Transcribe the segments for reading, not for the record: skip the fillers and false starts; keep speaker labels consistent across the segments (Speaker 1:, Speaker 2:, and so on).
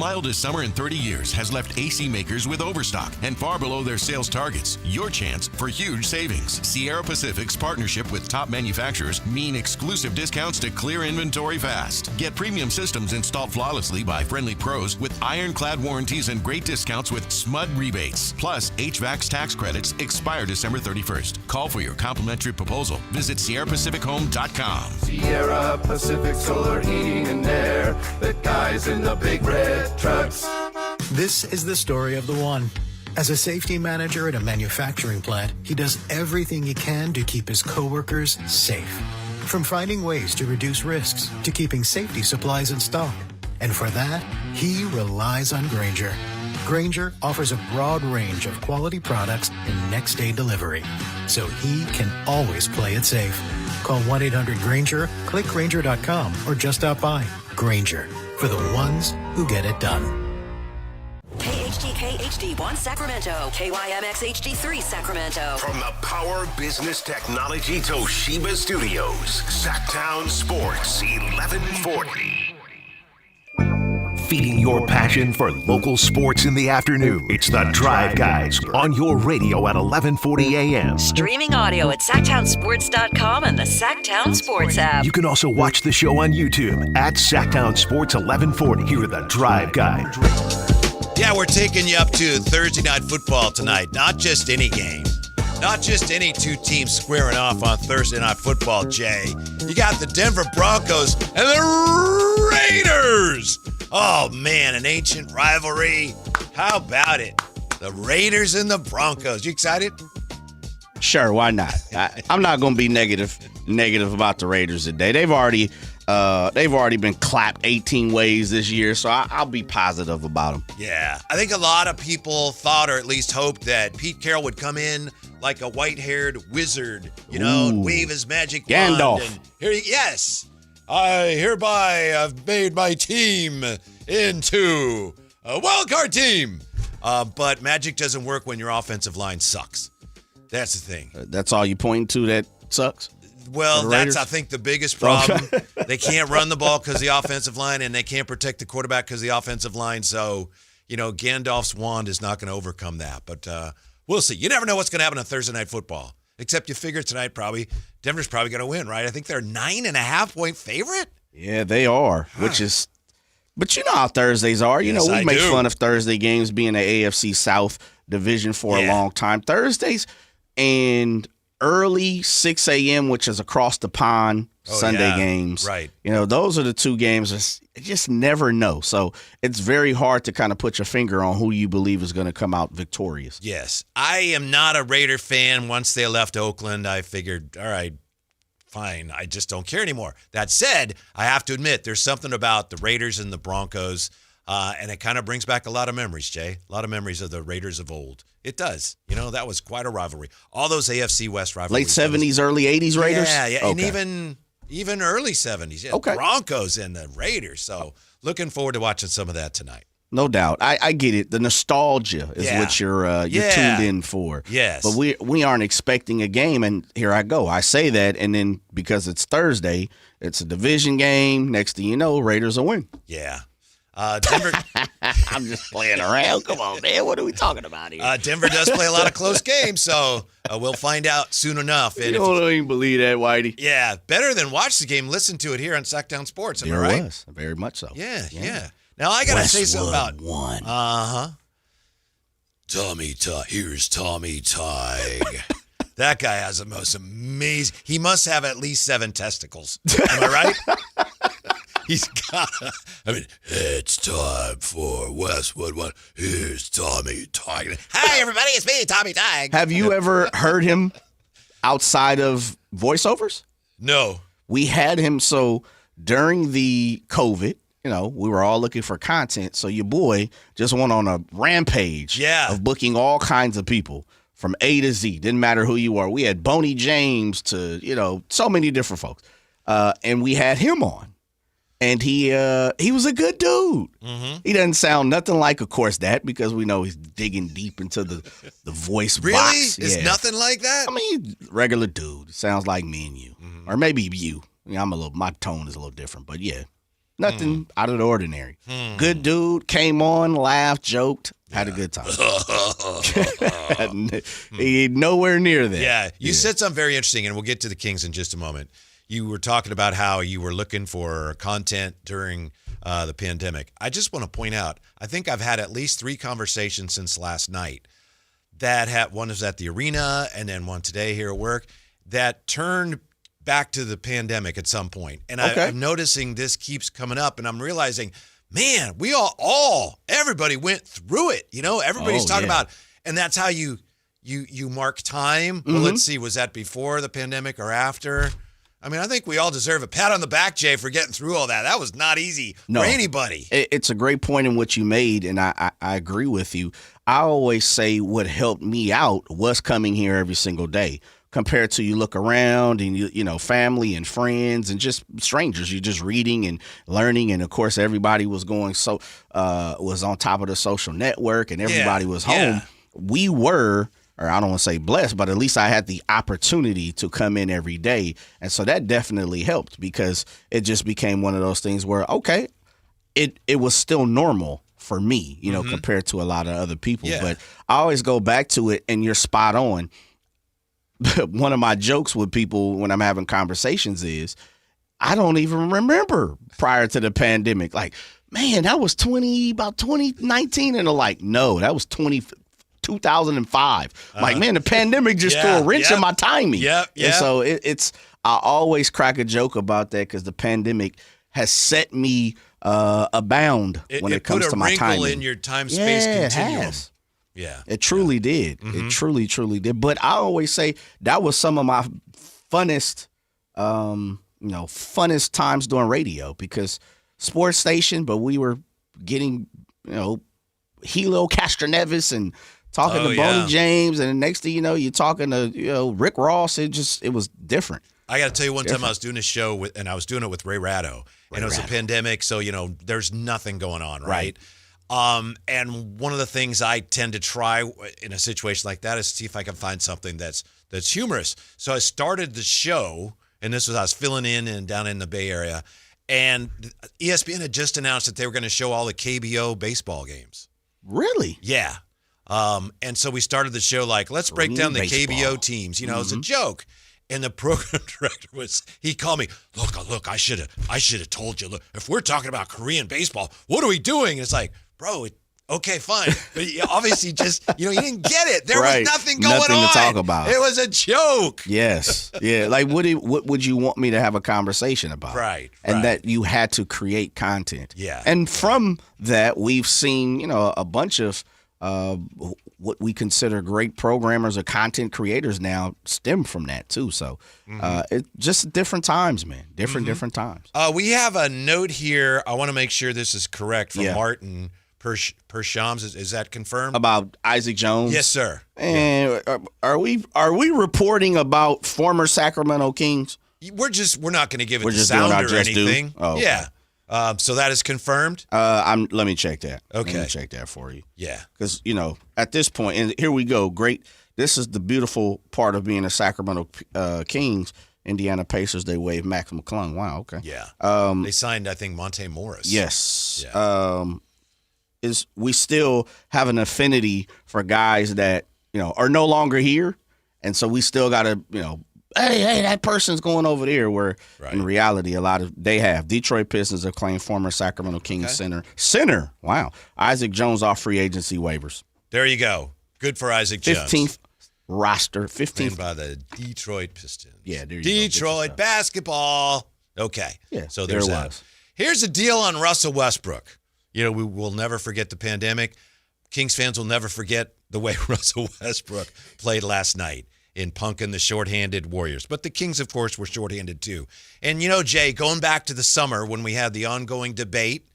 Speaker 1: mildest summer in 30 years has left AC makers with overstock and far below their sales targets. Your chance for huge savings. Sierra Pacific's partnership with top manufacturers mean exclusive discounts to clear inventory fast. Get premium systems installed flawlessly by friendly pros with ironclad warranties and great discounts with SMUD rebates. Plus, HVAC's tax credits expire December 31st. Call for your complimentary proposal. Visit SierraPacificHome.com.
Speaker 2: Sierra Pacific Solar Heating and Air. The guys in the big red trucks.
Speaker 3: This is the story of the one. As a safety manager at a manufacturing plant, he does everything he can to keep his coworkers safe. From finding ways to reduce risks to keeping safety supplies in stock. And for that, he relies on Grainger. Grainger offers a broad range of quality products and next-day delivery, so he can always play it safe. Call 1-800-GRAINGER, click Grainger.com, or just stop by. Grainger, for the ones who get it done.
Speaker 4: KHTK HD1 Sacramento, KYMX HD3 Sacramento.
Speaker 5: From the Power Business Technology Toshiba Studios, Sactown Sports 1140. Feeding your passion for local sports in the afternoon. It's the Drive Guys on your radio at 1140 a.m.
Speaker 4: Streaming audio at SactownSports.com and the Sactown Sports app.
Speaker 5: You can also watch the show on YouTube at Sactown Sports 1140. Here are the Drive Guys.
Speaker 6: Yeah, we're taking you up to Thursday Night Football tonight. Not just any game. Not just any two teams squaring off on Thursday Night Football, Jay. You got the Denver Broncos and the Raiders. Oh, man, an ancient rivalry. How about it? The Raiders and the Broncos. You excited?
Speaker 7: Sure, why not? I'm not going to be negative about the Raiders today. They've already been clapped 18 ways this year, so I'll be positive about them.
Speaker 6: Yeah, I think a lot of people thought, or at least hoped, that Pete Carroll would come in like a white-haired wizard, and wave his magic wand.
Speaker 7: Gandalf.
Speaker 6: And yes, I hereby have made my team into a wild card team. But magic doesn't work when your offensive line sucks. That's the thing.
Speaker 7: That's all you point to that sucks?
Speaker 6: Well, that's, I think, the biggest problem. They can't run the ball because of the offensive line, and they can't protect the quarterback because of the offensive line. So, Gandalf's wand is not going to overcome that. But we'll see. You never know what's going to happen on Thursday Night Football. Except you figure tonight Denver's probably going to win, right? I think they're 9.5-point favorite.
Speaker 7: Yeah, they are, but you know how Thursdays are. We make fun of Thursday games being the AFC South division for a long time. Thursdays and early 6 a.m., which is across the pond, Sunday games.
Speaker 6: Right.
Speaker 7: Those are the two games you just never know. So it's very hard to kind of put your finger on who you believe is going to come out victorious.
Speaker 6: Yes. I am not a Raider fan. Once they left Oakland, I figured, all right, fine. I just don't care anymore. That said, I have to admit, there's something about the Raiders and the Broncos, and it kind of brings back a lot of memories, Jay. A lot of memories of the Raiders of old. It does. That was quite a rivalry. All those AFC West rivalries.
Speaker 7: Late 70s, early 80s Raiders?
Speaker 6: Yeah.
Speaker 7: Okay.
Speaker 6: And even early 70s. Yeah,
Speaker 7: okay.
Speaker 6: Broncos and the Raiders. So looking forward to watching some of that tonight.
Speaker 7: No doubt. I get it. The nostalgia is what you're tuned in for.
Speaker 6: Yes.
Speaker 7: But we aren't expecting a game, and here I go. I say that, and then because it's Thursday, it's a division game. Next thing you know, Raiders will win.
Speaker 6: Yeah. Denver.
Speaker 7: I'm just playing around. Come on, man. What are we talking about here?
Speaker 6: Denver does play a lot of close games, so we'll find out soon enough. And
Speaker 7: you don't even believe that, Whitey.
Speaker 6: Yeah, better than watch the game. Listen to it here on Sactown Sports. Am I right?
Speaker 7: Was. Very much so.
Speaker 6: Yeah. Now, I got to say something about
Speaker 7: one.
Speaker 6: Here's Tommy Tig. That guy has the most amazing. He must have at least 7 testicles. Am I right? He's got. It's time for Westwood One. Here's Tommy Tig. Hi, everybody. It's me, Tommy Tig.
Speaker 7: Have you ever heard him outside of voiceovers?
Speaker 6: No.
Speaker 7: We had him during the COVID. We were all looking for content, so your boy just went on a rampage of booking all kinds of people from A to Z. Didn't matter who you were. We had Boney James to, so many different folks. And we had him on. And he was a good dude. Mm-hmm. He doesn't sound nothing like, of course, that, because we know he's digging deep into the voice box.
Speaker 6: Really? Is nothing like that?
Speaker 7: I mean, regular dude. Sounds like me and you. Mm-hmm. Or maybe you. My tone is a little different, but yeah. Nothing out of the ordinary. Good dude, came on, laughed, joked, had a good time. He nowhere near that.
Speaker 6: Yeah, you said something very interesting, and we'll get to the Kings in just a moment. You were talking about how you were looking for content during the pandemic. I just want to point out, I think I've had at least 3 conversations since last night one was at the arena and then one today here at work that turned back to the pandemic at some point. And I'm noticing this keeps coming up, and I'm realizing, man, we everybody went through it. Everybody's talking about, and that's how you mark time. Well, let's see, was that before the pandemic or after? I mean, I think we all deserve a pat on the back, Jay, for getting through all that. That was not easy for anybody.
Speaker 7: It's a great point in what you made, and I agree with you. I always say what helped me out was coming here every single day. Compared to you look around and you know family and friends and just strangers, you're just reading and learning, and of course everybody was was on top of the social network and everybody was home. We were, or I don't want to say blessed, but at least I had the opportunity to come in every day, and so that definitely helped because it just became one of those things where it was still normal for me, compared to a lot of other people. But I always go back to it, and you're spot on. One of my jokes with people when I'm having conversations is I don't even remember prior to the pandemic. Like, man, that was about 2019. And they're like, no, that was 2005. Like, man, the pandemic just threw a wrench in my timing. And so I always crack a joke about that because the pandemic has set me abound when it comes to my timing.
Speaker 6: It put a wrinkle in your time-space continuum.
Speaker 7: It has. Yeah, it truly did. It truly did. But I always say that was some of my funnest, funnest times doing radio because sports station, but we were getting, Helio Castroneves and talking to Boney James, and the next thing you know, you're talking to Rick Ross. It was different.
Speaker 6: I got to tell you, one time I was doing a show and I was doing it with Ray Ratto, and it was a pandemic, so there's nothing going on, right? And one of the things I tend to try in a situation like that is see if I can find something that's humorous. So I started the show, and I was filling in and down in the Bay Area, and ESPN had just announced that they were going to show all the KBO baseball games.
Speaker 7: Really?
Speaker 6: Yeah. And so we started the show like, let's break down the KBO teams. It's a joke. And the program director he called me, look, I should have told you, look, if we're talking about Korean baseball, what are we doing? And it's like, bro, okay, fine. But obviously just, you didn't get it. There was nothing going on.
Speaker 7: Nothing to talk about.
Speaker 6: It was a joke.
Speaker 7: Yes. Yeah. Like, what would you want me to have a conversation about?
Speaker 6: Right.
Speaker 7: And that you had to create content.
Speaker 6: Yeah.
Speaker 7: And from that, we've seen, a bunch of what we consider great programmers or content creators now stem from that too. So it's just different times, man. Different times.
Speaker 6: We have a note here. I want to make sure this is correct from Martin Pershams. Is that confirmed?
Speaker 7: About Isaac Jones?
Speaker 6: Yes, sir.
Speaker 7: And are we reporting about former Sacramento Kings?
Speaker 6: We're not going to give it the sound or anything.
Speaker 7: Oh, okay.
Speaker 6: Yeah. So that is confirmed?
Speaker 7: Let me check that.
Speaker 6: Okay.
Speaker 7: Let me check that for you.
Speaker 6: Yeah.
Speaker 7: Because, at this point, and here we go. Great. This is the beautiful part of being a Sacramento Kings. Indiana Pacers, they waived Max McClung. Wow, okay.
Speaker 6: Yeah. They signed, I think, Monte Morris.
Speaker 7: Yes.
Speaker 6: Yeah.
Speaker 7: We still have an affinity for guys that, are no longer here. And so we still got to, hey, that person's going over there, where in reality, they have. Detroit Pistons have claimed former Sacramento Kings center. Wow. Isaac Jones off free agency waivers.
Speaker 6: There you go. Good for Isaac Jones.
Speaker 7: 15th roster. 15th
Speaker 6: by the Detroit Pistons.
Speaker 7: Yeah, there you
Speaker 6: Detroit
Speaker 7: go.
Speaker 6: basketball. Okay.
Speaker 7: Yeah,
Speaker 6: so there's that. Here's a deal on Russell Westbrook. We will never forget the pandemic. Kings fans will never forget the way Russell Westbrook played last night in punking the shorthanded Warriors. But the Kings, of course, were shorthanded too. And, Jay, going back to the summer when we had the ongoing debate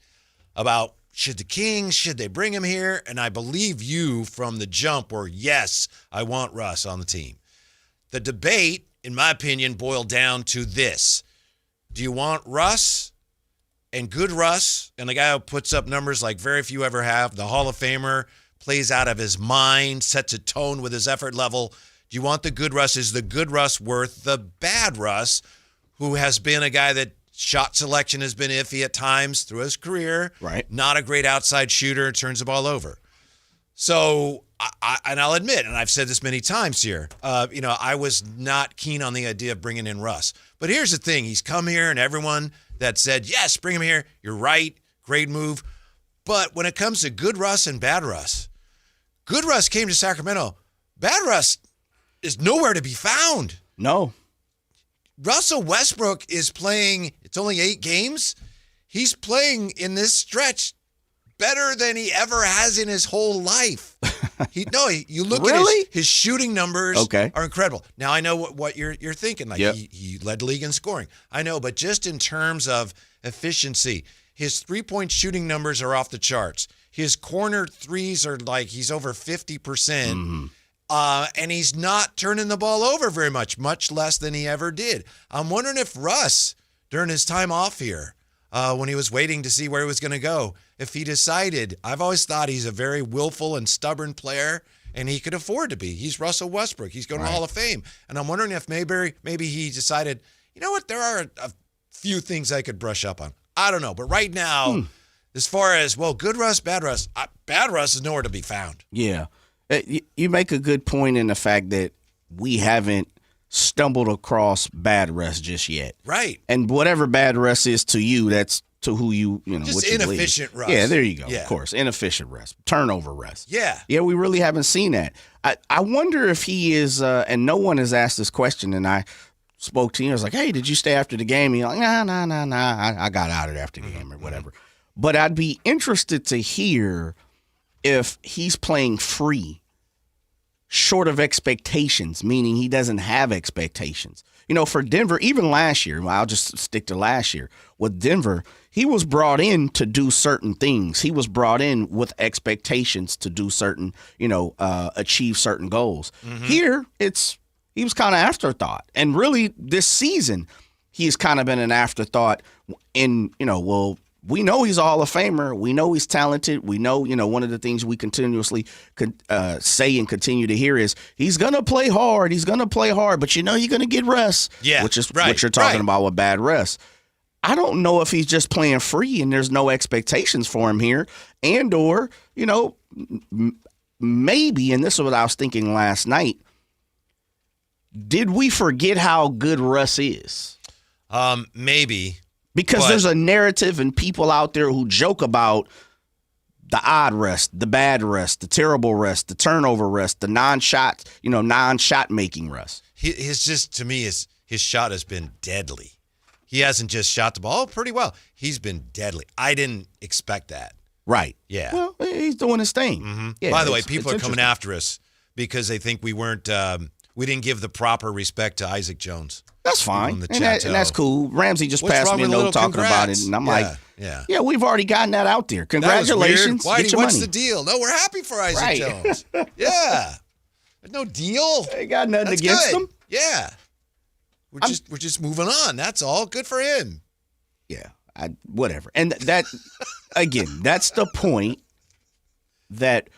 Speaker 6: about should they bring him here? And I believe you from the jump were, yes, I want Russ on the team. The debate, in my opinion, boiled down to this. Do you want Russ and good Russ, and the guy who puts up numbers like very few ever have, the Hall of Famer, plays out of his mind, sets a tone with his effort level? Do you want the good Russ? Is the good Russ worth the bad Russ, who has been a guy that Shot selection has been iffy at times through his career.
Speaker 7: Right.
Speaker 6: Not a great outside shooter, turns the ball over. So, I'll admit, and I've said this many times here, I was not keen on the idea of bringing in Russ. But here's the thing. He's come here, and everyone that said, yes, bring him here, you're right, great move. But when it comes to good Russ and bad Russ came to Sacramento. Bad Russ is nowhere to be found.
Speaker 7: No.
Speaker 6: Russell Westbrook is playing, it's only 8 games. He's playing in this stretch better than he ever has in his whole life. You look
Speaker 7: really?
Speaker 6: at his shooting numbers are incredible. Now, I know what you're thinking. Like, he led the league in scoring. I know, but just in terms of efficiency, his three-point shooting numbers are off the charts. His corner threes are like he's over 50%. And he's not turning the ball over very much less than he ever did. I'm wondering if Russ, during his time off here, when he was waiting to see where he was going to go, if he decided, I've always thought he's a very willful and stubborn player, and he could afford to be. He's Russell Westbrook. He's going to the Hall of Fame. And I'm wondering if maybe he decided, you know what, there are a few things I could brush up on. I don't know. But right now, as far as, good Russ, bad Russ is nowhere to be found.
Speaker 7: Yeah. You make a good point in the fact that we haven't stumbled across bad Russ just yet.
Speaker 6: Right.
Speaker 7: And whatever bad Russ is to you, that's to who
Speaker 6: just
Speaker 7: what you
Speaker 6: inefficient
Speaker 7: believe.
Speaker 6: Russ.
Speaker 7: Yeah, there you go.
Speaker 6: Yeah.
Speaker 7: Of course. Inefficient Russ. Turnover Russ.
Speaker 6: Yeah.
Speaker 7: Yeah, we really haven't seen that. I wonder if he is, and no one has asked this question, and I spoke to him. I was like, hey, did you stay after the game? He's like, nah. I got out of it after the game or whatever. But I'd be interested to hear if he's playing free, short of expectations, meaning he doesn't have expectations. For Denver, even last year, I'll just stick to last year, with Denver, he was brought in to do certain things. He was brought in with expectations to do certain, achieve certain goals. Here, he was kind of afterthought. And really, this season, he's kind of been an afterthought in, we know he's a Hall of Famer. We know he's talented. We know, one of the things we continuously say and continue to hear is he's going to play hard. He's going to play hard, but you're going to get rest, which is what you're talking about with bad rest. I don't know if he's just playing free and there's no expectations for him here and or, maybe, and this is what I was thinking last night, did we forget how good Russ is?
Speaker 6: Maybe.
Speaker 7: Because there's a narrative and people out there who joke about the odd rest, the bad rest, the terrible rest, the turnover rest, the non-shot making rest.
Speaker 6: His shot has been deadly. He hasn't just shot the ball pretty well. He's been deadly. I didn't expect that.
Speaker 7: Right.
Speaker 6: Yeah.
Speaker 7: Well, he's doing his thing. Mm-hmm.
Speaker 6: Yeah, by the way, people are coming after us because they think we didn't give the proper respect to Isaac Jones.
Speaker 7: That's fine. And that's cool. Ramsey just passed me a note talking about it, and I'm yeah, we've already gotten that out there. Congratulations.
Speaker 6: What's the deal? No, we're happy for Isaac Jones. Yeah. There's no deal.
Speaker 7: Ain't got nothing against him.
Speaker 6: Yeah. We're just moving on. That's all. Good for him.
Speaker 7: Yeah. Whatever. And that, again, that's the point that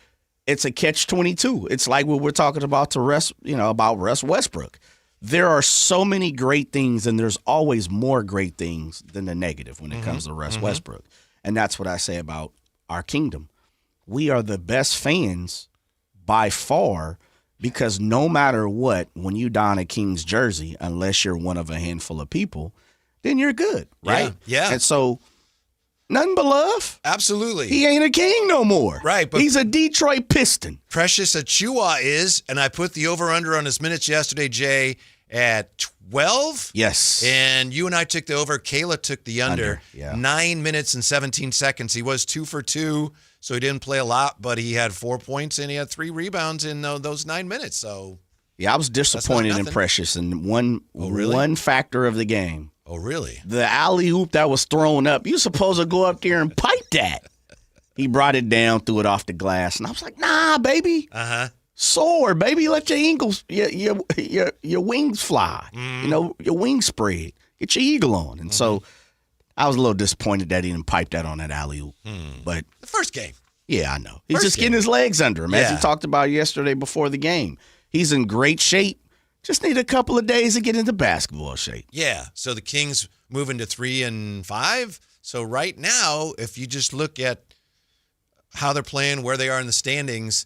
Speaker 7: it's a catch-22. It's like what we're talking about about Russ Westbrook. There are so many great things, and there's always more great things than the negative when it comes to Russ Westbrook. And that's what I say about our kingdom. We are the best fans by far because no matter what, when you don a King's jersey, unless you're one of a handful of people, then you're good, right?
Speaker 6: Yeah.
Speaker 7: And so nothing but love.
Speaker 6: Absolutely.
Speaker 7: He ain't a King no more.
Speaker 6: Right. But
Speaker 7: he's a Detroit Piston.
Speaker 6: Precious Achiuwa is, and I put the over-under on his minutes yesterday, Jay, at 12.
Speaker 7: Yes.
Speaker 6: And you and I took the over. Kayla took the under.
Speaker 7: Yeah.
Speaker 6: 9 minutes and 17 seconds. He was 2 for 2, so he didn't play a lot, but he had 4 points and he had 3 rebounds in those 9 minutes. So
Speaker 7: yeah, I was disappointed in Precious in one factor of the game.
Speaker 6: Oh, really?
Speaker 7: The alley-oop that was thrown up, you're supposed to go up there and pipe that. He brought it down, threw it off the glass, and I was like, nah, baby. Soar, baby. Let your eagles, your wings fly. Your wings spread. Get your eagle on. And so I was a little disappointed that he didn't pipe that on that alley-oop. But
Speaker 6: the first game.
Speaker 7: Yeah, I know. He's just getting his legs under him, as he talked about yesterday before the game. He's in great shape. Just need a couple of days to get into basketball shape.
Speaker 6: Yeah. So the Kings moving to 3-5. So right now, if you just look at how they're playing, where they are in the standings,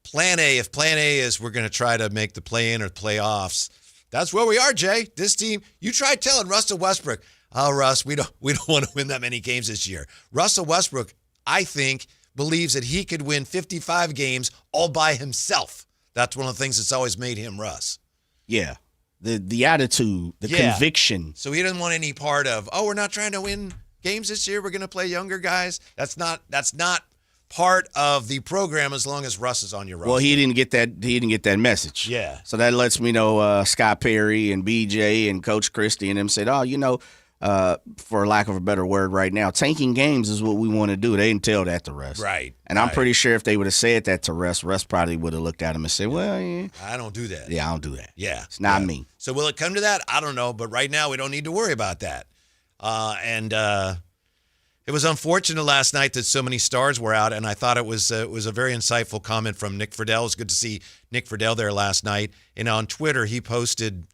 Speaker 6: if plan A is we're going to try to make the play-in or playoffs, that's where we are, Jay. This team, you try telling Russell Westbrook, oh, Russ, we don't want to win that many games this year. Russell Westbrook, I think, believes that he could win 55 games all by himself. That's one of the things that's always made him Russ.
Speaker 7: Yeah. The attitude, the conviction.
Speaker 6: So he doesn't want any part of, we're not trying to win games this year. We're going to play younger guys. That's not part of the program as long as Russ is on your roster.
Speaker 7: Well, he didn't get that message.
Speaker 6: Yeah.
Speaker 7: So that lets me know Scott Perry and BJ and Coach Christie and them said, for lack of a better word right now, tanking games is what we want to do. They didn't tell that to Russ.
Speaker 6: Right.
Speaker 7: And I'm pretty sure if they would have said that to Russ probably would have looked at him and said, well, yeah.
Speaker 6: I don't do that.
Speaker 7: Yeah, I don't do that.
Speaker 6: Yeah.
Speaker 7: It's not me.
Speaker 6: So will it come to that? I don't know. But right now we don't need to worry about that. It was unfortunate last night that so many stars were out, and I thought it was a very insightful comment from Nick Friedel. It was good to see Nick Friedel there last night. And on Twitter, he posted,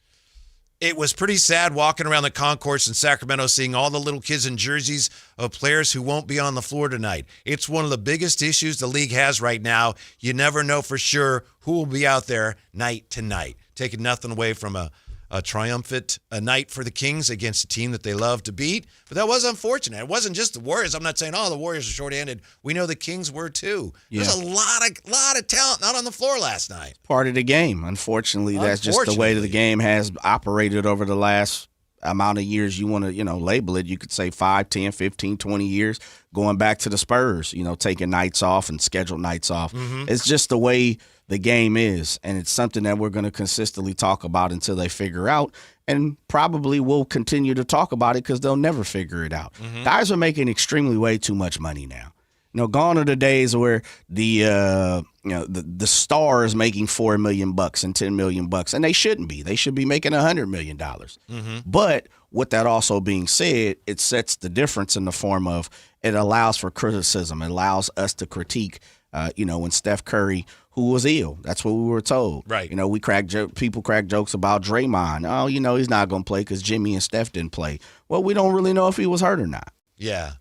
Speaker 6: it was pretty sad walking around the concourse in Sacramento seeing all the little kids in jerseys of players who won't be on the floor tonight. It's one of the biggest issues the league has right now. You never know for sure who will be out there night to night. Taking nothing away from a triumphant night for the Kings against a team that they love to beat. But that was unfortunate. It wasn't just the Warriors. I'm not saying, the Warriors are shorthanded. We know the Kings were too. Yeah. There's a lot of talent not on the floor last night.
Speaker 7: Part of the game. Unfortunately, that's just the way the game has operated over the last amount of years you want to, label it. You could say 5, 10, 15, 20 years, going back to the Spurs, taking nights off and scheduled nights off. Mm-hmm. It's just the way the game is, and it's something that we're going to consistently talk about until they figure out, and probably will continue to talk about it because they'll never figure it out. Mm-hmm. Guys are making extremely way too much money now. Gone are the days where the star is making $4 million and $10 million, and they shouldn't be. They should be making $100 million. Mm-hmm. But with that also being said, it sets the difference in the form of it allows for criticism. It allows us to critique. When Steph Curry, who was ill, that's what we were told.
Speaker 6: Right.
Speaker 7: People crack jokes about Draymond. Oh, he's not going to play because Jimmy and Steph didn't play. Well, we don't really know if he was hurt or not.
Speaker 6: Yeah.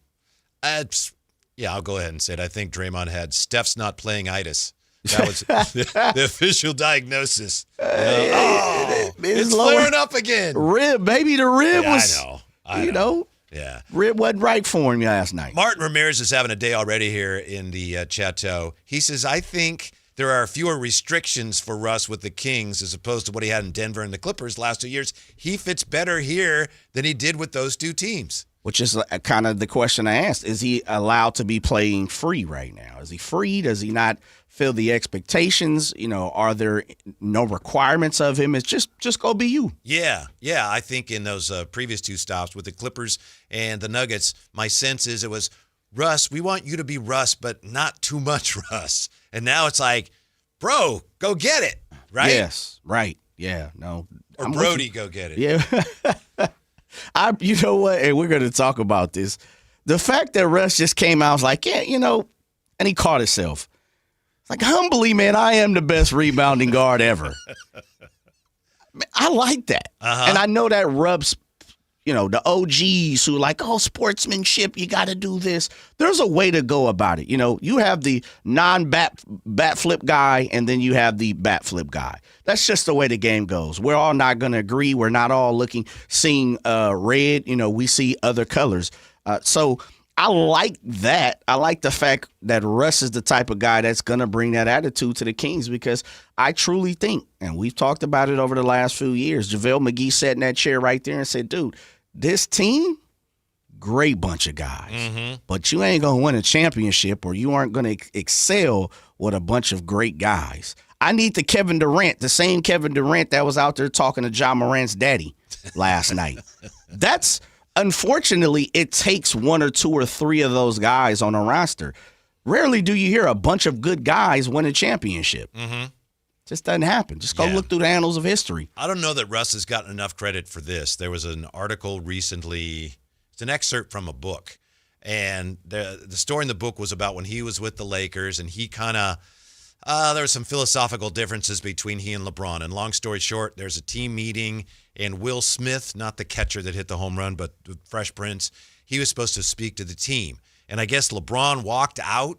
Speaker 6: I'll go ahead and say it. I think Draymond had Steph's not playing itis. That was the official diagnosis. It's flaring up again.
Speaker 7: Rib, baby, the rib was.
Speaker 6: I know.
Speaker 7: Yeah. Rib wasn't right for him last night.
Speaker 6: Martin Ramirez is having a day already here in the Chateau. He says, I think there are fewer restrictions for Russ with the Kings as opposed to what he had in Denver and the Clippers last 2 years. He fits better here than he did with those two teams.
Speaker 7: Which is kind of the question I asked. Is he allowed to be playing free right now? Is he free? Does he not feel the expectations? Are there no requirements of him? It's just go be you.
Speaker 6: Yeah. I think in those previous two stops with the Clippers and the Nuggets, my sense is it was, Russ, we want you to be Russ, but not too much Russ. And now it's like, bro, go get it, right?
Speaker 7: Yes, right. Yeah, no.
Speaker 6: Or Brody, go get it.
Speaker 7: Yeah. You know what? And we're going to talk about this. The fact that Russ just came out was like, and he caught himself. Like, humbly, man, I am the best rebounding guard ever. I like that. Uh-huh. And I know that rubs, the OGs who like, sportsmanship, you got to do this. There's a way to go about it. You have the non-bat flip guy, and then you have the bat flip guy. That's just the way the game goes. We're all not going to agree. We're not all seeing red. We see other colors. So I like that. I like the fact that Russ is the type of guy that's going to bring that attitude to the Kings because I truly think, and we've talked about it over the last few years, JaVale McGee sat in that chair right there and said, dude, this team, great bunch of guys, but you ain't going to win a championship or you aren't going to excel with a bunch of great guys. I need the same Kevin Durant that was out there talking to Ja Morant's daddy last night. That's, unfortunately, it takes 1 or 2 or 3 of those guys on a roster. Rarely do you hear a bunch of good guys win a championship. Mm-hmm. Just doesn't happen. Just go look through the annals of history.
Speaker 6: I don't know that Russ has gotten enough credit for this. There was an article recently. It's an excerpt from a book. And the story in the book was about when he was with the Lakers, and he kind of There were some philosophical differences between he and LeBron. And long story short, there's a team meeting, and Will Smith, not the catcher that hit the home run, but the Fresh Prince, he was supposed to speak to the team. And I guess LeBron walked out.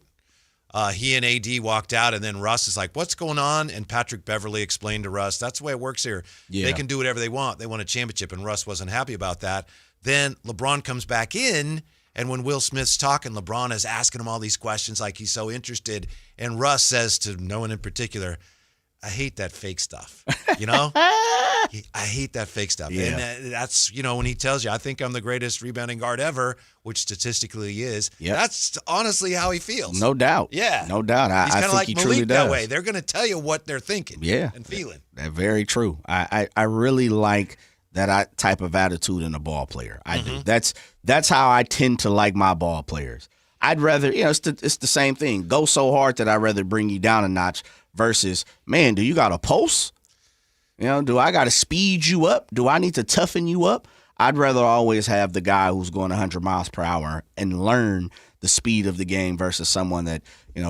Speaker 6: He and AD walked out, and then Russ is like, what's going on? And Patrick Beverly explained to Russ, that's the way it works here. Yeah. They can do whatever they want. They won a championship, and Russ wasn't happy about that. Then LeBron comes back in, and when Will Smith's talking, LeBron is asking him all these questions like he's so interested. And Russ says to no one in particular, I hate that fake stuff, you know? I hate that fake stuff. Yeah. And that's, when he tells you, I think I'm the greatest rebounding guard ever, which statistically he is, that's honestly how he feels.
Speaker 7: No doubt.
Speaker 6: Yeah.
Speaker 7: No doubt.
Speaker 6: He's
Speaker 7: I
Speaker 6: kind of
Speaker 7: think
Speaker 6: like
Speaker 7: he
Speaker 6: Malik
Speaker 7: truly does.
Speaker 6: that way. They're going to tell you what they're thinking and feeling.
Speaker 7: That's very true. I really like that type of attitude in a ball player. I do. That's how I tend to like my ball players. I'd rather, it's the same thing. Go so hard that I'd rather bring you down a notch versus, man, do you got a pulse? Do I got to speed you up? Do I need to toughen you up? I'd rather always have the guy who's going 100 miles per hour and learn the speed of the game versus someone that,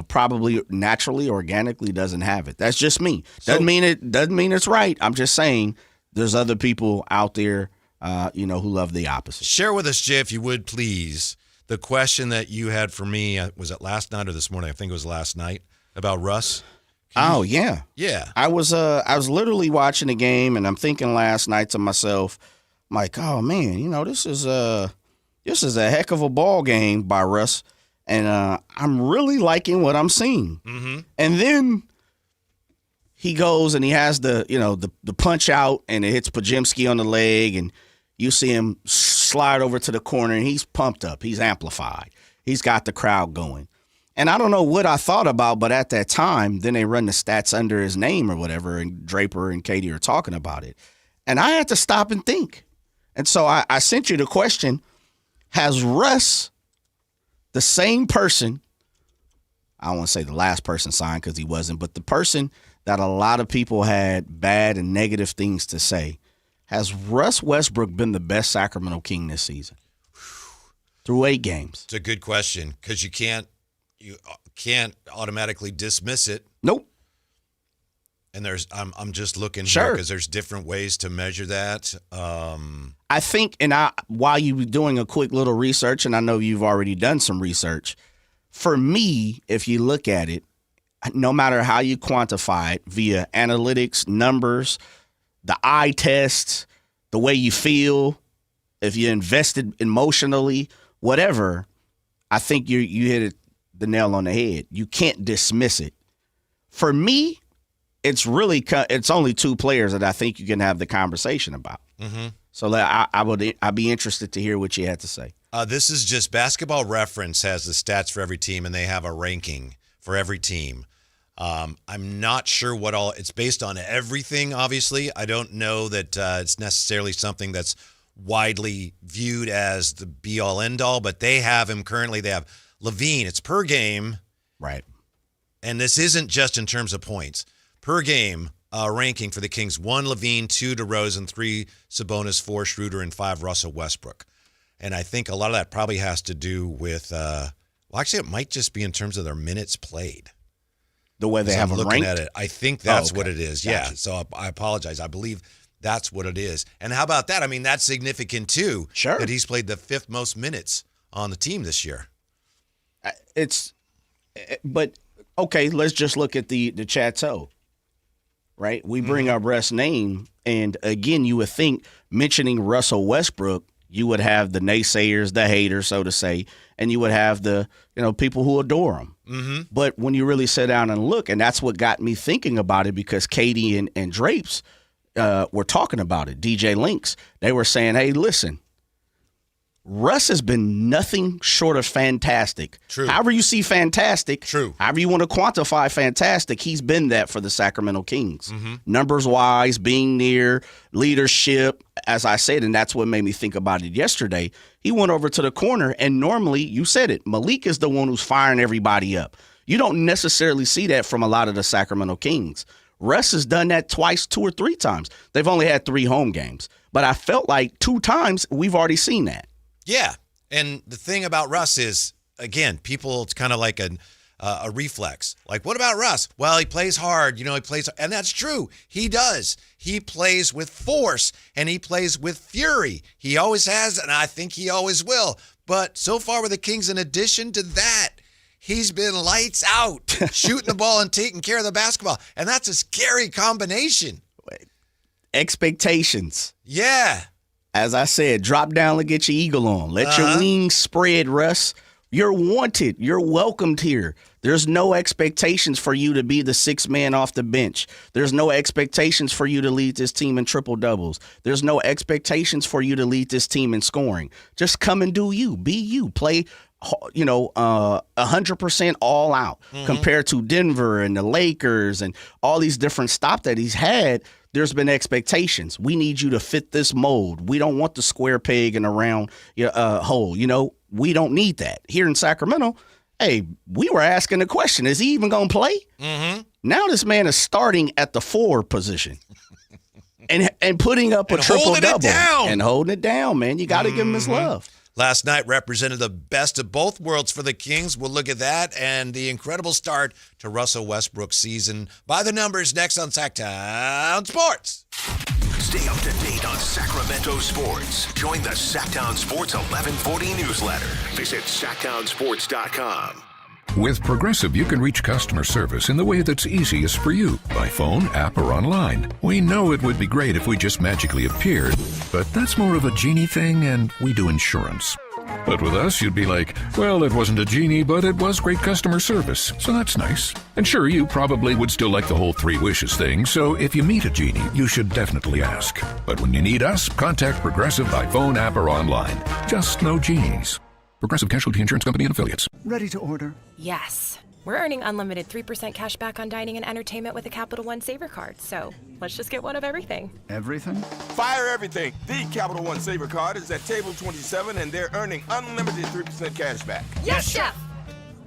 Speaker 7: probably naturally, organically doesn't have it. That's just me. Doesn't mean it's right. I'm just saying there's other people out there, who love the opposite.
Speaker 6: Share with us, Jay, if you would, please, the question that you had for me. Was it last night or this morning? I think it was last night about Russ.
Speaker 7: Oh, yeah.
Speaker 6: Yeah.
Speaker 7: I was literally watching the game, and I'm thinking last night to myself, I'm like, oh, man, this is a heck of a ball game by Russ, and I'm really liking what I'm seeing. Mm-hmm. And then he goes and he has the punch out, and it hits Pajemski on the leg, and you see him slide over to the corner, and he's pumped up. He's amplified. He's got the crowd going. And I don't know what I thought about, but at that time, then they run the stats under his name or whatever, and Draper and Katie are talking about it. And I had to stop and think. And so I sent you the question, has Russ, the same person, I don't want to say the last person signed because he wasn't, but the person that a lot of people had bad and negative things to say, has Russ Westbrook been the best Sacramento King this season? Through 8 games.
Speaker 6: It's a good question because you can't automatically dismiss it.
Speaker 7: Nope.
Speaker 6: And I'm just looking here because there's different ways to measure that.
Speaker 7: I think, while you were doing a quick little research, and I know you've already done some research, for me, if you look at it, no matter how you quantify it via analytics, numbers, the eye tests, the way you feel, if you invested emotionally, whatever, I think you hit the nail on the head. You can't dismiss it. For me, it's only 2 players that I think you can have the conversation about. Mm-hmm. So I'd be interested to hear what you had to say.
Speaker 6: This is just Basketball Reference has the stats for every team, and they have a ranking for every team. I'm not sure what all it's based on. Everything, obviously. I don't know that it's necessarily something that's widely viewed as the be-all, end-all, but they have him currently. They have Levine. It's per game.
Speaker 7: Right.
Speaker 6: And this isn't just in terms of points. Per game ranking for the Kings, 1 Levine, 2 DeRozan, 3 Sabonis, 4 Schroeder, and 5 Russell Westbrook. And I think a lot of that probably has to do with, actually it might just be in terms of their minutes played.
Speaker 7: The way they have them
Speaker 6: looking
Speaker 7: ranked?
Speaker 6: at it. I think that's
Speaker 7: okay.
Speaker 6: what it is.
Speaker 7: Gotcha.
Speaker 6: Yeah. So I apologize. I believe that's what it is. And how about that? I mean, that's significant too.
Speaker 7: Sure.
Speaker 6: That he's played the 5th most minutes on the team this year.
Speaker 7: But okay, let's just look at the Chateau, right? We bring up Russ' name, and again, you would think mentioning Russell Westbrook, you would have the naysayers, the haters, so to say, and you would have the people who adore him. Mm-hmm. But when you really sit down and look, and that's what got me thinking about it, because Katie and Drapes were talking about it, DJ Links, they were saying, hey, listen, Russ has been nothing short of fantastic.
Speaker 6: True.
Speaker 7: However you see fantastic,
Speaker 6: true.
Speaker 7: However you want to quantify fantastic, he's been that for the Sacramento Kings. Mm-hmm. Numbers-wise, being near, leadership, as I said, and that's what made me think about it yesterday. He went over to the corner, and normally, you said it, Malik is the one who's firing everybody up. You don't necessarily see that from a lot of the Sacramento Kings. Russ has done that twice, 2 or 3 times. They've only had 3 home games. But I felt like 2 times we've already seen that.
Speaker 6: Yeah, and the thing about Russ is, again, people, it's kind of like a reflex. Like, what about Russ? Well, he plays hard. He plays, and that's true. He does. He plays with force, and he plays with fury. He always has, and I think he always will. But so far with the Kings, in addition to that, he's been lights out, shooting the ball and taking care of the basketball. And that's a scary combination.
Speaker 7: Expectations.
Speaker 6: Yeah.
Speaker 7: As I said, drop down and get your eagle on. Let your wings spread, Russ. You're wanted. You're welcomed here. There's no expectations for you to be the sixth man off the bench. There's no expectations for you to lead this team in triple doubles. There's no expectations for you to lead this team in scoring. Just come and do you. Be you. Play 100% all out compared to Denver and the Lakers and all these different stops that he's had. There's been expectations. We need you to fit this mold. We don't want the square peg in a round hole. We don't need that. Here in Sacramento, hey, we were asking the question, is he even going to play? Mm-hmm. Now this man is starting at the 4 position and putting up a triple-double. And holding it down, man. You got to give him his love.
Speaker 6: Last night represented the best of both worlds for the Kings. We'll look at that and the incredible start to Russell Westbrook's season. By the numbers next on Sactown Sports.
Speaker 5: Stay up to date on Sacramento sports. Join the Sactown Sports 1140 newsletter. Visit SactownSports.com.
Speaker 8: With Progressive, you can reach customer service in the way that's easiest for you, by phone, app, or online. We know it would be great if we just magically appeared, but that's more of a genie thing, and we do insurance. But with us, you'd be like, well, it wasn't a genie, but it was great customer service, so that's nice. And sure, you probably would still like the whole 3 wishes thing, so if you meet a genie, you should definitely ask. But when you need us, contact Progressive by phone, app, or online. Just no genies. Progressive Casualty Insurance Company and Affiliates.
Speaker 9: Ready to order?
Speaker 10: Yes. We're earning unlimited 3% cash back on dining and entertainment with a Capital One Saver card. So let's just get one of everything.
Speaker 9: Everything?
Speaker 11: Fire everything. The Capital One Saver card is at table 27, and they're earning unlimited 3% cash back.
Speaker 10: Yes, Chef!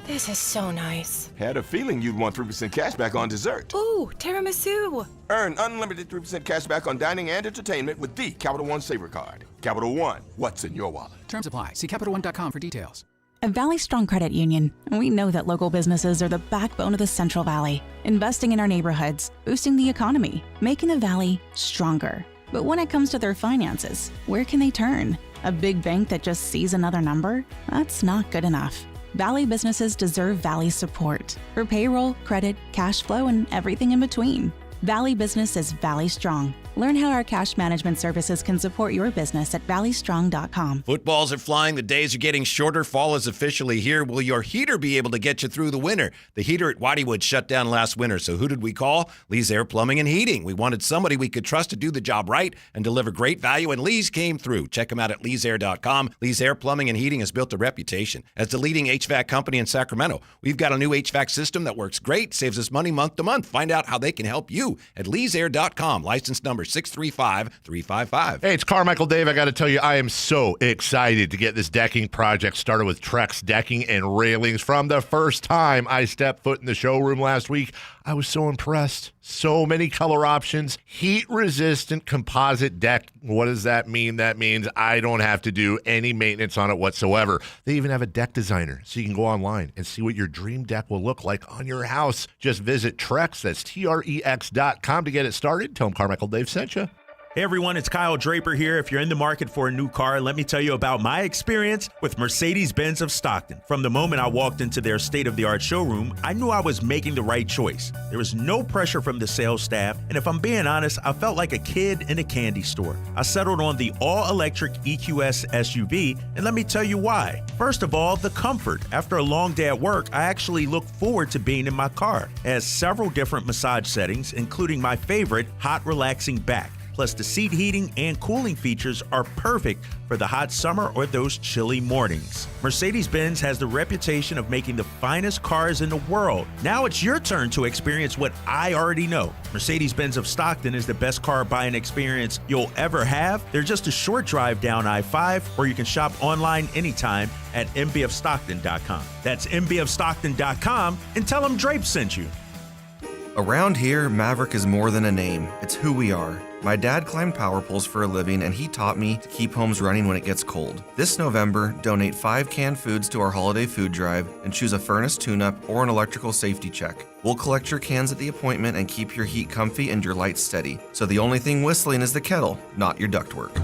Speaker 10: This is so nice.
Speaker 11: Had a feeling you'd want 3% cash back on dessert.
Speaker 10: Ooh, tiramisu.
Speaker 11: Earn unlimited 3% cash back on dining and entertainment with the Capital One Saver card. Capital One, what's in your wallet?
Speaker 12: Terms apply. See CapitalOne.com for details.
Speaker 13: At Valley Strong Credit Union, we know that local businesses are the backbone of the Central Valley, investing in our neighborhoods, boosting the economy, making the Valley stronger. But when it comes to their finances, where can they turn? A big bank that just sees another number? That's not good enough. Valley businesses deserve Valley support for payroll, credit, cash flow, and everything in between. Valley Business is Valley Strong. Learn how our cash management services can support your business at valleystrong.com.
Speaker 6: Footballs are flying. The days are getting shorter. Fall is officially here. Will your heater be able to get you through the winter? The heater at Whiteywood shut down last winter. So who did we call? Lee's Air Plumbing and Heating. We wanted somebody we could trust to do the job right and deliver great value, and Lee's came through. Check them out at leesair.com. Lee's Air Plumbing and Heating has built a reputation as the leading HVAC company in Sacramento. We've got a new HVAC system that works great, saves us money month to month. Find out how they can help you at leesair.com. License number 635-355.
Speaker 14: Hey, it's Carmichael Dave. I got to tell you, I am so excited to get this decking project started with Trex Decking and Railings. From the first time I stepped foot in the showroom last week, I was so impressed. So many color options, heat-resistant composite deck. What does that mean? That means I don't have to do any maintenance on it whatsoever. They even have a deck designer, so you can go online and see what your dream deck will look like on your house. Just visit Trex, that's Trex.com to get it started. Tell them Carmichael Dave sent you.
Speaker 15: Hey everyone, it's Kyle Draper here. If you're in the market for a new car, let me tell you about my experience with Mercedes-Benz of Stockton. From the moment I walked into their state-of-the-art showroom, I knew I was making the right choice. There was no pressure from the sales staff, and if I'm being honest, I felt like a kid in a candy store. I settled on the all-electric EQS SUV, and let me tell you why. First of all, the comfort. After a long day at work, I actually look forward to being in my car. It has several different massage settings, including my favorite, hot relaxing back. Plus, the seat heating and cooling features are perfect for the hot summer or those chilly mornings. Mercedes-Benz has the reputation of making the finest cars in the world. Now it's your turn to experience what I already know. Mercedes-Benz of Stockton is the best car buying experience you'll ever have. They're just a short drive down I-5, or you can shop online anytime at mbfstockton.com. That's mbfstockton.com, and tell them Drape sent you.
Speaker 16: Around here, Maverick is more than a name. It's who we are.
Speaker 9: My dad climbed power poles for a living, and he taught me to keep homes running when it gets cold. This November, donate 5 canned foods to our holiday food drive and choose a furnace tune-up or an electrical safety check. We'll collect your cans at the appointment and keep your heat comfy and your lights steady. So the only thing whistling is the kettle, not your ductwork.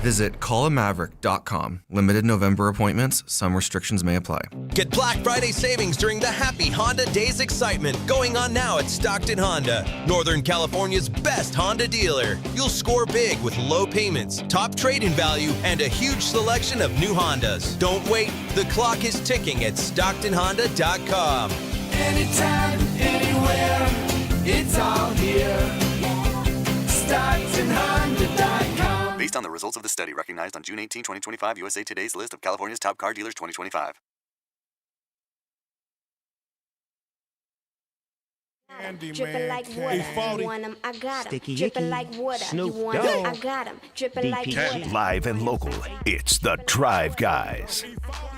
Speaker 9: Visit callamaverick.com. Limited November appointments. Some restrictions may apply.
Speaker 16: Get Black Friday savings during the Happy Honda Days excitement going on now at Stockton Honda, Northern California's best Honda dealer. You'll score big with low payments, top trade-in value, and a huge selection of new Hondas. Don't wait. The clock is ticking at StocktonHonda.com.
Speaker 2: Anytime, anywhere, it's all here. StocktonHonda.com.
Speaker 17: Based on the results of the study recognized on June 18, 2025, USA Today's list of California's top car dealers 2025.
Speaker 18: Dripping like water, you want 'em, I got 'em. Dripping like water, you want 'em, I got 'em. Dripping like water.
Speaker 5: Live and local, it's the Drive Guys.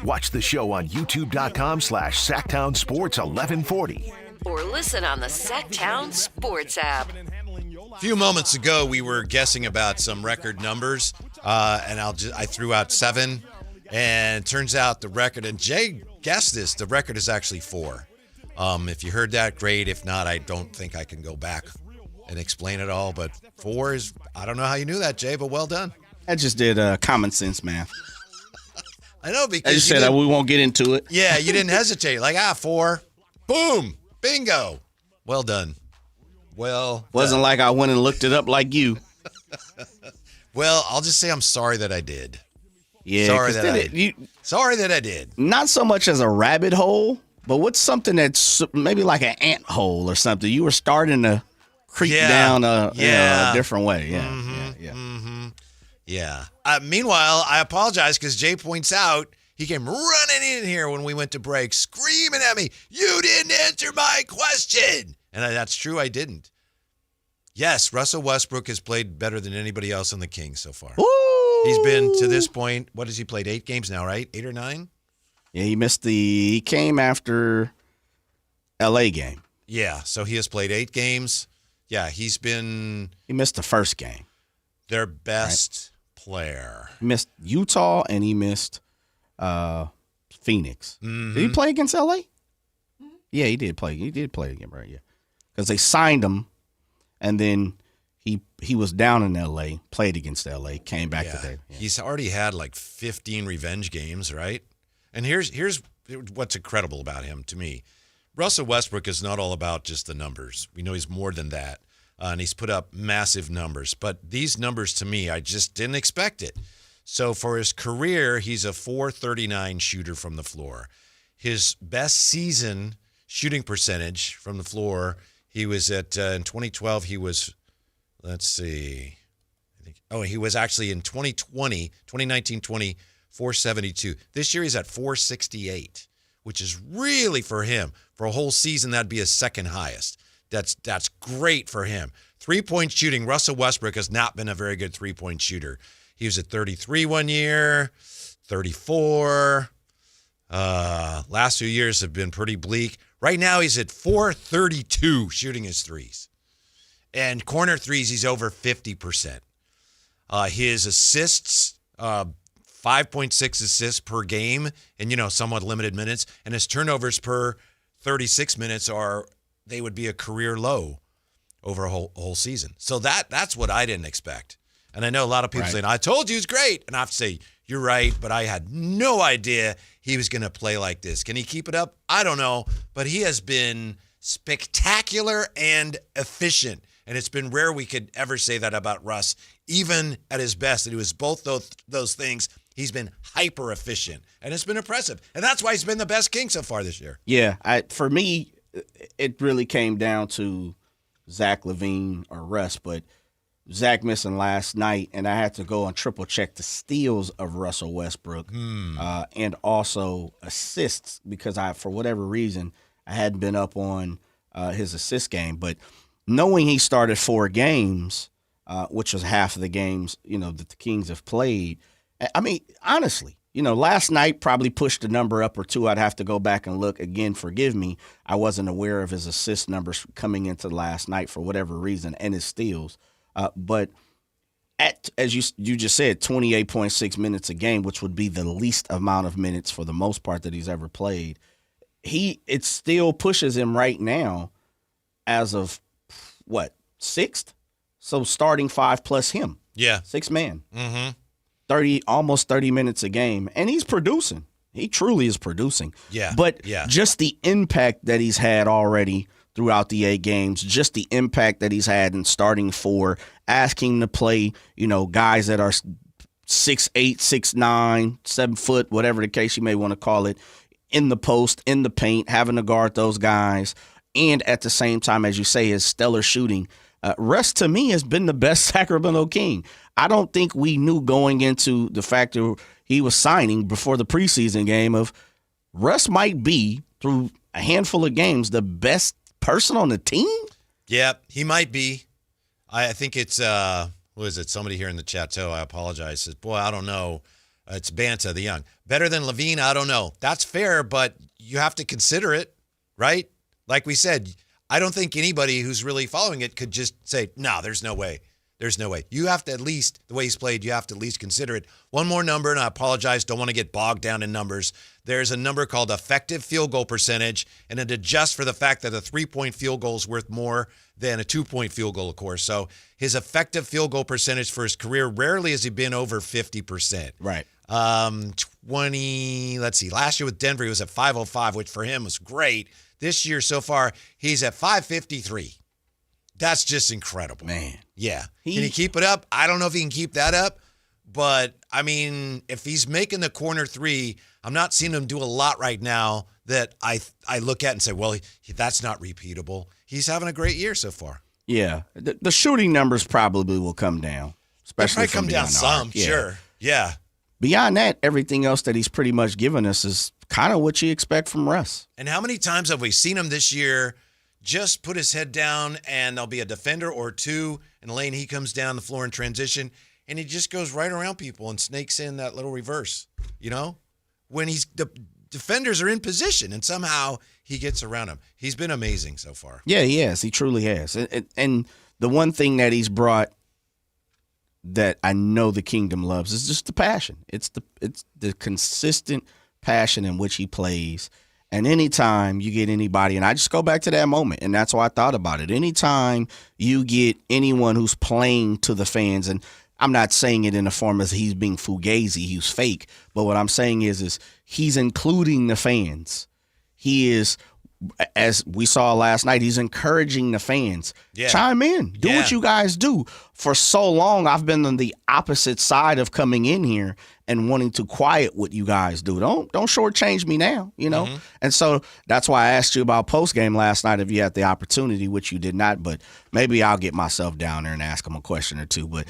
Speaker 5: Watch the show on youtube.com/Sactown Sports 1140.
Speaker 4: Or listen on the Sactown Sports app.
Speaker 6: A few moments ago, we were guessing about some record numbers, and I threw out 7, and it turns out the record, and Jay guessed this, the record is actually 4. If you heard that, great. If not, I don't think I can go back and explain it all, but 4 is, I don't know how you knew that, Jay, but well done.
Speaker 7: I just did common sense math.
Speaker 6: I know, because
Speaker 7: I just said we won't get into it.
Speaker 6: Yeah, you didn't hesitate. Like, 4. Boom. Bingo. Well done. Well,
Speaker 7: wasn't like I went and looked it up like you.
Speaker 6: Well, I'll just say I'm sorry that I did.
Speaker 7: Yeah,
Speaker 6: sorry that I did.
Speaker 7: Not so much as a rabbit hole, but what's something that's maybe like an ant hole or something? You were starting to creep down a different way. Yeah.
Speaker 6: Meanwhile, I apologize because Jay points out he came running in here when we went to break, screaming at me, "You didn't answer my question." And that's true, I didn't. Yes, Russell Westbrook has played better than anybody else on the Kings so far.
Speaker 7: Woo!
Speaker 6: He's been, to this point, what has he played? 8 games now, right? 8 or 9?
Speaker 7: Yeah, he came after LA game.
Speaker 6: Yeah, so he has played 8 games. Yeah, he
Speaker 7: missed the first game.
Speaker 6: Their best player.
Speaker 7: He missed Utah and he missed Phoenix.
Speaker 6: Mm-hmm.
Speaker 7: Did he play against LA? Yeah, he did play. He did play again, right? Yeah, because they signed him, and then he was down in L.A., played against L.A., came back to there. Yeah.
Speaker 6: He's already had like 15 revenge games, right? And here's what's incredible about him to me. Russell Westbrook is not all about just the numbers. We know he's more than that, and he's put up massive numbers. But these numbers, to me, I just didn't expect it. So for his career, he's a .439 shooter from the floor. His best season shooting percentage from the floor, he was at, in 2012, he was, let's see, he was actually in 2019-20, .472. This year he's at .468, which is really, for him, for a whole season, that'd be his second highest. That's great for him. 3-point shooting, Russell Westbrook has not been a very good 3-point shooter. He was at 33 one year, 34. Last few years have been pretty bleak. Right now, he's at .432 shooting his threes. And corner threes, he's over 50%. His assists, 5.6 assists per game in, somewhat limited minutes. And his turnovers per 36 minutes they would be a career low over a whole season. So that's what I didn't expect. And I know a lot of people saying, I told you he's great. And I have to say, you're right, but I had no idea he was going to play like this. Can he keep it up? I don't know, but he has been spectacular and efficient. And it's been rare we could ever say that about Russ. Even at his best, it was both those things. He's been hyper efficient, and it's been impressive. And that's why he's been the best King so far this year.
Speaker 7: Yeah, for me, it really came down to Zach LaVine or Russ, but Zach missing last night, and I had to go and triple check the steals of Russell Westbrook and also assists because for whatever reason, I hadn't been up on his assist game. But knowing he started 4 games, which was half of the games, that the Kings have played, I mean, honestly, last night probably pushed a number up or two. I'd have to go back and look. Again, forgive me. I wasn't aware of his assist numbers coming into last night for whatever reason and his steals. But as you just said, 28.6 minutes a game, which would be the least amount of minutes for the most part that he's ever played. It still pushes him right now as of, sixth? So starting 5 plus him.
Speaker 6: Yeah.
Speaker 7: 6 man.
Speaker 6: Mm-hmm.
Speaker 7: Almost 30 minutes a game. And he's producing. He truly is producing.
Speaker 6: Yeah.
Speaker 7: But
Speaker 6: yeah.
Speaker 7: just the impact that he's had already throughout the 8 games, just the impact that he's had in starting 4, asking to play, guys that are 6'8", 6'9", 7 foot, whatever the case you may want to call it, in the post, in the paint, having to guard those guys. And at the same time, as you say, his stellar shooting. Russ, to me, has been the best Sacramento King. I don't think we knew going into the fact that he was signing before the preseason game of Russ might be, through a handful of games, the best person on the team.
Speaker 6: Yeah, he might be. I think it's, what is it? Somebody here in the chateau, I apologize, says, boy, I don't know. It's Banta, the young. Better than Levine? I don't know. That's fair, but you have to consider it, right? Like we said, I don't think anybody who's really following it could just say, no, there's no way. There's no way. You have to at least, the way he's played, you have to at least consider it. One more number, and I apologize, don't want to get bogged down in numbers. There's a number called effective field goal percentage, and it adjusts for the fact that a 3-point field goal is worth more than a 2-point field goal, of course. So his effective field goal percentage for his career, rarely has he been over 50%.
Speaker 7: Right.
Speaker 6: Let's see, last year with Denver, he was at 505, which for him was great. This year so far, he's at 553. That's just incredible.
Speaker 7: Man.
Speaker 6: Yeah. Can he keep it up? I don't know if he can keep that up, but, I mean, if he's making the corner 3, I'm not seeing him do a lot right now that I look at and say, well, that's not repeatable. He's having a great year so far.
Speaker 7: Yeah. The shooting numbers probably will come down. Especially
Speaker 6: They'll probably come down some, sure. Yeah.
Speaker 7: Beyond that, everything else that he's pretty much given us is kind of what you expect from Russ.
Speaker 6: And how many times have we seen him this year just put his head down and there'll be a defender or two in the lane, he comes down the floor in transition, and he just goes right around people and snakes in that little reverse, when the defenders are in position, and somehow he gets around them. He's been amazing so far.
Speaker 7: Yeah, he has. He truly has. And the one thing that he's brought that I know the Kingdom loves is just the passion. It's the consistent passion in which he plays. And anytime you get anybody, and I just go back to that moment, and that's why I thought about it. Anytime you get anyone who's playing to the fans, and I'm not saying it in the form as he's being fugazi, he's fake, but what I'm saying is he's including the fans. He is, as we saw last night, he's encouraging the fans.
Speaker 6: Yeah.
Speaker 7: Chime in. Do what you guys do. For so long, I've been on the opposite side of coming in here and wanting to quiet what you guys do. Don't shortchange me now, Mm-hmm. And so that's why I asked you about postgame last night if you had the opportunity, which you did not. But maybe I'll get myself down there and ask him a question or two. But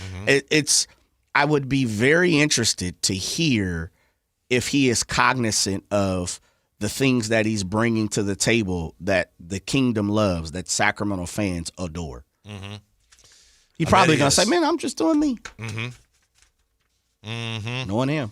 Speaker 7: I would be very interested to hear if he is cognizant of the things that he's bringing to the table that the Kingdom loves, that Sacramento fans adore.
Speaker 6: Mm-hmm.
Speaker 7: He's probably going to say, man, I'm just doing me.
Speaker 6: Mm-hmm. Mm-hmm.
Speaker 7: Knowing him.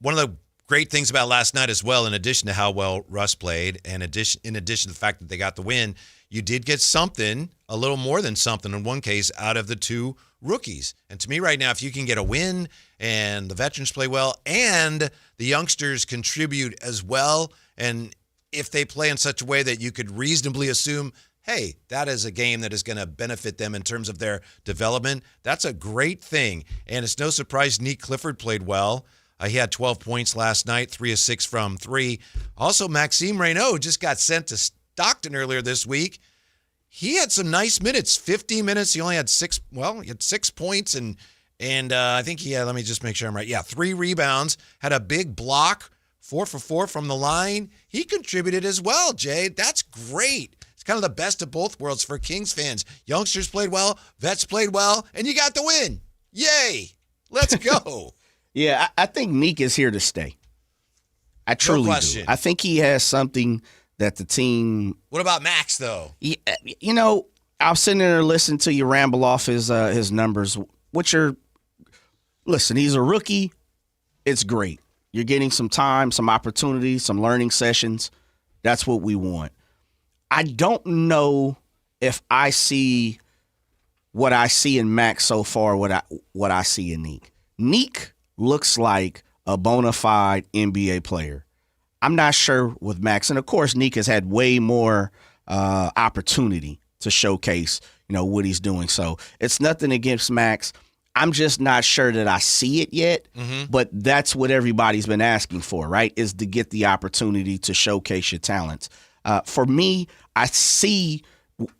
Speaker 6: One of the great things about last night as well, in addition to how well Russ played, and in addition to the fact that they got the win, you did get something, a little more than something in one case, out of the 2 rookies. And to me right now, if you can get a win and the veterans play well and the youngsters contribute as well, and if they play in such a way that you could reasonably assume, hey, that is a game that is going to benefit them in terms of their development, that's a great thing. And it's no surprise Nick Clifford played well. He had 12 points last night, 3 of 6 from 3. Also, Maxime Reynaud just got sent to Stockton earlier this week. He had some nice minutes, 15 minutes. He only had 6 points, and I think he had, let me just make sure I'm right. Yeah, 3 rebounds, had a big block, 4 for 4 from the line. He contributed as well, Jay. That's great. It's kind of the best of both worlds for Kings fans. Youngsters played well, vets played well, and you got the win. Yay. Let's go.
Speaker 7: Yeah, I think Neek is here to stay. I truly do. I think he has something that the team.
Speaker 6: What about Max, though?
Speaker 7: I was sitting there listening to you ramble off his numbers, which are, listen, he's a rookie. It's great. You're getting some time, some opportunities, some learning sessions. That's what we want. I don't know if I see what I see in Max so far, what I see in Neek. Neek looks like a bona fide NBA player. I'm not sure with Max. And, of course, Neek has had way more opportunity to showcase, what he's doing. So it's nothing against Max. I'm just not sure that I see it yet, but that's what everybody's been asking for, right, is to get the opportunity to showcase your talents. For me, I see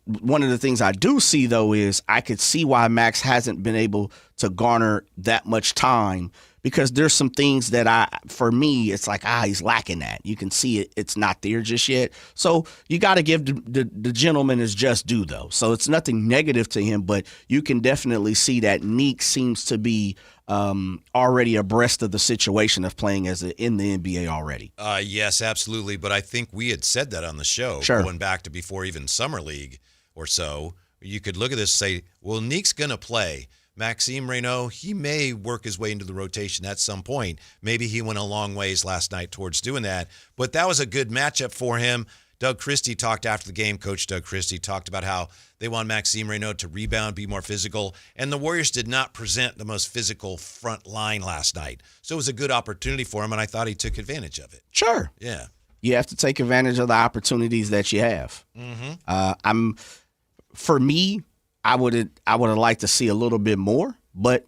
Speaker 7: one of the things I do see, though, is I could see why Max hasn't been able to garner that much time, because there's some things that for me, it's like, he's lacking that. You can see it. It's not there just yet. So you got to give the gentleman his just due, though. So it's nothing negative to him, but you can definitely see that Neek seems to be already abreast of the situation of playing in the NBA already.
Speaker 6: Yes, absolutely. But I think we had said that on the show, going back to before even Summer League or so. You could look at this and say, well, Neek's going to play. Maxime Reynaud, he may work his way into the rotation at some point. Maybe he went a long ways last night towards doing that. But that was a good matchup for him. Doug Christie talked after the game. Coach Doug Christie talked about how they want Maxime Reynaud to rebound, be more physical. And the Warriors did not present the most physical front line last night. So it was a good opportunity for him, and I thought he took advantage of it.
Speaker 7: Sure.
Speaker 6: Yeah.
Speaker 7: You have to take advantage of the opportunities that you have. For me, I would have liked to see a little bit more, but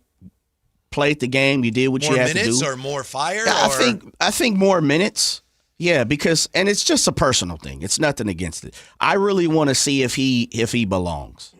Speaker 7: played the game. You did what you had to do.
Speaker 6: More minutes or more fire?
Speaker 7: I think more minutes. Yeah, and it's just a personal thing. It's nothing against it. I really want to see if he belongs.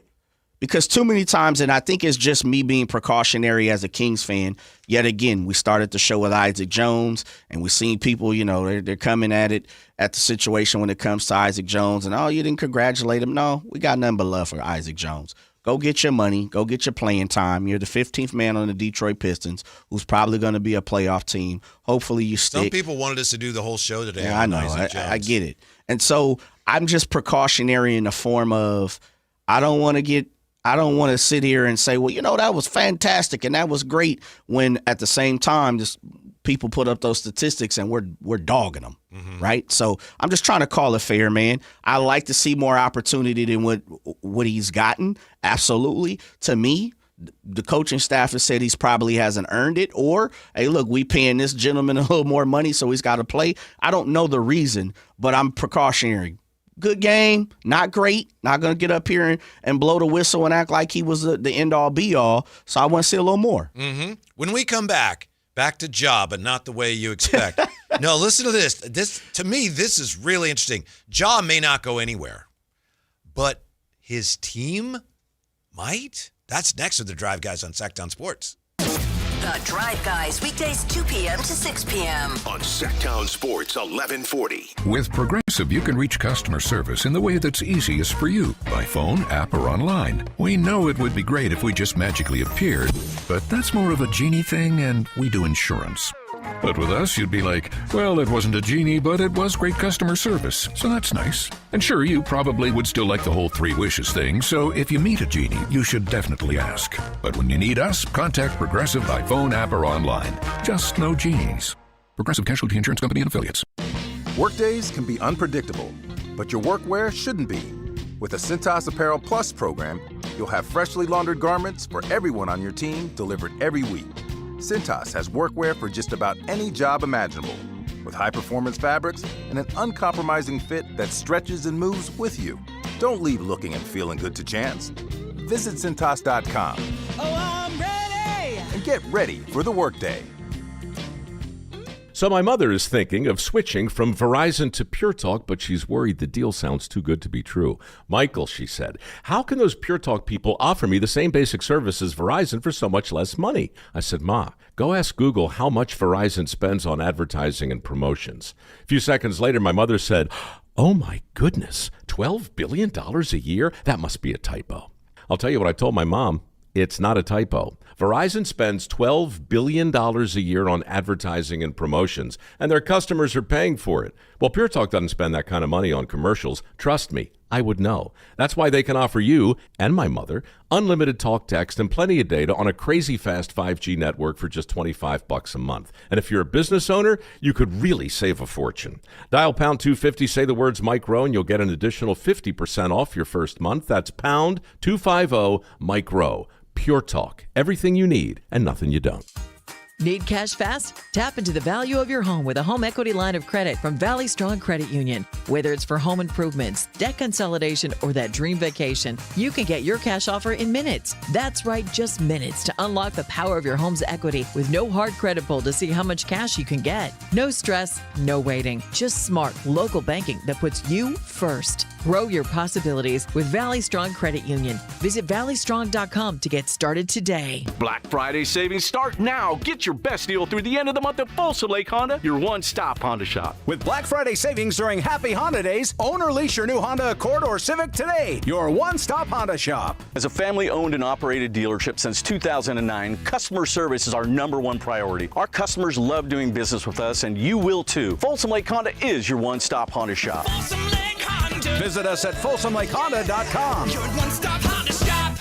Speaker 7: Because too many times, and I think it's just me being precautionary as a Kings fan, yet again, we started the show with Isaac Jones, and we've seen people, they're coming at the situation when it comes to Isaac Jones, and, you didn't congratulate him. No, we got nothing but love for Isaac Jones. Go get your money. Go get your playing time. You're the 15th man on the Detroit Pistons, who's probably going to be a playoff team. Hopefully you stick.
Speaker 6: Some people wanted us to do the whole show today.
Speaker 7: Yeah, I know. I get it. And so I'm just precautionary in the form of I don't want to sit here and say, well, that was fantastic and that was great, when at the same time, just people put up those statistics and we're dogging them, right? So I'm just trying to call it fair, man. I like to see more opportunity than what he's gotten. Absolutely. To me, the coaching staff has said he's probably hasn't earned it, or, hey, look, we paying this gentleman a little more money, so he's got to play. I don't know the reason, but I'm precautionary. Good game, not great. Not going to get up here and blow the whistle and act like he was the end-all, be-all. So I want to see a little more.
Speaker 6: When we come back to Ja, but not the way you expect. No, listen to this. To me, this is really interesting. Ja may not go anywhere, but his team might. That's next with the Drive Guys on Sactown Sports.
Speaker 4: The Drive Guys, weekdays 2 p.m. to 6 p.m.
Speaker 5: on Sactown Sports 1140.
Speaker 8: With Progressive, you can reach customer service in the way that's easiest for you, by phone, app, or online. We know it would be great if we just magically appeared, but that's more of a genie thing, and we do insurance. But with us, you'd be like, well, it wasn't a genie, but it was great customer service, so that's nice. And sure, you probably would still like the whole 3 wishes thing, so if you meet a genie, you should definitely ask. But when you need us, contact Progressive by phone, app, or online. Just no genies. Progressive Casualty Insurance Company and Affiliates.
Speaker 19: Workdays can be unpredictable, but your workwear shouldn't be. With the Cintas Apparel Plus program, you'll have freshly laundered garments for everyone on your team delivered every week. Cintas has workwear for just about any job imaginable, with high-performance fabrics and an uncompromising fit that stretches and moves with you. Don't leave looking and feeling good to chance. Visit Cintas.com.
Speaker 20: Oh, I'm ready!
Speaker 19: And get ready for the workday.
Speaker 21: So my mother is thinking of switching from Verizon to Pure Talk, but she's worried the deal sounds too good to be true. Michael, she said, how can those Pure Talk people offer me the same basic service as Verizon for so much less money? I said, Ma, go ask Google how much Verizon spends on advertising and promotions. A few seconds later, my mother said, oh my goodness, $12 billion a year? That must be a typo. I'll tell you what I told my mom. It's not a typo. Verizon spends $12 billion a year on advertising and promotions, and their customers are paying for it. Well, Pure Talk doesn't spend that kind of money on commercials. Trust me, I would know. That's why they can offer you and my mother unlimited talk, text, and plenty of data on a crazy fast 5G network for just $25 a month. And if you're a business owner, you could really save a fortune. Dial pound 250, say the words Mike Rowe, and you'll get an additional 50% off your first month. That's pound 250 Mike Rowe. Pure Talk. Everything you need and nothing you don't.
Speaker 1: Need cash fast? Tap into the value of your home with a home equity line of credit from Valley Strong Credit Union. Whether it's for home improvements, debt consolidation, or that dream vacation, you can get your cash offer in minutes. That's right, just minutes to unlock the power of your home's equity with no hard credit pull to see how much cash you can get. No stress, no waiting. Just smart, local banking that puts you first. Grow your possibilities with Valley Strong Credit Union. Visit valleystrong.com to get started today.
Speaker 22: Black Friday savings start now. Get your best deal through the end of the month at Folsom Lake Honda, your one-stop Honda shop.
Speaker 12: With Black Friday savings during Happy Honda Days, own or lease your new Honda Accord or Civic today. Your one-stop Honda shop.
Speaker 22: As a family-owned and operated dealership since 2009, customer service is our #1 priority. Our customers love doing business with us, and you will too. Folsom Lake Honda is your one-stop Honda shop.
Speaker 12: Visit us at FolsomLakeHonda.com.
Speaker 20: Your one-stop Honda shop.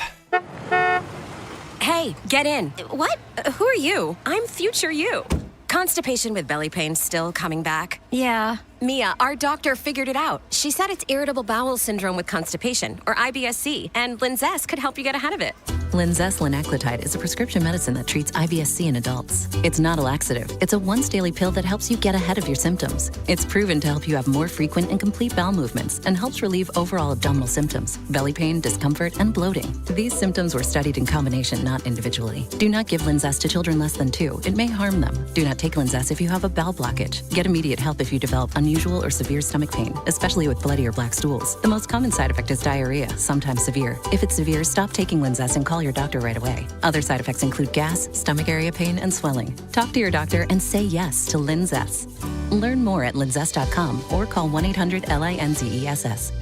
Speaker 10: Hey, get in. What? Who are you? I'm future you. Constipation with belly pain still coming back? Yeah. Mia, our doctor figured it out. She said it's irritable bowel syndrome with constipation, or IBS-C, and Linzess could help you get ahead of it.
Speaker 23: Linzess linaclotide is a prescription medicine that treats IBS-C in adults. It's not a laxative. It's a once-daily pill that helps you get ahead of your symptoms. It's proven to help you have more frequent and complete bowel movements and helps relieve overall abdominal symptoms, belly pain, discomfort, and bloating. These symptoms were studied in combination, not individually. Do not give Linzess to children less than 2. It may harm them. Do not take Linzess if you have a bowel blockage. Get immediate help if you develop unusual or severe stomach pain, especially with bloody or black stools. The most common side effect is diarrhea, sometimes severe. If it's severe, stop taking Linzess and call your doctor right away. Other side effects include gas, stomach area pain, and swelling. Talk to your doctor and say yes to Linzess. Learn more at linzess.com or call 1-800-LINZESS.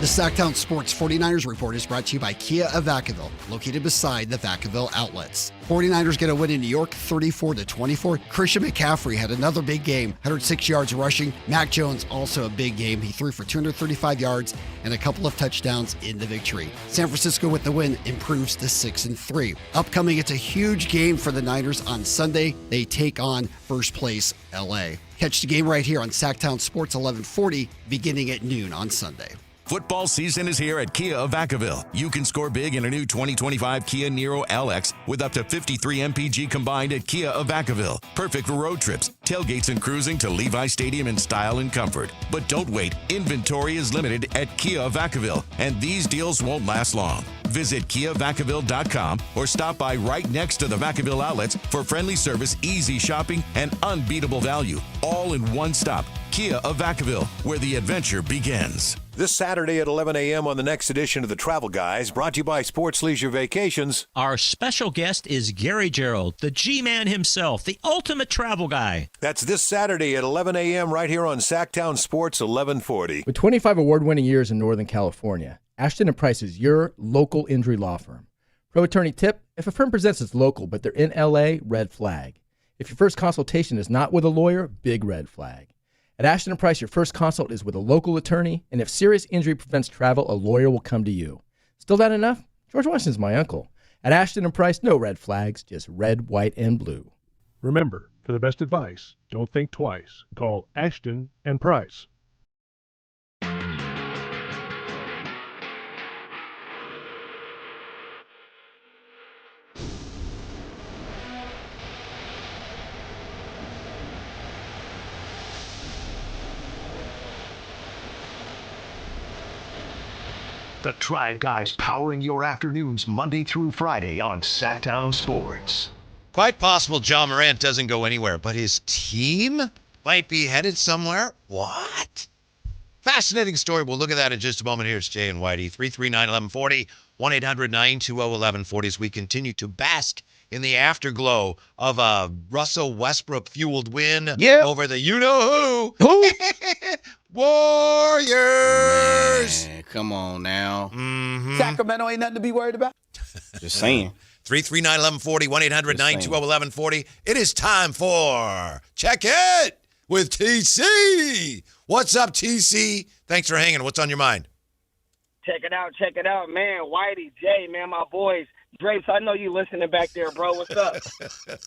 Speaker 24: The Sactown Sports 49ers Report is brought to you by Kia of Vacaville, located beside the Vacaville outlets. 49ers get a win in New York, 34-24. Christian McCaffrey had another big game, 106 yards rushing. Mac Jones also a big game. He threw for 235 yards and a couple of touchdowns in the victory. San Francisco with the win improves to 6-3. Upcoming, it's a huge game for the Niners on Sunday. They take on first place LA. Catch the game right here on Sactown Sports 1140, beginning at noon on Sunday.
Speaker 25: Football season is here at Kia of Vacaville. You can score big in a new 2025 Kia Niro LX with up to 53 MPG combined at Kia of Vacaville. Perfect for road trips, tailgates, and cruising to Levi Stadium in style and comfort. But don't wait. Inventory is limited at Kia of Vacaville, and these deals won't last long. Visit KiaVacaville.com or stop by right next to the Vacaville outlets for friendly service, easy shopping, and unbeatable value. All in one stop. Kia of Vacaville, where the adventure begins.
Speaker 26: This Saturday at 11 a.m. on the next edition of The Travel Guys, brought to you by Sports Leisure Vacations.
Speaker 27: Our special guest is Gary Gerald, the G-Man himself, the ultimate travel guy.
Speaker 26: That's this Saturday at 11 a.m. right here on Sactown Sports 1140.
Speaker 28: With 25 award-winning years in Northern California, Ashton & Price is your local injury law firm. Pro attorney tip, if a firm presents as local but they're in L.A., red flag. If your first consultation is not with a lawyer, big red flag. At Ashton & Price, your first consult is with a local attorney, and if serious injury prevents travel, a lawyer will come to you. Still not enough? George Washington's my uncle. At Ashton & Price, no red flags, just red, white, and blue.
Speaker 29: Remember, for the best advice, don't think twice. Call Ashton & Price.
Speaker 5: The Tribe Guys powering your afternoons Monday through Friday on Sactown Sports.
Speaker 6: Quite possible John Morant doesn't go anywhere, but his team might be headed somewhere. What? Fascinating story. We'll look at that in just a moment. Here's Jay and Whitey. 339-1140, 1-800-920-1140 as we continue to bask in the afterglow of a Russell Westbrook-fueled win over the you-know-who.
Speaker 7: Who?
Speaker 6: Warriors!
Speaker 7: Man, come on now.
Speaker 6: Mm-hmm.
Speaker 12: Sacramento ain't nothing to be worried about.
Speaker 7: Just saying.
Speaker 6: 339-1140, 1-800-920-1140. It is time for Check It with TC. What's up, TC? Thanks for hanging. What's on your mind?
Speaker 2: Check it out, man. Whitey, Jay, man, my boys. Drapes, I know you listening back there, bro. What's up? Listen,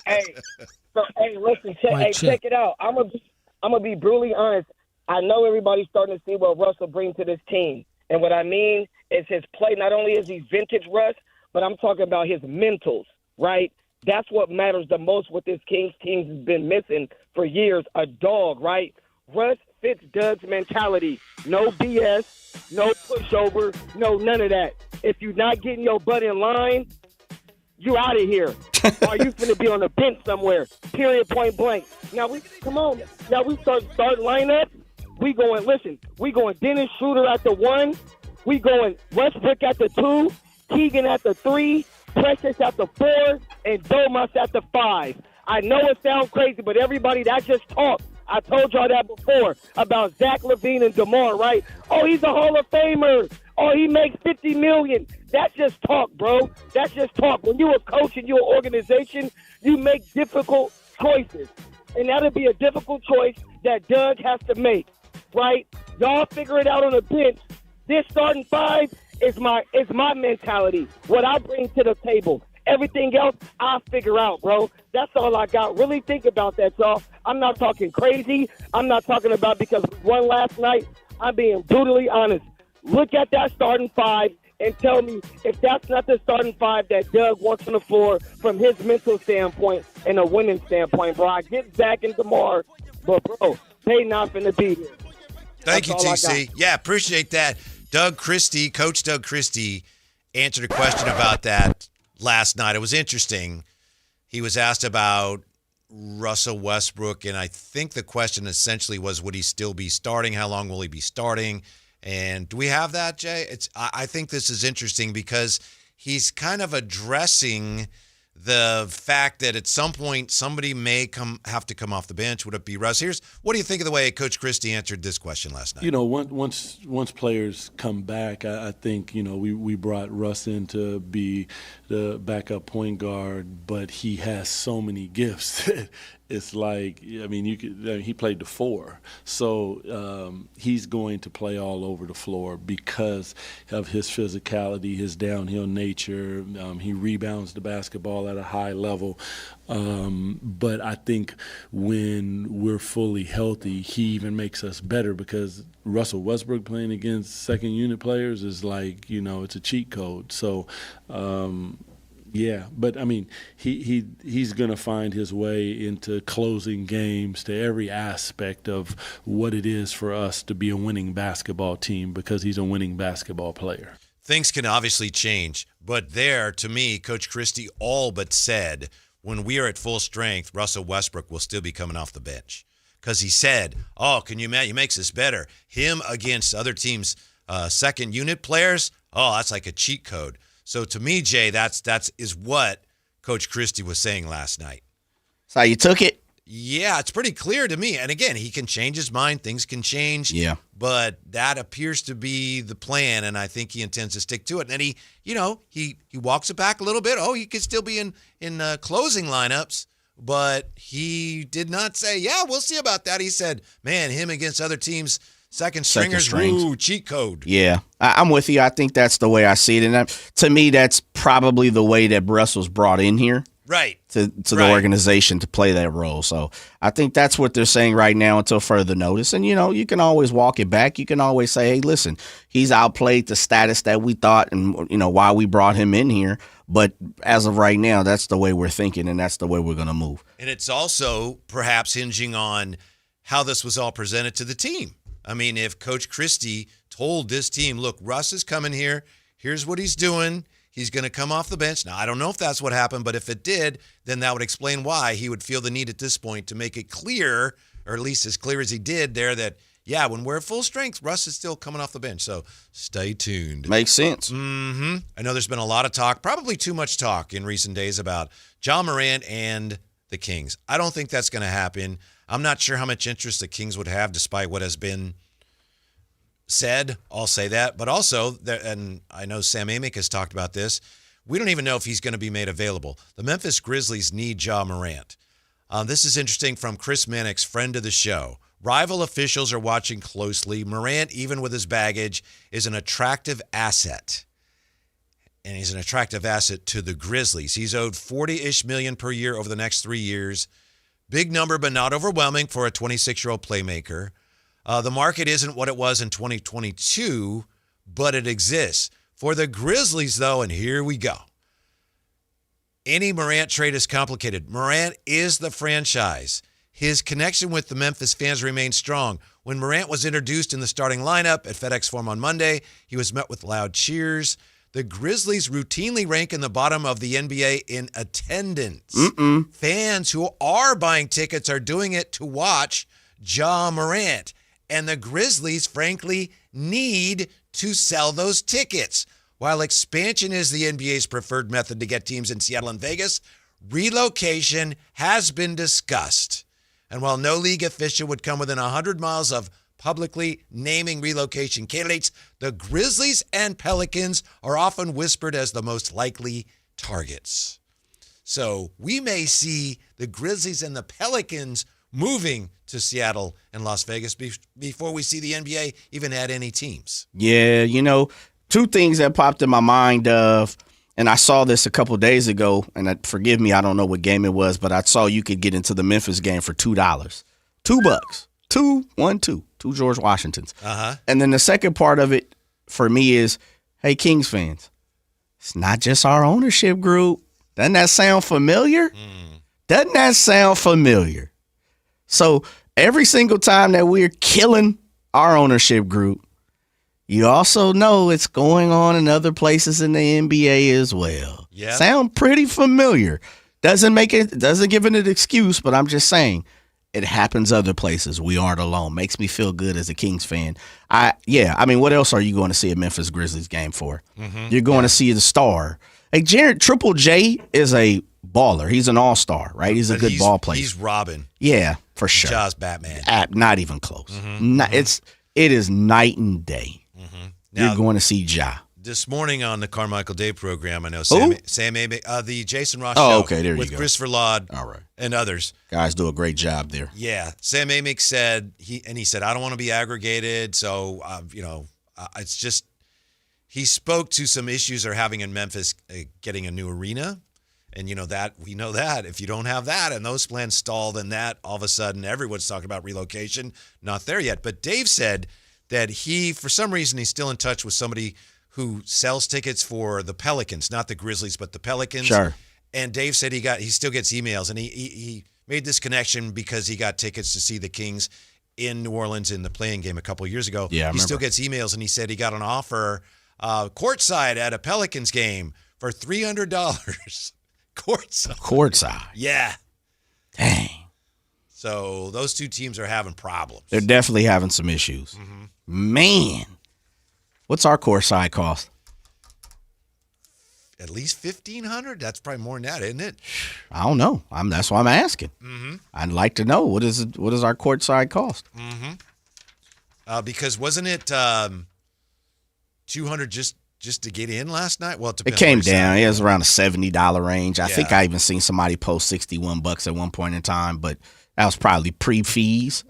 Speaker 2: check it out. I'm gonna be brutally honest. I know everybody's starting to see what Russell brings to this team. And what I mean is his play. Not only is he vintage Russ, but I'm talking about his mentals, right? That's what matters the most with this Kings team has been missing for years, a dog, right? Russ fits Doug's mentality. No BS, no pushover, no none of that. If you're not getting your butt in line, you out of here. Or you finna be on the bench somewhere. Period, point blank. Now we start lineup. We going Dennis Schroeder at the 1. We going Westbrook at the 2, Keegan at the 3, Precious at the 4, and Domas at the 5. I know it sounds crazy, but everybody, that just talk. I told y'all that before about Zach LaVine and DeMar, right? Oh, he's a Hall of Famer. Oh, he makes $50 million. That's just talk, bro. That's just talk. When you're a coach and you're an organization, you make difficult choices. And that'll be a difficult choice that Doug has to make, right? Y'all figure it out on the bench. This starting 5 is my mentality, what I bring to the table. Everything else, I'll figure out, bro. That's all I got. Really think about that, y'all. I'm not talking crazy. I'm not talking about because we won last night. I'm being brutally honest. Look at that starting 5 and tell me if that's not the starting 5 that Doug wants on the floor from his mental standpoint and a winning standpoint, bro. I get Zach and DeMar, but, bro, they not finna be here.
Speaker 6: Thank you, TC. Yeah, appreciate that. Coach Doug Christie answered a question about that last night. It was interesting. He was asked about Russell Westbrook, and I think the question essentially was, would he still be starting? How long will he be starting? And do we have that, Jay? I think this is interesting because he's kind of addressing the fact that at some point somebody may have to come off the bench. Would it be Russ? What do you think of the way Coach Christie answered this question last night?
Speaker 3: Once players come back, I think we brought Russ in to be the backup point guard, but he has so many gifts. It's like, he played the 4. So he's going to play all over the floor because of his physicality, his downhill nature. He rebounds the basketball at a high level. But I think when we're fully healthy, he even makes us better because Russell Westbrook playing against second unit players is like, it's a cheat code. So, yeah, but he's going to find his way into closing games to every aspect of what it is for us to be a winning basketball team because he's a winning basketball player.
Speaker 6: Things can obviously change, but there, to me, Coach Christie all but said, when we are at full strength, Russell Westbrook will still be coming off the bench. Because he said, can you imagine, he makes this better. Him against other teams' second unit players, that's like a cheat code. So to me, Jay, that's what Coach Christie was saying last night.
Speaker 7: That's how you took it?
Speaker 6: Yeah, it's pretty clear to me. And again, he can change his mind. Things can change.
Speaker 7: Yeah.
Speaker 6: But that appears to be the plan, and I think he intends to stick to it. And he walks it back a little bit. He could still be in closing lineups, but he did not say, yeah, we'll see about that. He said, man, him against other teams, second stringers, woo, cheat code.
Speaker 7: Yeah, I'm with you. I think that's the way I see it. And to me, that's probably the way that Russell's brought in here.
Speaker 6: Right.
Speaker 7: To the organization to play that role. So I think that's what they're saying right now until further notice. And, you can always walk it back. You can always say, hey, listen, he's outplayed the status that we thought and, why we brought him in here. But as of right now, that's the way we're thinking, and that's the way we're going to move.
Speaker 6: And it's also perhaps hinging on how this was all presented to the team. If Coach Christie told this team, look, Russ is coming here. Here's what he's doing. He's going to come off the bench. Now, I don't know if that's what happened, but if it did, then that would explain why he would feel the need at this point to make it clear, or at least as clear as he did there, that, yeah, when we're at full strength, Russ is still coming off the bench. So stay tuned.
Speaker 7: Makes sense.
Speaker 6: Mm-hmm. I know there's been a lot of talk, probably too much talk in recent days about Ja Morant and the Kings. I don't think that's going to happen. I'm not sure how much interest the Kings would have despite what has been said. I'll say that. But also, and I know Sam Amick has talked about this, we don't even know if he's going to be made available. The Memphis Grizzlies need Ja Morant. This is interesting from Chris Mannix, friend of the show. Rival officials are watching closely. Morant, even with his baggage, is an attractive asset. And he's an attractive asset to the Grizzlies. He's owed $40-ish million per year over the next 3 years. Big number, but not overwhelming for a 26-year-old playmaker. The market isn't what it was in 2022, but it exists. For the Grizzlies, though, and here we go. Any Morant trade is complicated. Morant is the franchise. His connection with the Memphis fans remains strong. When Morant was introduced in the starting lineup at FedEx Forum on Monday, he was met with loud cheers. The Grizzlies routinely rank in the bottom of the NBA in attendance. Fans who are buying tickets are doing it to watch Ja Morant. And the Grizzlies, frankly, need to sell those tickets. While expansion is the NBA's preferred method to get teams in Seattle and Vegas, relocation has been discussed. And while no league official would come within 100 miles of publicly naming relocation candidates, the Grizzlies and Pelicans are often whispered as the most likely targets. So we may see the Grizzlies and the Pelicans moving to Seattle and Las Vegas before we see the NBA even add any teams.
Speaker 7: Yeah, two things that popped in my mind and I saw this a couple days ago, and forgive me, I don't know what game it was, but I saw you could get into the Memphis game for $2. $2. Two George Washingtons. And then the second part of it for me is, hey, Kings fans, it's not just our ownership group. Doesn't that sound familiar? Doesn't that sound familiar? So every single time that we're killing our ownership group, you also know it's going on in other places in the NBA as well.
Speaker 6: Yeah.
Speaker 7: Sound pretty familiar. Doesn't give it an excuse, but I'm just saying it happens other places. We aren't alone. Makes me feel good as a Kings fan. What else are you going to see a Memphis Grizzlies game for? You're going to see the star. Hey, Triple J is a baller. He's an all-star, right? He's a good ball player.
Speaker 6: He's Robin.
Speaker 7: Yeah, for sure.
Speaker 6: Ja's Batman.
Speaker 7: Not even close. It is night and day. You're going to see Ja.
Speaker 6: This morning on the Carmichael Day program, I know Sam Amick, the Jason Ross show with Christopher Laud and others.
Speaker 7: Guys do a great job there.
Speaker 6: Yeah. Sam Amick said, he said, I don't want to be aggregated. So, it's just, he spoke to some issues they're having in Memphis getting a new arena. And we know that if you don't have that and those plans stall, then that all of a sudden everyone's talking about relocation, not there yet. But Dave said that for some reason, he's still in touch with somebody who sells tickets for the Pelicans, not the Grizzlies, but the Pelicans.
Speaker 7: Sure.
Speaker 6: And Dave said he still gets emails, and he made this connection because he got tickets to see the Kings in New Orleans in the play-in game a couple of years ago.
Speaker 7: Yeah, I remember.
Speaker 6: He still gets emails, and he said he got an offer courtside at a Pelicans game for $300. Courtside. Yeah.
Speaker 7: Dang.
Speaker 6: So those two teams are having problems.
Speaker 7: They're definitely having some issues. Man. What's our courtside cost?
Speaker 6: At least $1,500? That's probably more than that, isn't it?
Speaker 7: I don't know. That's why I'm asking. I'd like to know. What is our courtside cost?
Speaker 6: Because wasn't it $200 just to get in last night? Well,
Speaker 7: it came down. It was around a $70 range. I think I even seen somebody post $61 at one point in time, but that was probably pre-fees.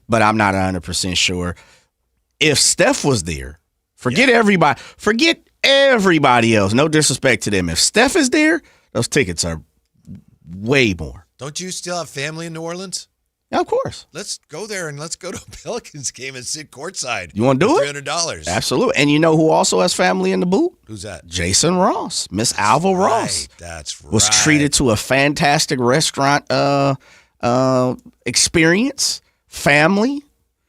Speaker 7: But I'm not 100% sure. If Steph was there, forget everybody else. No disrespect to them. If Steph is there, those tickets are way more.
Speaker 6: Don't you still have family in New Orleans?
Speaker 7: Yeah, of course.
Speaker 6: Let's go there and let's go to a Pelicans game and sit courtside.
Speaker 7: You want to do it?
Speaker 6: $300.
Speaker 7: Absolutely. And you know who also has family in the booth?
Speaker 6: Who's that?
Speaker 7: Jason Ross. Miss Alva Ross.
Speaker 6: That's right.
Speaker 7: Was treated to a fantastic restaurant experience. Family.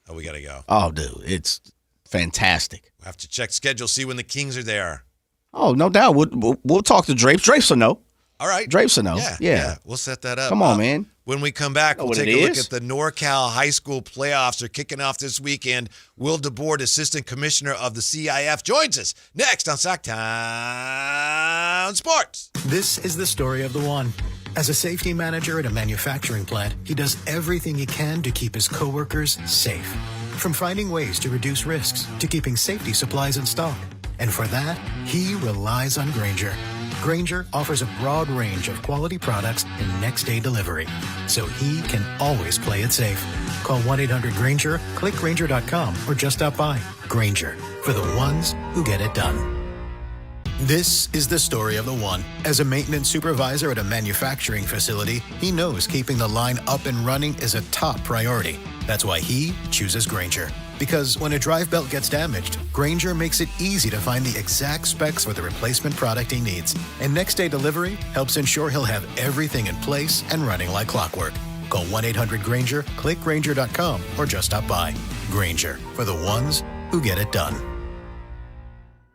Speaker 6: Oh, we got to go.
Speaker 7: Oh, dude. It's fantastic.
Speaker 6: We'll have to check schedule, see when the Kings are there.
Speaker 7: Oh, no doubt. We'll talk to Drapes. Drapes will know.
Speaker 6: All right.
Speaker 7: Drapes will know. Yeah.
Speaker 6: We'll set that up.
Speaker 7: Come on, man.
Speaker 6: When we come back, we'll take a look at the NorCal High School playoffs. They're kicking off this weekend. Will DeBoard, Assistant Commissioner of the CIF, joins us next on Sactown Sports.
Speaker 4: This is the story of the one. As a safety manager at a manufacturing plant, he does everything he can to keep his coworkers safe. From finding ways to reduce risks to keeping safety supplies in stock. And for that, he relies on Grainger, Grainger offers a broad range of quality products and next-day delivery, so he can always play it safe. Call 1-800-GRAINGER, click Grainger.com, or just stop by. Grainger, for the ones who get it done. This is the story of the one. As a maintenance supervisor at a manufacturing facility, he knows keeping the line up and running is a top priority. That's why he chooses Grainger. Because when a drive belt gets damaged, Grainger makes it easy to find the exact specs for the replacement product he needs. And next-day delivery helps ensure he'll have everything in place and running like clockwork. Call 1-800-GRAINGER, click Grainger.com, or just stop by. Grainger, for the ones who get it done.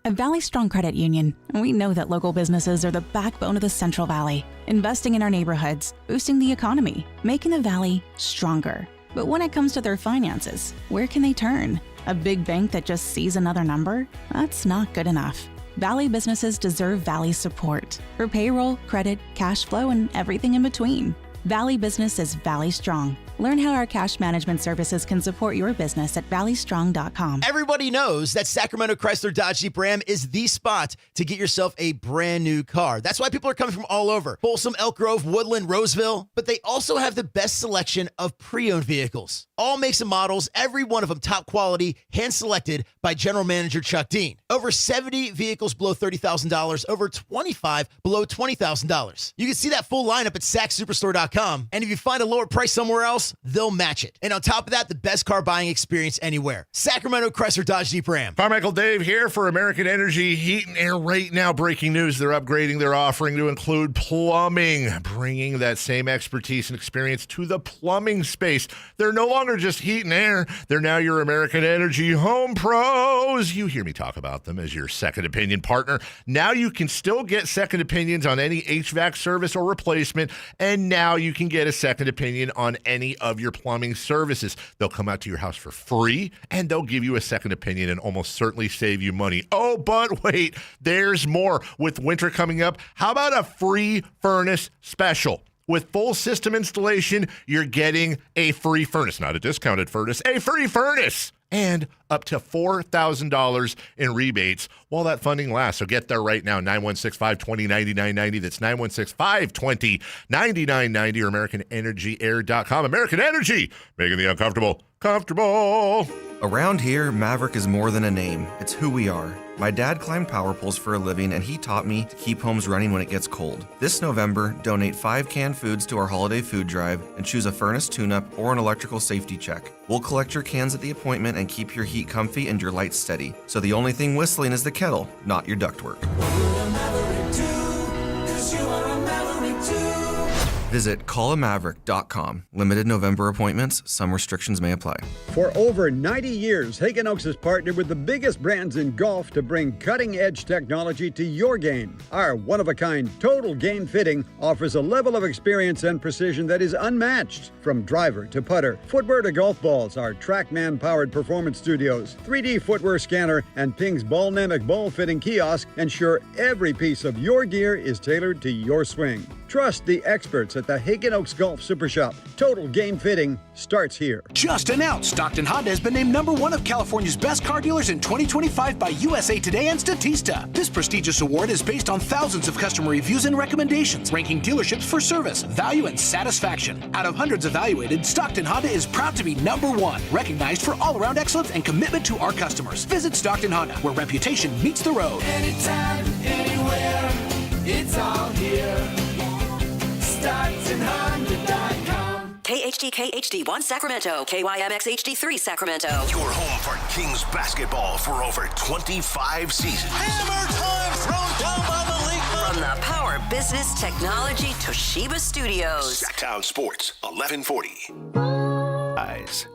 Speaker 8: At Valley Strong Credit Union, we know that local businesses are the backbone of the Central Valley, investing in our neighborhoods, boosting the economy, making the Valley stronger. But when it comes to their finances, where can they turn? A big bank that just sees another number? That's not good enough. Valley businesses deserve Valley support for payroll, credit, cash flow, and everything in between. Valley Business is Valley Strong. Learn how our cash management services can support your business at valleystrong.com.
Speaker 9: Everybody knows that Sacramento Chrysler Dodge Jeep Ram is the spot to get yourself a brand new car. That's why people are coming from all over. Folsom, Elk Grove, Woodland, Roseville. But they also have the best selection of pre-owned vehicles. All makes and models, every one of them top quality, hand-selected by General Manager Chuck Dean. Over 70 vehicles below $30,000, over 25 below $20,000. You can see that full lineup at SacSuperstore.com. And if you find a lower price somewhere else, they'll match it. And on top of that, the best car buying experience anywhere. Sacramento Chrysler Dodge Jeep Ram.
Speaker 11: Carmichael Dave here for American Energy Heat and Air. Right now, breaking news, they're upgrading their offering to include plumbing, bringing that same expertise and experience to the plumbing space. They're no longer just heat and air. They're now your American Energy Home Pros. You hear me talk about them as your second opinion partner. Now you can still get second opinions on any HVAC service or replacement, and now you can get a second opinion on any of your plumbing services. They'll come out to your house for free, and they'll give you a second opinion and almost certainly save you money. Oh, but wait, there's more. With winter coming up, how about a free furnace special? With full system installation, you're getting a free furnace, not a discounted furnace, a free furnace, and up to $4,000 in rebates while that funding lasts. So get there right now, 916-520-9990. That's 916-520-9990 or AmericanEnergyAir.com. American Energy, making the uncomfortable comfortable.
Speaker 13: Around here, Maverick is more than a name. It's who we are. My dad climbed power poles for a living, and he taught me to keep homes running when it gets cold. This November, donate 5 canned foods to our holiday food drive and choose a furnace tune-up or an electrical safety check. We'll collect your cans at the appointment and keep your heat comfy and your lights steady. So the only thing whistling is the kettle, not your ductwork. Visit callamaverick.com. Limited November appointments. Some restrictions may apply.
Speaker 14: For over 90 years, Hagen Oaks has partnered with the biggest brands in golf to bring cutting-edge technology to your game. Our one-of-a-kind total game fitting offers a level of experience and precision that is unmatched. From driver to putter, footwear to golf balls, our TrackMan-powered performance studios, 3D footwear scanner, and Ping's Ballnamic ball fitting kiosk ensure every piece of your gear is tailored to your swing. Trust the experts at the Hagen Oaks Golf Super Shop. Total game fitting starts here.
Speaker 15: Just announced, Stockton Honda has been named #1 of California's best car dealers in 2025 by USA Today and Statista. This prestigious award is based on thousands of customer reviews and recommendations, ranking dealerships for service, value, and satisfaction. Out of hundreds evaluated, Stockton Honda is proud to be #1, recognized for all-around excellence and commitment to our customers. Visit Stockton Honda, where reputation meets the road.
Speaker 20: Anytime, anywhere, it's all here. StocktonHonda.com.
Speaker 10: KHD HD1 Sacramento, KYMX HD3 Sacramento.
Speaker 5: Your home for Kings basketball for over 25 seasons.
Speaker 20: Hammer time thrown down by the league.
Speaker 10: From the Power Business Technology Toshiba Studios.
Speaker 5: Sactown Sports, 1140. Guys,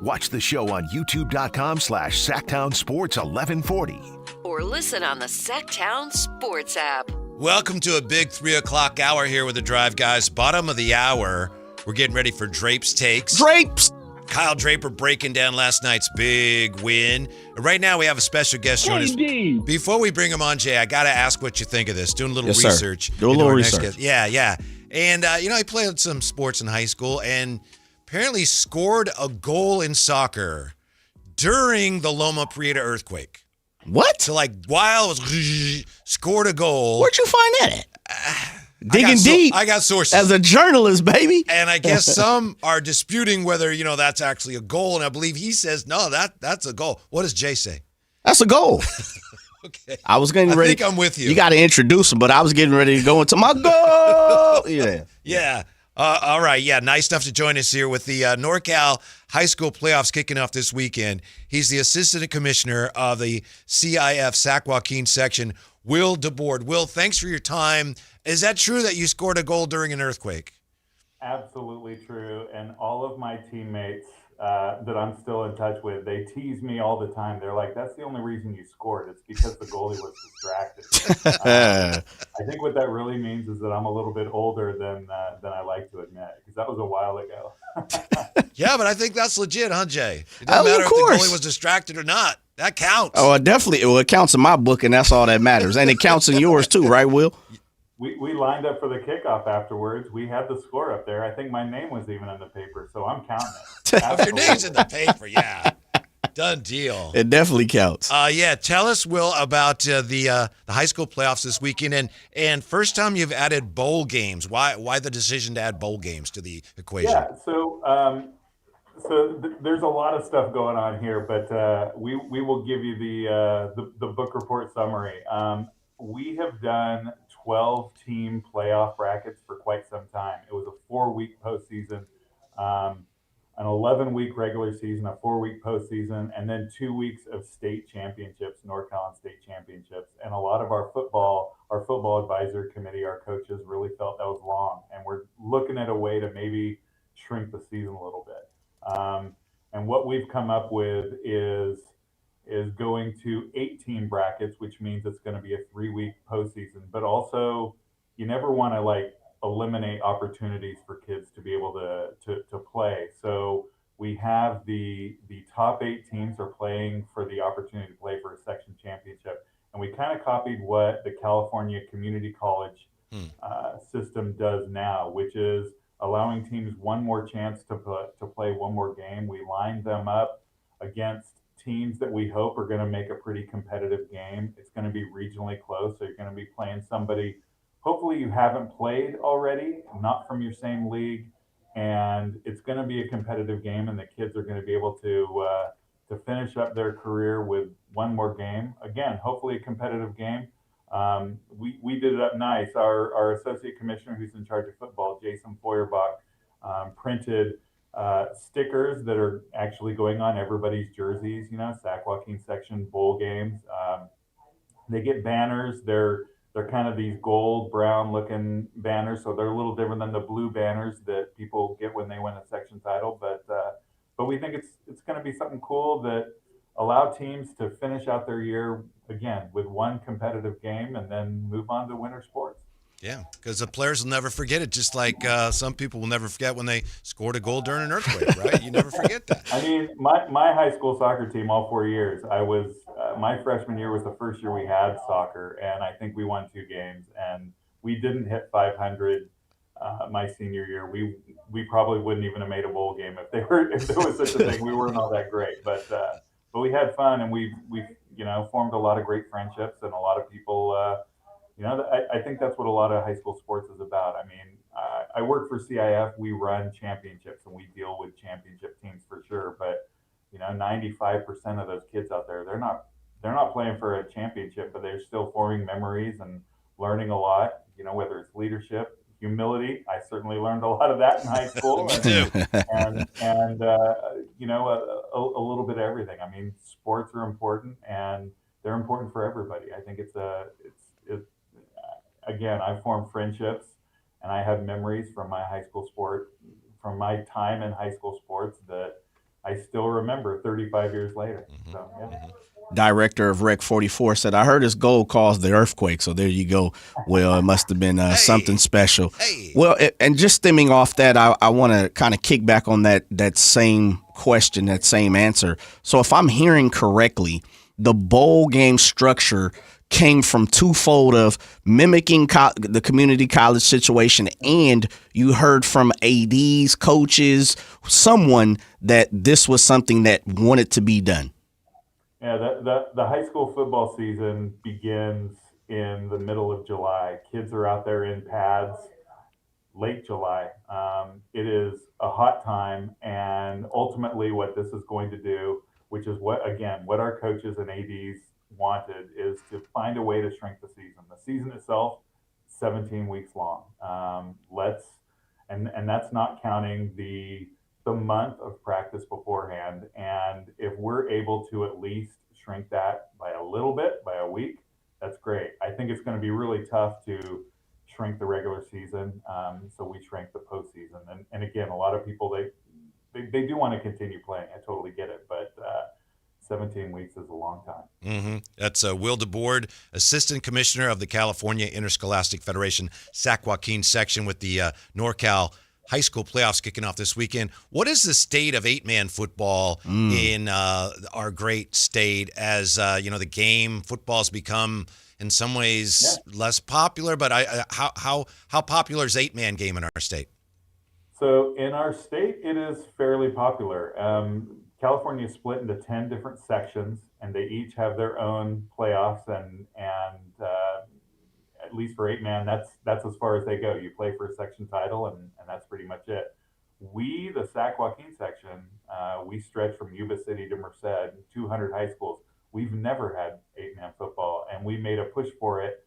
Speaker 5: watch the show on youtube.com/Sactown Sports 1140.
Speaker 10: Or listen on the Sactown Sports app.
Speaker 6: Welcome to a big 3 o'clock hour here with the Drive Guys. Bottom of the hour, we're getting ready for Drape's Takes.
Speaker 7: Drapes!
Speaker 6: Kyle Draper breaking down last night's big win. Right now, we have a special guest joining us. Before we bring him on, Jay, I got to ask what you think of this. Doing a little research.
Speaker 7: Do a little research.
Speaker 6: Yeah. And, he played some sports in high school and apparently scored a goal in soccer during the Loma Prieta earthquake.
Speaker 7: What?
Speaker 6: So like Wild was scored a goal.
Speaker 7: Where'd you find that at? Digging deep.
Speaker 6: I got sources.
Speaker 7: As a journalist, baby.
Speaker 6: And I guess some are disputing whether, that's actually a goal. And I believe he says, no, that's a goal. What does Jay say?
Speaker 7: That's a goal.
Speaker 6: Okay.
Speaker 7: I was getting ready.
Speaker 6: I think I'm with you.
Speaker 7: You got to introduce him, but I was getting ready to go into my goal. Yeah.
Speaker 6: Yeah. All right. Yeah. Nice enough to join us here with the NorCal High School playoffs kicking off this weekend. He's the assistant commissioner of the CIF Sac Joaquin section, Will DeBoard. Will, thanks for your time. Is that true that you scored a goal during an earthquake?
Speaker 1: Absolutely true. And all of my teammates that I'm still in touch with, they tease me all the time. They're like, that's the only reason you scored. It's because the goalie was distracted. I think what that really means is that I'm a little bit older than I like to admit, because that was a while ago.
Speaker 6: Yeah, but I think that's legit, huh, Jay? It doesn't matter if the goalie was distracted or not. That counts.
Speaker 7: Oh, definitely. Well, it counts in my book, and that's all that matters. And it counts in yours, too, right, Will?
Speaker 1: We lined up for the kickoff afterwards. We had the score up there. I think my name was even in the paper, so I'm counting it.
Speaker 6: If your name's in the paper, yeah. Done deal.
Speaker 7: It definitely counts.
Speaker 6: Yeah, tell us, Will, about the high school playoffs this weekend. And first time you've added bowl games. Why the decision to add bowl games to the equation?
Speaker 1: Yeah, so there's a lot of stuff going on here, but we will give you the book report summary. We have done 12-team playoff brackets for quite some time. It was a 4-week postseason, an 11-week regular season, a 4-week postseason, and then 2 weeks of state championships, NorCal and state championships. And a lot of our football advisory committee, our coaches really felt that was long. And we're looking at a way to maybe shrink the season a little bit. And what we've come up with is going to 8-team brackets, which means it's going to be a 3-week postseason. But also, you never want to eliminate opportunities for kids to be able to play. So we have the top 8 teams are playing for the opportunity to play for a section championship, and we kind of copied what the California Community College system does now, which is allowing teams one more chance to play one more game. We lined them up against teams that we hope are going to make a pretty competitive game. It's going to be regionally close, so you're going to be playing somebody hopefully you haven't played already, not from your same league, and it's going to be a competitive game, and the kids are going to be able to finish up their career with one more game. Again, hopefully a competitive game. We did it up nice. Our associate commissioner, who's in charge of football, Jason Feuerbach, printed stickers that are actually going on everybody's jerseys, Sac Joaquin section bowl games. They get banners. They're kind of these gold brown looking banners. So they're a little different than the blue banners that people get when they win a section title. But we think it's going to be something cool that allow teams to finish out their year again with one competitive game and then move on to winter sports.
Speaker 6: Yeah, because the players will never forget it, just like some people will never forget when they scored a goal during an earthquake, right? You never forget that.
Speaker 1: I mean, my high school soccer team, all 4 years, I was my freshman year was the first year we had soccer, and I think we won 2 games, and we didn't hit 500 my senior year. We probably wouldn't even have made a bowl game if there was such a thing. We weren't all that great, but we had fun, and we formed a lot of great friendships, and a lot of people. I think that's what a lot of high school sports is about. I mean, I work for CIF. We run championships and we deal with championship teams for sure. But 95% of those kids out there, they're not playing for a championship, but they're still forming memories and learning a lot. Whether it's leadership, humility. I certainly learned a lot of that in high school. and a little bit of everything. I mean, sports are important and they're important for everybody. I think again, I've formed friendships and I have memories from my high school sport, from my time in high school sports that I still remember 35 years later. So, yeah.
Speaker 7: Director of Rec 44 said, I heard his goal caused the earthquake. So there you go. Well, it must have been something special. Hey. Well, and just stemming off that, I want to kind of kick back on that same question, that same answer. So if I'm hearing correctly, the bowl game structure came from twofold of mimicking the community college situation, and you heard from ADs, coaches, someone that this was something that wanted to be done.
Speaker 1: Yeah, the high school football season begins in the middle of July. Kids are out there in pads late July. It is a hot time, and ultimately, what this is going to do, which is what our coaches and ads wanted, is to find a way to shrink the season. The season itself, 17 weeks long. And that's not counting the month of practice beforehand. And if we're able to at least shrink that by a little bit, by a week, that's great. I think it's going to be really tough to shrink the regular season. So we shrank the postseason. And again, a lot of people, they do want to continue playing. I totally get it. But 17 weeks is a long time.
Speaker 6: Mm-hmm. That's Will DeBoard, Assistant Commissioner of the California Interscholastic Federation, Sac Joaquin section, with the NorCal high school playoffs kicking off this weekend. What is the state of eight-man football in our great state as, the game football's become in some ways less popular, but how popular is eight-man game in our state?
Speaker 1: So in our state, it is fairly popular. California is split into 10 different sections, and they each have their own playoffs, and at least for eight-man, that's as far as they go. You play for a section title, and that's pretty much it. We, the Sac Joaquin section, we stretch from Yuba City to Merced, 200 high schools. We've never had eight-man football, and we made a push for it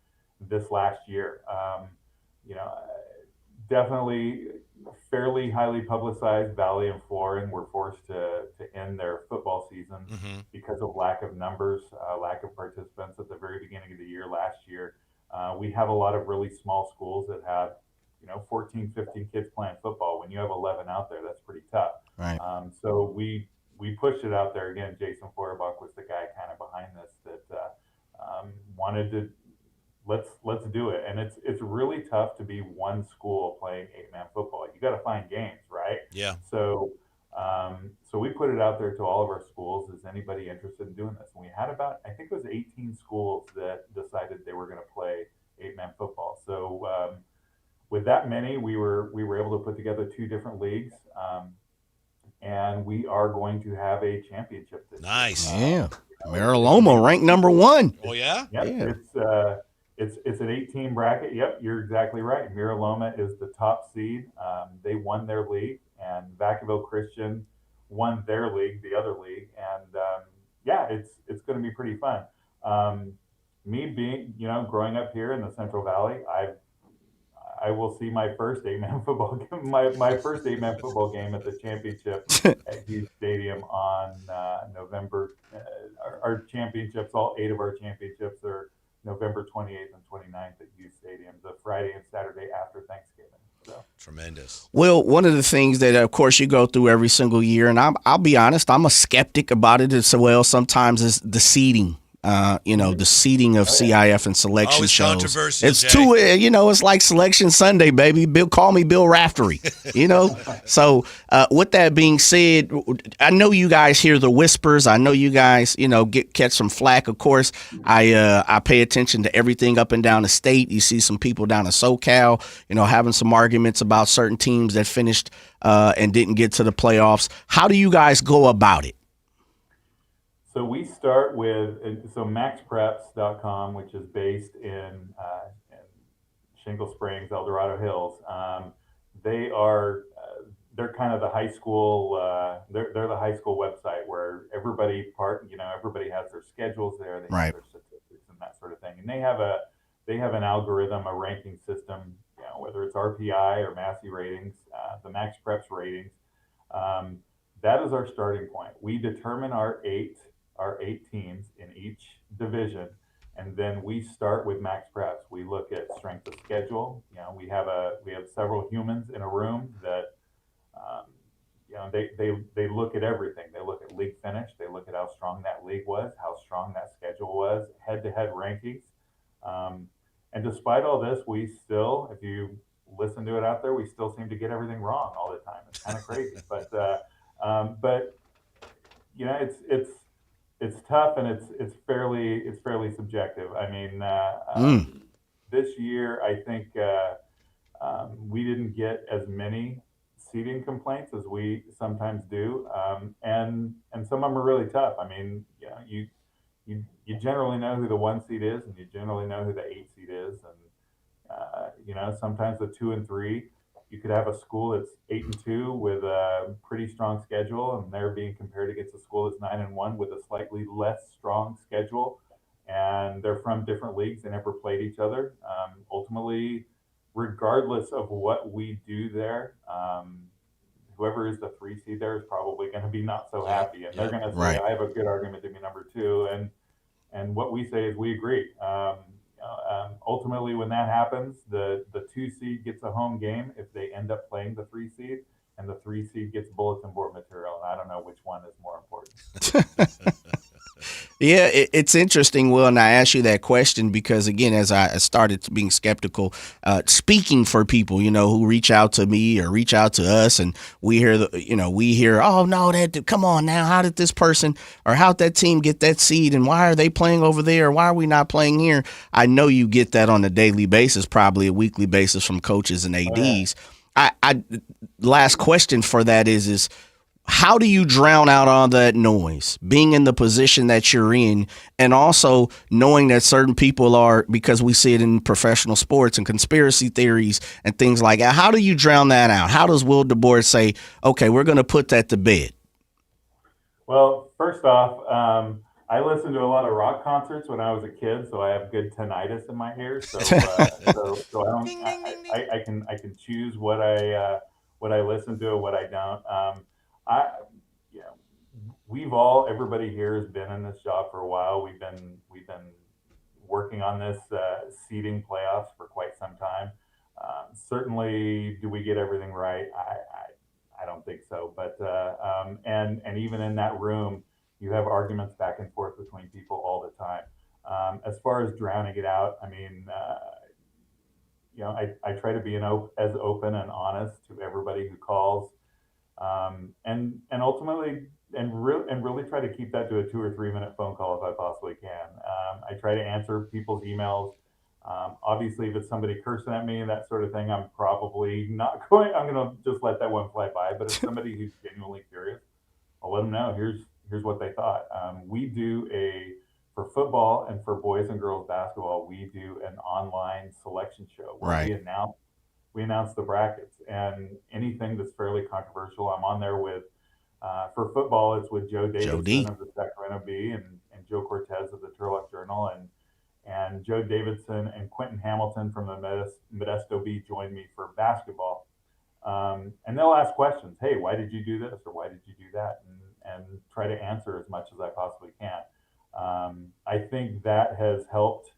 Speaker 1: this last year. Definitely fairly highly publicized. Valley and Florin were forced to end their football season because of lack of numbers, lack of participants at the very beginning of the year last year. We have a lot of really small schools that have 14, 15 kids playing football. When you have 11 out there, that's pretty tough.
Speaker 7: Right.
Speaker 1: So we pushed it out there. Again, Jason Feuerbach was the guy kind of behind this that wanted to let's do it. And it's really tough to be one school playing eight-man football. You got to find games, right?
Speaker 6: Yeah.
Speaker 1: So we put it out there to all of our schools. Is anybody interested in doing this? And we had about, I think it was 18 schools that decided they were going to play eight-man football. So with that many, we were able to put together two different leagues. And we are going to have a championship this
Speaker 7: year. Mariloma ranked number 1.
Speaker 6: Oh, yeah?
Speaker 1: Yep.
Speaker 7: Yeah.
Speaker 1: It's an 8-team bracket. Yep, you're exactly right. Miraloma is the top seed. They won their league, and Vacaville Christian won their league, the other league. And it's going to be pretty fun. Me being, growing up here in the Central Valley, I will see my first eight-man football game, my first eight-man football game at the championship at Hughes Stadium on November. Our championships, all 8 of our championships, are November 28th and 29th at Hughes Stadium, the Friday and Saturday after Thanksgiving. So.
Speaker 6: Tremendous.
Speaker 7: Well, one of the things that, of course, you go through every single year, and I'll be honest, I'm a skeptic about it as well sometimes, is the seeding. The seeding of CIF and selection
Speaker 6: Always
Speaker 7: shows.
Speaker 6: controversial,
Speaker 7: It's
Speaker 6: Jay.
Speaker 7: too, it's like Selection Sunday, baby. Call me Bill Raftery. So with that being said, I know you guys hear the whispers. I know you guys, catch some flack. Of course, I pay attention to everything up and down the state. You see some people down in SoCal, having some arguments about certain teams that finished and didn't get to the playoffs. How do you guys go about it?
Speaker 1: So we start with maxpreps.com, which is based in Shingle Springs, El Dorado Hills. They're kind of the high school. They're the high school website where everybody has their schedules there. They have their statistics and that sort of thing. And they have an algorithm, a ranking system, whether it's RPI or Massey ratings, the Max Preps ratings. That is our starting point. We determine our eight teams in each division, and then we start with Max Preps. We look at strength of schedule. We have several humans in a room that they look at everything. They look at league finish. They look at how strong that league was, how strong that schedule was, head-to-head rankings. And despite all this, we still, if you listen to it out there, we still seem to get everything wrong all the time. It's kind of crazy, but it's tough, and it's fairly subjective. I mean, this year I think we didn't get as many seating complaints as we sometimes do, and some of them are really tough. I mean, you generally know who the 1 seed is, and you generally know who the 8 seed is, and sometimes the 2 and 3. You could have a school that's 8-2 with a pretty strong schedule, and they're being compared against a school that's 9-1 with a slightly less strong schedule, and they're from different leagues. They never played each other. Ultimately, regardless of what we do there, whoever is the 3 seed there is probably going to be not so happy, and they're going to say,
Speaker 7: Right.
Speaker 1: I have a good argument to be number 2, and what we say is we agree. Ultimately, when that happens, the 2 seed gets a home game if they end up playing the 3 seed, and the 3 seed gets bulletin board material. And I don't know which one is more important.
Speaker 7: Yeah, it's interesting, Will, and I asked you that question because, again, as I started being skeptical, speaking for people, who reach out to me or reach out to us, and we hear, oh, no, come on now, how did this person or how'd that team get that seed, and why are they playing over there? Why are we not playing here? I know you get that on a daily basis, probably a weekly basis from coaches and ADs. I last question for that is how do you drown out all that noise, being in the position that you're in, and also knowing that certain people are, because we see it in professional sports and conspiracy theories and things like that, how do you drown that out? How does Will DeBoer say, okay, we're going to put that to bed?
Speaker 1: Well, first off, I listened to a lot of rock concerts when I was a kid, so I have good tinnitus in my ears. So I can choose what I listen to and what I don't. Everybody here has been in this job for a while. We've been working on this seeding playoffs for quite some time. Certainly, do we get everything right? I don't think so. But and even in that room, you have arguments back and forth between people all the time. As far as drowning it out, I mean, I try to be as open and honest to everybody who calls. And ultimately, really try to keep that to a 2 or 3 minute phone call if I possibly can. I try to answer people's emails. Obviously, if it's somebody cursing at me and that sort of thing, I'm probably not going. I'm going to just let that one fly by. But if somebody who's genuinely curious, I'll let them know. Here's what they thought. We do for football and for boys and girls basketball, we do an online selection show where
Speaker 7: Right.
Speaker 1: we announce the brackets, and anything that's fairly controversial, I'm on there with. For football, it's with Joe Davidson of the Sacramento Bee and Joe Cortez of the Turlock Journal, and Joe Davidson and Quentin Hamilton from the Modesto Bee join me for basketball. And they'll ask questions. Hey, why did you do this, or why did you do that? And try to answer as much as I possibly can. I think that has helped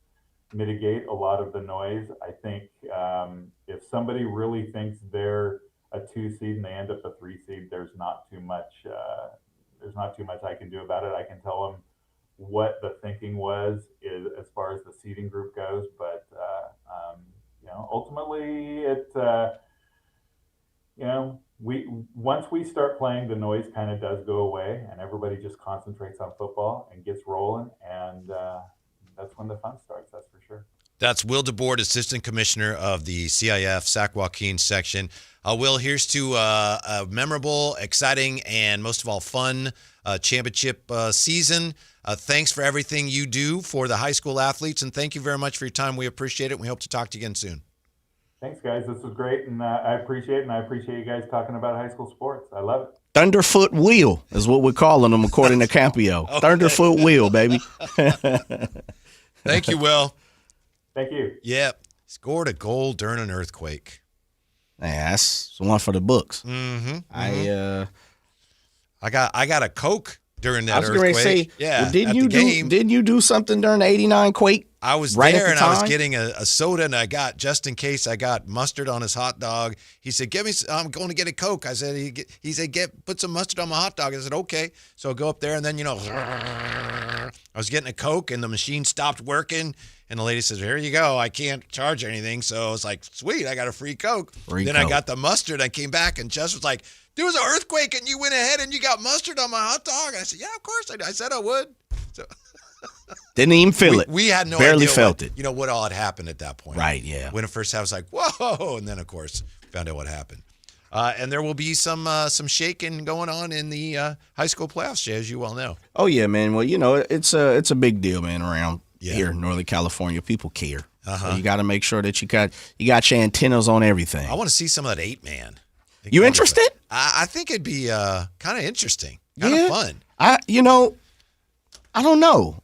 Speaker 1: mitigate a lot of the noise. I think if somebody really thinks they're a 2 seed and they end up a 3 seed, there's not too much I can do about it. I can tell them what the thinking was as far as the seeding group goes, but ultimately once we start playing, the noise kind of does go away, and everybody just concentrates on football and gets rolling, and that's when the fun starts. That's for sure.
Speaker 6: That's Will DeBoer, Assistant Commissioner of the CIF Sac Joaquin section. Will, here's to a memorable, exciting, and most of all fun championship season. Thanks for everything you do for the high school athletes, and thank you very much for your time. We appreciate it. We hope to talk to you again soon.
Speaker 1: Thanks, guys. This was great, and I appreciate it, and I appreciate you guys talking about high school sports. I love it.
Speaker 7: Thunderfoot Wheel is what we're calling them, according to Campio. Okay. Thunderfoot Wheel, baby.
Speaker 6: Thank you, Will.
Speaker 1: Thank you.
Speaker 6: Yep. Scored a goal during an earthquake.
Speaker 7: Yeah, that's one for the books.
Speaker 6: Mm-hmm.
Speaker 7: I
Speaker 6: got a Coke during that
Speaker 7: earthquake.
Speaker 6: I was
Speaker 7: going to say,
Speaker 6: yeah,
Speaker 7: well, didn't you do something during the 89 quake?
Speaker 6: I was
Speaker 7: right
Speaker 6: there,
Speaker 7: at the
Speaker 6: and
Speaker 7: time?
Speaker 6: I was getting a soda, and I got, just in case, I got mustard on his hot dog. He said, I'm going to get a Coke. I said, he said, put some mustard on my hot dog. I said, okay. So I go up there, and then, I was getting a Coke, and the machine stopped working, and the lady says, here you go. I can't charge anything. So I was like, sweet, I got a free Coke. I got the mustard. I came back, and Jess was like, there was an earthquake, and you went ahead, and you got mustard on my hot dog. I said, yeah, of course. I said I would. So
Speaker 7: didn't even feel it.
Speaker 6: We had no
Speaker 7: Barely
Speaker 6: idea
Speaker 7: felt it.
Speaker 6: What all had happened at that point.
Speaker 7: Right, yeah.
Speaker 6: When it first happened, I was like, whoa. And then, of course, found out what happened. And there will be some shaking going on in the high school playoffs, Jay, as you well know.
Speaker 7: Oh yeah, man. Well, it's a big deal, man. Around here in Northern California, people care. So you got to make sure that you got your antennas on everything.
Speaker 6: I want to see some of that 8-man.
Speaker 7: You interested?
Speaker 6: I think it'd be kind of interesting, kind of fun.
Speaker 7: I don't know.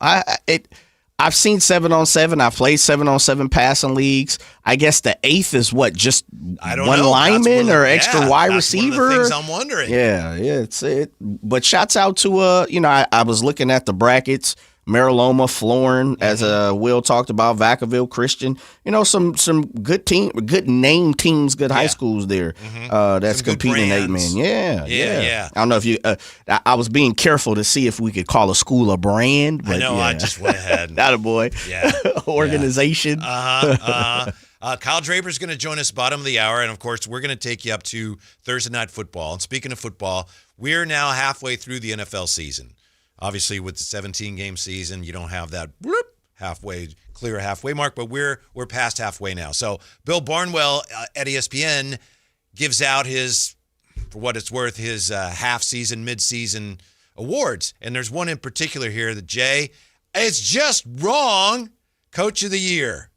Speaker 7: I've seen 7-on-7. I've played 7-on-7 passing leagues. I guess the 8th is what, just one lineman or extra wide receiver?
Speaker 6: One of the things I'm wondering.
Speaker 7: Yeah, it's it. But shouts out to I was looking at the brackets. Mariloma, Florin, as Will talked about, Vacaville, Christian. Some good name teams, good high schools there that's competing in 8-man. Yeah. I don't know if you. I was being careful to see if we could call a school a brand. But
Speaker 6: I know. I just went ahead.
Speaker 7: That a boy.
Speaker 6: Yeah.
Speaker 7: Organization.
Speaker 6: Kyle Draper's going to join us bottom of the hour, and of course, we're going to take you up to Thursday Night Football. And speaking of football, we're now halfway through the NFL season. Obviously, with the 17-game season, you don't have that clear halfway mark, but we're past halfway now. So Bill Barnwell at ESPN gives out his, for what it's worth, his half-season, mid-season awards. And there's one in particular here that, Jay, it's just wrong, Coach of the Year.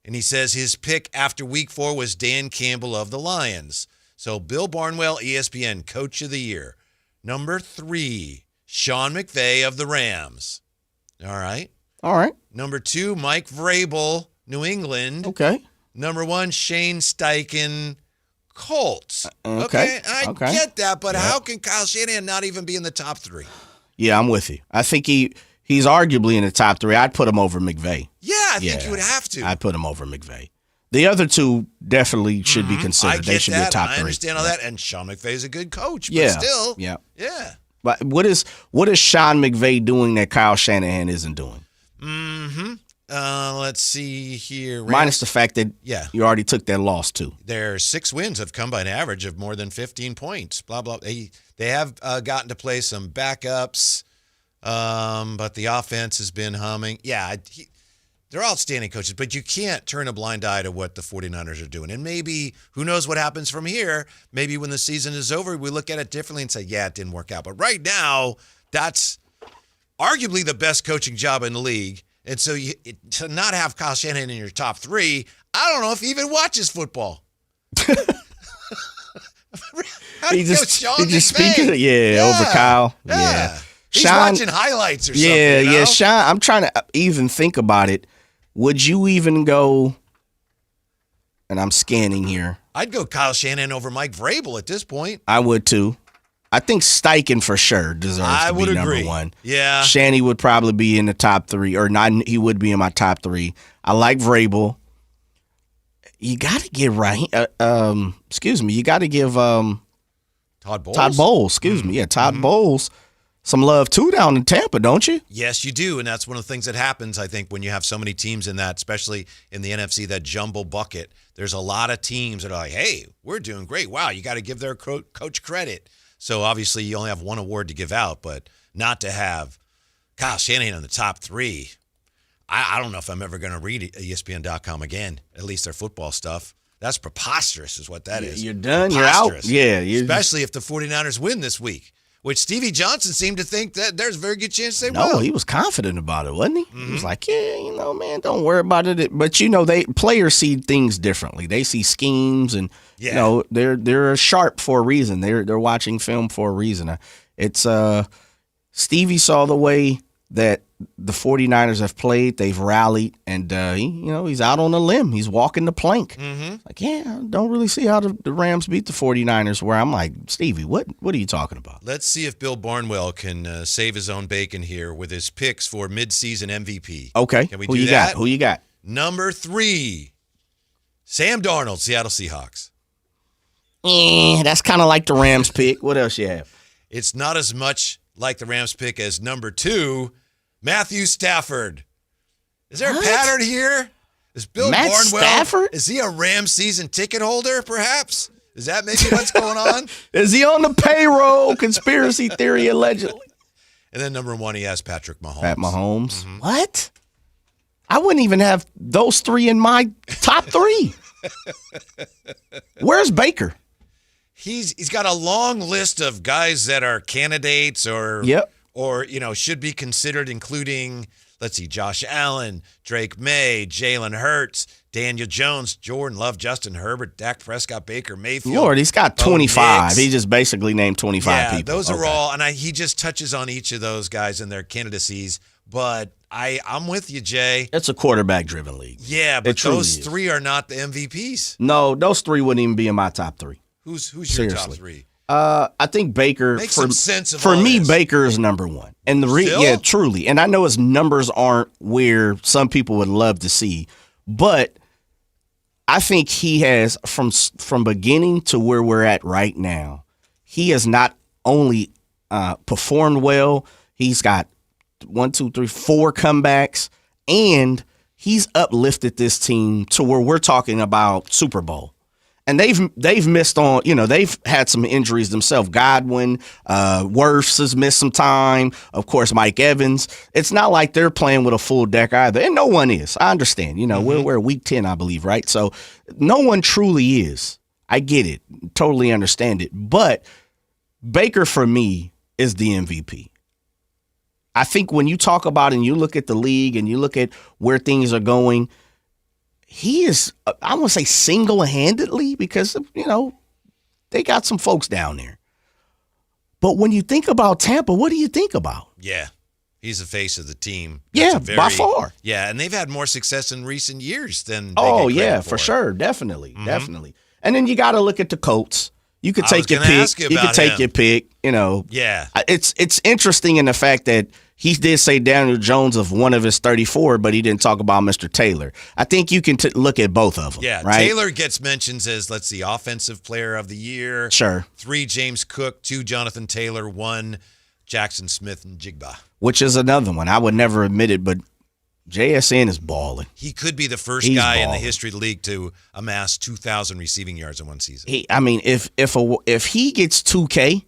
Speaker 6: And he says his pick after Week 4 was Dan Campbell of the Lions. So Bill Barnwell, ESPN, Coach of the Year. Number 3. Sean McVay of the Rams. All right. Number 2, Mike Vrabel, New England.
Speaker 7: Okay.
Speaker 6: Number 1, Shane Steichen, Colts. Okay. I get that, but how can Kyle Shanahan not even be in the top 3?
Speaker 7: Yeah, I'm with you. I think he's arguably in the top 3. I'd put him over McVay.
Speaker 6: Yeah, I think you would have to.
Speaker 7: I'd put him over McVay. The other two definitely should be considered. They should be a top 3.
Speaker 6: I understand all that, and Sean McVay's a good coach, but
Speaker 7: yeah.
Speaker 6: still.
Speaker 7: Yeah.
Speaker 6: Yeah.
Speaker 7: But what is Sean McVay doing that Kyle Shanahan isn't doing?
Speaker 6: Let's see here.
Speaker 7: Minus the fact that you already took that loss too.
Speaker 6: Their 6 wins have come by an average of more than 15 points. Blah blah. They have gotten to play some backups, but the offense has been humming. Yeah, they're outstanding coaches, but you can't turn a blind eye to what the 49ers are doing. And maybe, who knows what happens from here? Maybe when the season is over, we look at it differently and say, yeah, it didn't work out. But right now, that's arguably the best coaching job in the league. And so to not have Kyle Shanahan in your top 3, I don't know if he even watches football. How do you coach Sean McVay?
Speaker 7: Over Kyle. Yeah.
Speaker 6: He's watching highlights or something.
Speaker 7: Yeah, Sean, I'm trying to even think about it. Would you even go, and I'm scanning here.
Speaker 6: I'd go Kyle Shanahan over Mike Vrabel at this point.
Speaker 7: I would too. I think Steichen for sure deserves to be number 1.
Speaker 6: Yeah.
Speaker 7: Shanny would probably be in the top 3, or not. He would be in my top 3. I like Vrabel. You got to give You got to give
Speaker 6: Todd Bowles.
Speaker 7: Todd Bowles. Todd Bowles. Some love, too, down in Tampa, don't you?
Speaker 6: Yes, you do, and that's one of the things that happens, I think, when you have so many teams in that, especially in the NFC, that jumbo bucket. There's a lot of teams that are like, hey, we're doing great. Wow, you got to give their coach credit. So, obviously, you only have one award to give out, but not to have Kyle Shanahan in the top 3. I don't know if I'm ever going to read ESPN.com again, at least their football stuff. That's preposterous is what that is.
Speaker 7: You're done. You're out. Yeah.
Speaker 6: Especially if the 49ers win this week. Which Stevie Johnson seemed to think that there's a very good chance they will.
Speaker 7: No, he was confident about it, wasn't he? He was like, yeah, man, don't worry about it. But, players see things differently. They see schemes and, they're sharp for a reason. They're watching film for a reason. It's Stevie saw the way that the 49ers have played. They've rallied, and he's out on a limb. He's walking the plank. Like, I don't really see how the Rams beat the 49ers, where I'm like, Stevie, what are you talking about?
Speaker 6: Let's see if Bill Barnwell can save his own bacon here with his picks for midseason MVP.
Speaker 7: Okay.
Speaker 6: Can we
Speaker 7: do
Speaker 6: that?
Speaker 7: Who you got?
Speaker 6: Number 3, Sam Darnold, Seattle Seahawks.
Speaker 7: That's kind of like the Rams pick. What else you have?
Speaker 6: It's not as much like the Rams pick as number 2, Matthew Stafford. Is there a pattern here? Is Bill Barnwell
Speaker 7: Stafford?
Speaker 6: Is he a Rams season ticket holder, perhaps? Is that maybe what's going on?
Speaker 7: Is he on the payroll? Conspiracy theory, allegedly.
Speaker 6: And then number 1, he has Patrick Mahomes.
Speaker 7: Pat Mahomes. What? I wouldn't even have those 3 in my top 3. Where's Baker?
Speaker 6: He's got a long list of guys that are candidates or should be considered, including, let's see, Josh Allen, Drake May, Jalen Hurts, Daniel Jones, Jordan Love, Justin Herbert, Dak Prescott, Baker Mayfield.
Speaker 7: Lord, he's got 25. He just basically named 25 people.
Speaker 6: Those are all, and he just touches on each of those guys in their candidacies. But I'm with you, Jay.
Speaker 7: It's a quarterback-driven league.
Speaker 6: Yeah, but those three are not the MVPs.
Speaker 7: No, those three wouldn't even be in my top three.
Speaker 6: Who's your top three?
Speaker 7: I think Baker.
Speaker 6: Make some sense of
Speaker 7: for
Speaker 6: all
Speaker 7: me,
Speaker 6: this.
Speaker 7: Baker is number one, and
Speaker 6: Still?
Speaker 7: truly. And I know his numbers aren't where some people would love to see, but I think he has from beginning to where we're at right now. He has not only performed well. He's got 4 comebacks, and he's uplifted this team to where we're talking about Super Bowl. And they've missed on, they've had some injuries themselves. Godwin, Wirfs has missed some time. Of course, Mike Evans. It's not like they're playing with a full deck either. And no one is. I understand. We're week 10, I believe, right? So no one truly is. I get it. Totally understand it. But Baker, for me, is the MVP. I think when you talk about and you look at the league and you look at where things are going, he is, I want to say single-handedly, because, they got some folks down there. But when you think about Tampa, what do you think about?
Speaker 6: Yeah, he's the face of the team.
Speaker 7: By far.
Speaker 6: Yeah, and they've had more success in recent years than
Speaker 7: Oh, yeah, for sure. Definitely. And then you got to look at the Colts. You could take your pick. You could take your pick,
Speaker 6: Yeah.
Speaker 7: It's interesting in the fact that he did say Daniel Jones of one of his 34, but he didn't talk about Mr. Taylor. I think you can look at both of them.
Speaker 6: Yeah,
Speaker 7: right?
Speaker 6: Taylor gets mentions as, let's see, Offensive Player of the Year.
Speaker 7: Sure.
Speaker 6: 3 James Cook, 2 Jonathan Taylor, 1 Jackson Smith and Jigba.
Speaker 7: Which is another one. I would never admit it, but JSN is balling.
Speaker 6: He could be the first guy in the history of the league to amass 2,000 receiving yards in one season.
Speaker 7: If he gets 2K,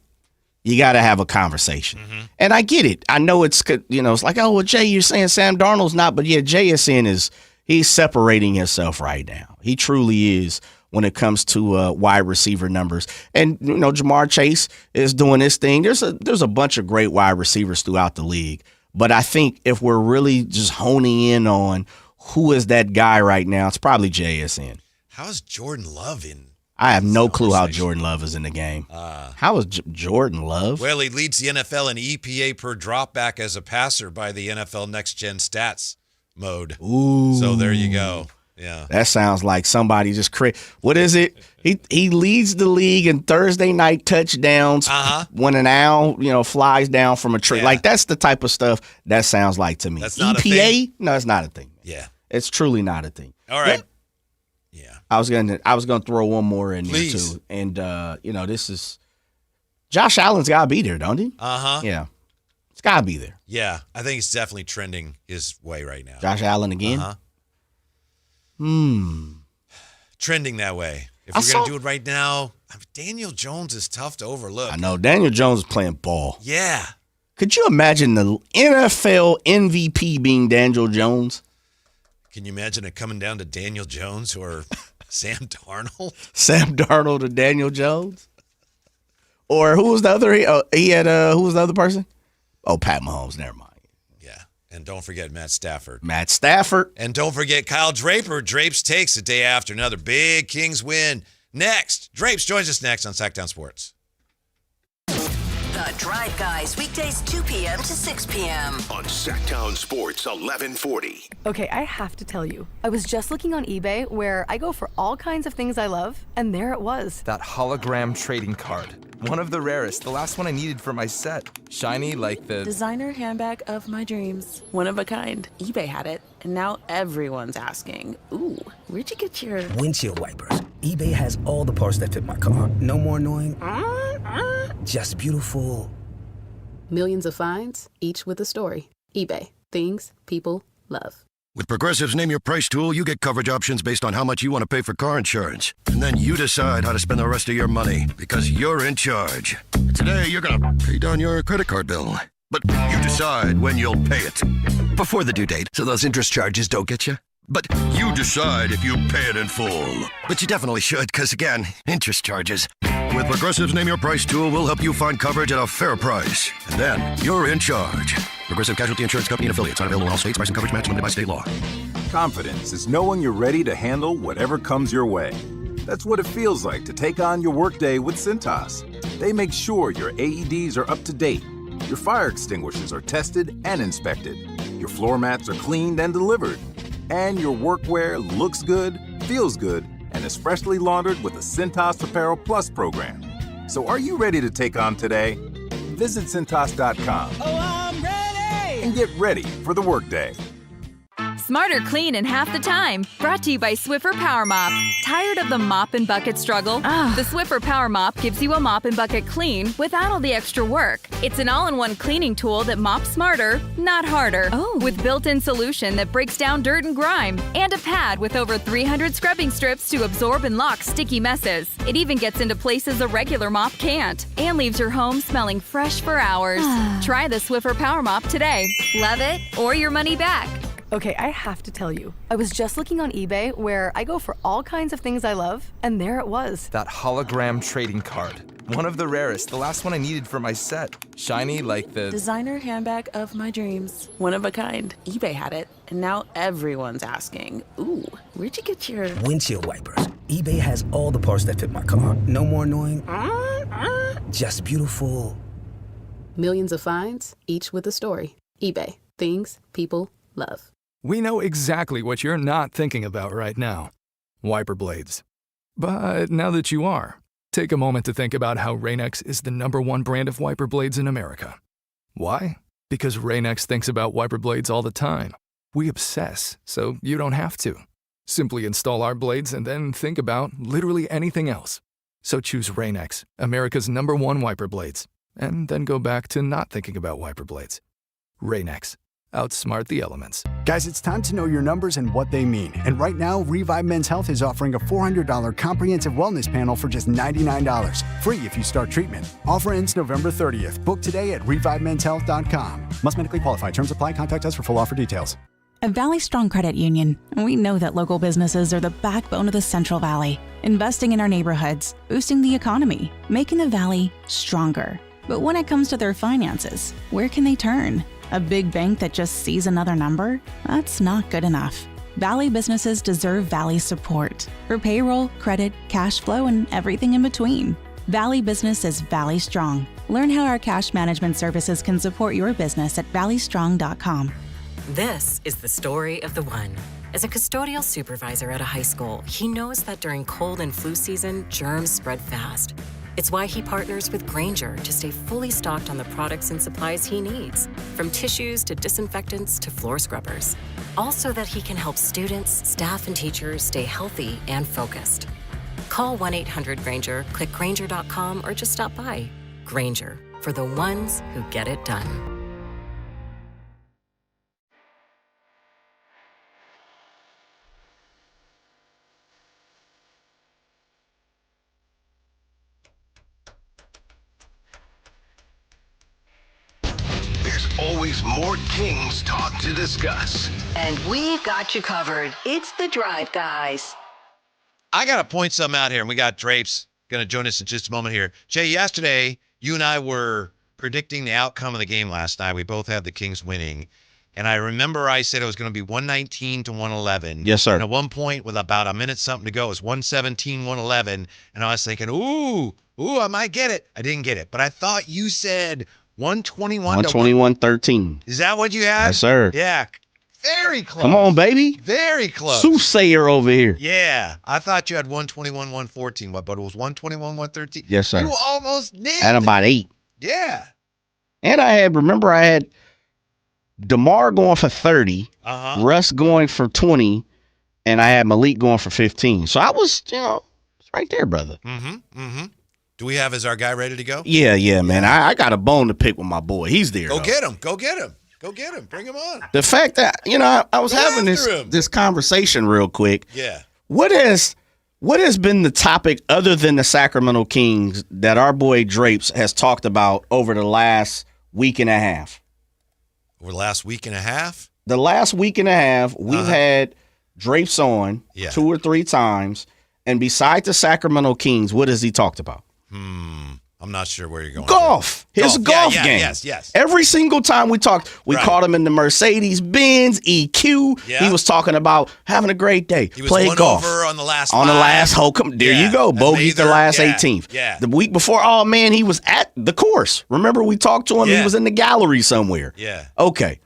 Speaker 7: you got to have a conversation. And I get it. I know it's like, oh, well, Jay, you're saying Sam Darnold's not, but yeah, JSN he's separating himself right now. He truly is when it comes to wide receiver numbers. And, Jamar Chase is doing his thing. There's a bunch of great wide receivers throughout the league. But I think if we're really just honing in on who is that guy right now, it's probably JSN.
Speaker 6: How's Jordan Love in?
Speaker 7: I have no clue how Jordan Love is in the game. How is Jordan Love?
Speaker 6: Well, he leads the NFL in EPA per dropback as a passer by the NFL Next Gen Stats mode.
Speaker 7: Ooh.
Speaker 6: So there you go. Yeah.
Speaker 7: That sounds like somebody just what is it? He leads the league in Thursday night touchdowns when an owl, flies down from a tree. Yeah. Like, that's the type of stuff that sounds like to me.
Speaker 6: That's not
Speaker 7: EPA?
Speaker 6: a thing?
Speaker 7: No, it's not a thing.
Speaker 6: Yeah.
Speaker 7: It's truly not a thing.
Speaker 6: All right.
Speaker 7: I was gonna throw one more in
Speaker 6: Please.
Speaker 7: there too. And this is Josh Allen's gotta be there, don't he? Yeah. It's gotta be there.
Speaker 6: Yeah. I think it's definitely trending his way right now.
Speaker 7: Josh Allen again?
Speaker 6: Trending that way. If we're going to do it right now, Daniel Jones is tough to overlook.
Speaker 7: I know. Daniel Jones is playing ball.
Speaker 6: Yeah.
Speaker 7: Could you imagine the NFL MVP being Daniel Jones?
Speaker 6: Can you imagine it coming down to Daniel Jones or Sam Darnold?
Speaker 7: Sam Darnold or Daniel Jones? Or who was the other? Who was the other person? Oh, Pat Mahomes. Never mind.
Speaker 6: And don't forget Matt Stafford.
Speaker 7: And
Speaker 6: don't forget Kyle Draper. Drapes takes the day after another big Kings win. Next, Drapes joins us next on Sactown Sports.
Speaker 16: The Drive Guys, weekdays 2 p.m. to 6 p.m.
Speaker 5: On Sactown Sports 1140.
Speaker 17: Okay, I have to tell you, I was just looking on eBay where I go for all kinds of things I love, and there it was.
Speaker 18: That hologram trading card. One of the rarest, the last one I needed for my set. Shiny like the
Speaker 19: designer handbag of my dreams. One of a kind. eBay had it, and now everyone's asking, ooh, where'd you get your
Speaker 21: windshield wipers? eBay has all the parts that fit my car. No more annoying. Just beautiful.
Speaker 22: Millions of finds, each with a story. eBay. Things people love.
Speaker 23: With Progressive's Name Your Price tool, you get coverage options based on how much you want to pay for car insurance. And then you decide how to spend the rest of your money, because you're in charge. Today, you're going to pay down your credit card bill. But you decide when you'll pay it. Before the due date, so those interest charges don't get you. But you decide if you pay it in full. But you definitely should, because again, interest charges. With Progressive's Name Your Price tool, we'll help you find coverage at a fair price. And then you're in charge. Progressive Casualty Insurance Company and Affiliates. Not available in all states. Price and coverage match limited by state law.
Speaker 2: Confidence is knowing you're ready to handle whatever comes your way. That's what it feels like to take on your workday with Cintas. They make sure your AEDs are up to date, your fire extinguishers are tested and inspected, your floor mats are cleaned and delivered, and your workwear looks good, feels good, and is freshly laundered with the Cintas Apparel Plus program. So are you ready to take on today? Visit Cintas.com.
Speaker 20: Oh, I'm ready!
Speaker 2: And get ready for the workday.
Speaker 3: Smarter clean in half the time. Brought to you by Swiffer Power Mop. Tired of the mop and bucket struggle? The Swiffer Power Mop gives you a mop and bucket clean without all the extra work. It's an all-in-one cleaning tool that mops smarter, not harder. With built-in solution that breaks down dirt and grime, and a pad with over 300 scrubbing strips to absorb and lock sticky messes. It even gets into places a regular mop can't, and leaves your home smelling fresh for hours. Try the Swiffer Power Mop today. Love it or your money back.
Speaker 17: Okay, I have to tell you, I was just looking on eBay where I go for all kinds of things I love, and there it was.
Speaker 18: That hologram trading card. One of the rarest, the last one I needed for my set. Shiny like the
Speaker 19: designer handbag of my dreams. One of a kind. eBay had it, and now everyone's asking, ooh, where'd you get your
Speaker 21: windshield wipers? eBay has all the parts that fit my car. No more annoying, just beautiful.
Speaker 22: Millions of finds, each with a story. eBay. Things people love.
Speaker 12: We know exactly what you're not thinking about right now. Wiper blades. But now that you are, take a moment to think about how Rain-X is the #1 brand of wiper blades in America. Why? Because Rain-X thinks about wiper blades all the time. We obsess, so you don't have to. Simply install our blades and then think about literally anything else. So choose Rain-X, America's #1 wiper blades, and then go back to not thinking about wiper blades. Rain-X. Outsmart the elements.
Speaker 24: Guys, it's time to know your numbers and what they mean. And right now, Revive Men's Health is offering a $400 comprehensive wellness panel for just $99. Free if you start treatment. Offer ends November 30th. Book today at ReviveMen'sHealth.com. Must medically qualify. Terms apply. Contact us for full offer details.
Speaker 8: At Valley Strong Credit Union, we know that local businesses are the backbone of the Central Valley, investing in our neighborhoods, boosting the economy, making the Valley stronger. But when it comes to their finances, where can they turn? A big bank that just sees another number? That's not good enough. Valley businesses deserve Valley support for payroll, credit, cash flow, and everything in between. Valley Business is Valley Strong. Learn how our cash management services can support your business at valleystrong.com.
Speaker 25: This is the story of the one. As a custodial supervisor at a high school, he knows that during cold and flu season, germs spread fast. It's why he partners with Grainger to stay fully stocked on the products and supplies he needs, from tissues to disinfectants to floor scrubbers. All so that he can help students, staff, and teachers stay healthy and focused. Call 1-800-GRAINGER, click Grainger.com, or just stop by. Grainger, for the ones who get it done.
Speaker 5: Always more Kings talk to discuss.
Speaker 16: And we've got you covered. It's the Drive Guys.
Speaker 6: I got to point some out here, and we got Drapes going to join us in just a moment here. Jay, yesterday, you and I were predicting the outcome of the game last night. We both had the Kings winning. And I remember I said it was going to be 119 to 111.
Speaker 7: Yes, sir.
Speaker 6: And at one point, with about a minute something to go, it was 117, 111. And I was thinking, ooh, I might get it. I didn't get it. But I thought you said
Speaker 7: 121-13.
Speaker 6: Is that what you had?
Speaker 7: Yes, sir.
Speaker 6: Yeah. Very close.
Speaker 7: Come on, baby.
Speaker 6: Very close.
Speaker 7: Soothsayer over here.
Speaker 6: Yeah. I thought you had 121-114, but it was 121-113.
Speaker 7: Yes, sir.
Speaker 6: You almost nailed
Speaker 7: At
Speaker 6: it.
Speaker 7: about 8.
Speaker 6: Yeah.
Speaker 7: And I had DeMar going for 30, Russ going for 20, and I had Malik going for 15. So I was, it's right there, brother.
Speaker 6: Do we have our guy ready to go?
Speaker 7: Yeah, man. I got a bone to pick with my boy. He's there.
Speaker 6: Go get him. Go get him. Bring him on.
Speaker 7: The fact that, I was having this conversation real quick.
Speaker 6: Yeah.
Speaker 7: What has been the topic other than the Sacramento Kings that our boy Drapes has talked about over the last week and a half?
Speaker 6: Over the last week and a half?
Speaker 7: The last week and a half, we've had drapes on 2 or 3 times, and beside the Sacramento Kings, what has he talked about?
Speaker 6: I'm not sure where you're going.
Speaker 7: Golf. His golf game.
Speaker 6: Yes.
Speaker 7: Every single time we talked, we caught him in the Mercedes-Benz EQ.
Speaker 6: Yeah.
Speaker 7: He was talking about having a great day.
Speaker 6: He was
Speaker 7: Play
Speaker 6: one
Speaker 7: golf.
Speaker 6: over on the last
Speaker 7: On the
Speaker 6: five.
Speaker 7: last hole. There you go. Bogeyed the last 18th.
Speaker 6: Yeah.
Speaker 7: The week before, oh, man, he was at the course. Remember we talked to him?
Speaker 6: Yeah.
Speaker 7: He was in the gallery somewhere.
Speaker 6: Yeah.
Speaker 7: Okay.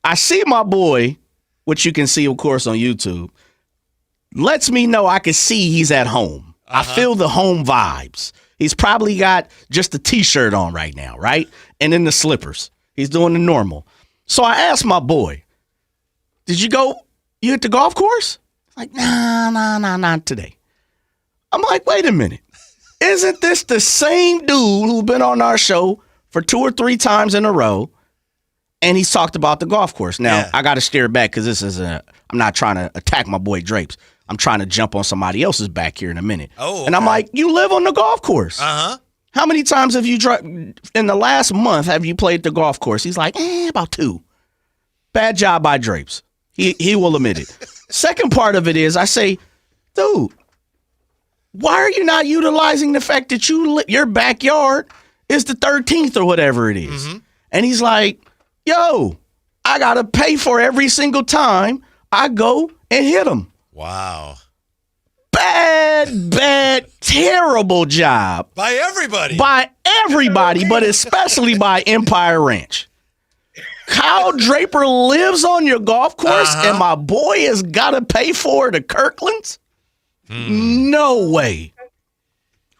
Speaker 7: I see my boy, which you can see, of course, on YouTube, lets me know I can see he's at home. I feel the home vibes. He's probably got just a T-shirt on right now, right? And then the slippers. He's doing the normal. So I asked my boy, you hit the golf course? He's like, nah, not today. I'm like, wait a minute. Isn't this the same dude who's been on our show for 2 or 3 times in a row? And he's talked about the golf course. Now, I got to steer back because I'm not trying to attack my boy Drapes. I'm trying to jump on somebody else's back here in a minute.
Speaker 6: Oh, okay.
Speaker 7: And I'm like, you live on the golf course.
Speaker 6: Uh-huh.
Speaker 7: How many times have you in the last month have you played the golf course? He's like, about 2. Bad job by Drapes. He will admit it. Second part of it is I say, dude, why are you not utilizing the fact that your backyard is the 13th or whatever it is?
Speaker 6: Mm-hmm.
Speaker 7: And he's like, yo, I got to pay for every single time I go and hit him.
Speaker 6: Wow.
Speaker 7: Bad, terrible job.
Speaker 6: By everybody.
Speaker 7: But especially by Empire Ranch. Kyle Draper lives on your golf course, and my boy has got to pay for the Kirklands? No way.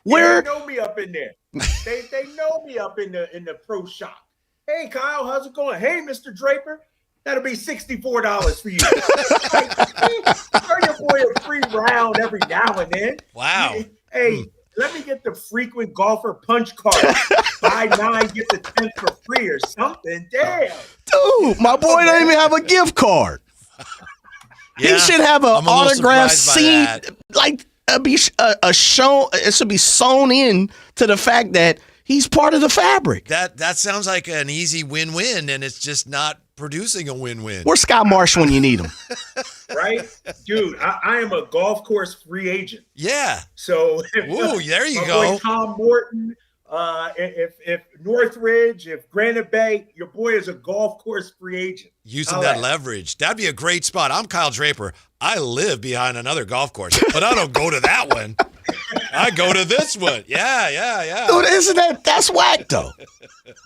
Speaker 7: Where?
Speaker 4: They know me up in there. They know me up in the pro shop. Hey, Kyle, how's it going? Hey, Mr. Draper. That'll be $64 for you. Throw your boy a free round every now and then.
Speaker 6: Wow.
Speaker 4: Hey, let me get the frequent golfer punch card. Buy 9, get the 10 for free or something. Damn.
Speaker 7: Dude, my boy don't even have a gift card. He should have an autograph scene. Like it should be sewn in to the fact that he's part of the fabric.
Speaker 6: That sounds like an easy win-win, and it's just not producing a win-win.
Speaker 7: Where's Scott Marsh when you need him?
Speaker 4: Right? Dude, I am a golf course free agent.
Speaker 6: Yeah.
Speaker 4: So
Speaker 6: there you
Speaker 4: my
Speaker 6: go.
Speaker 4: boy Tom Morton, if Northridge, if Granite Bay, your boy is a golf course free agent.
Speaker 6: Using that leverage. That'd be a great spot. I'm Kyle Draper. I live behind another golf course, but I don't go to that one. I go to this one. Yeah.
Speaker 7: Dude, that's whack though.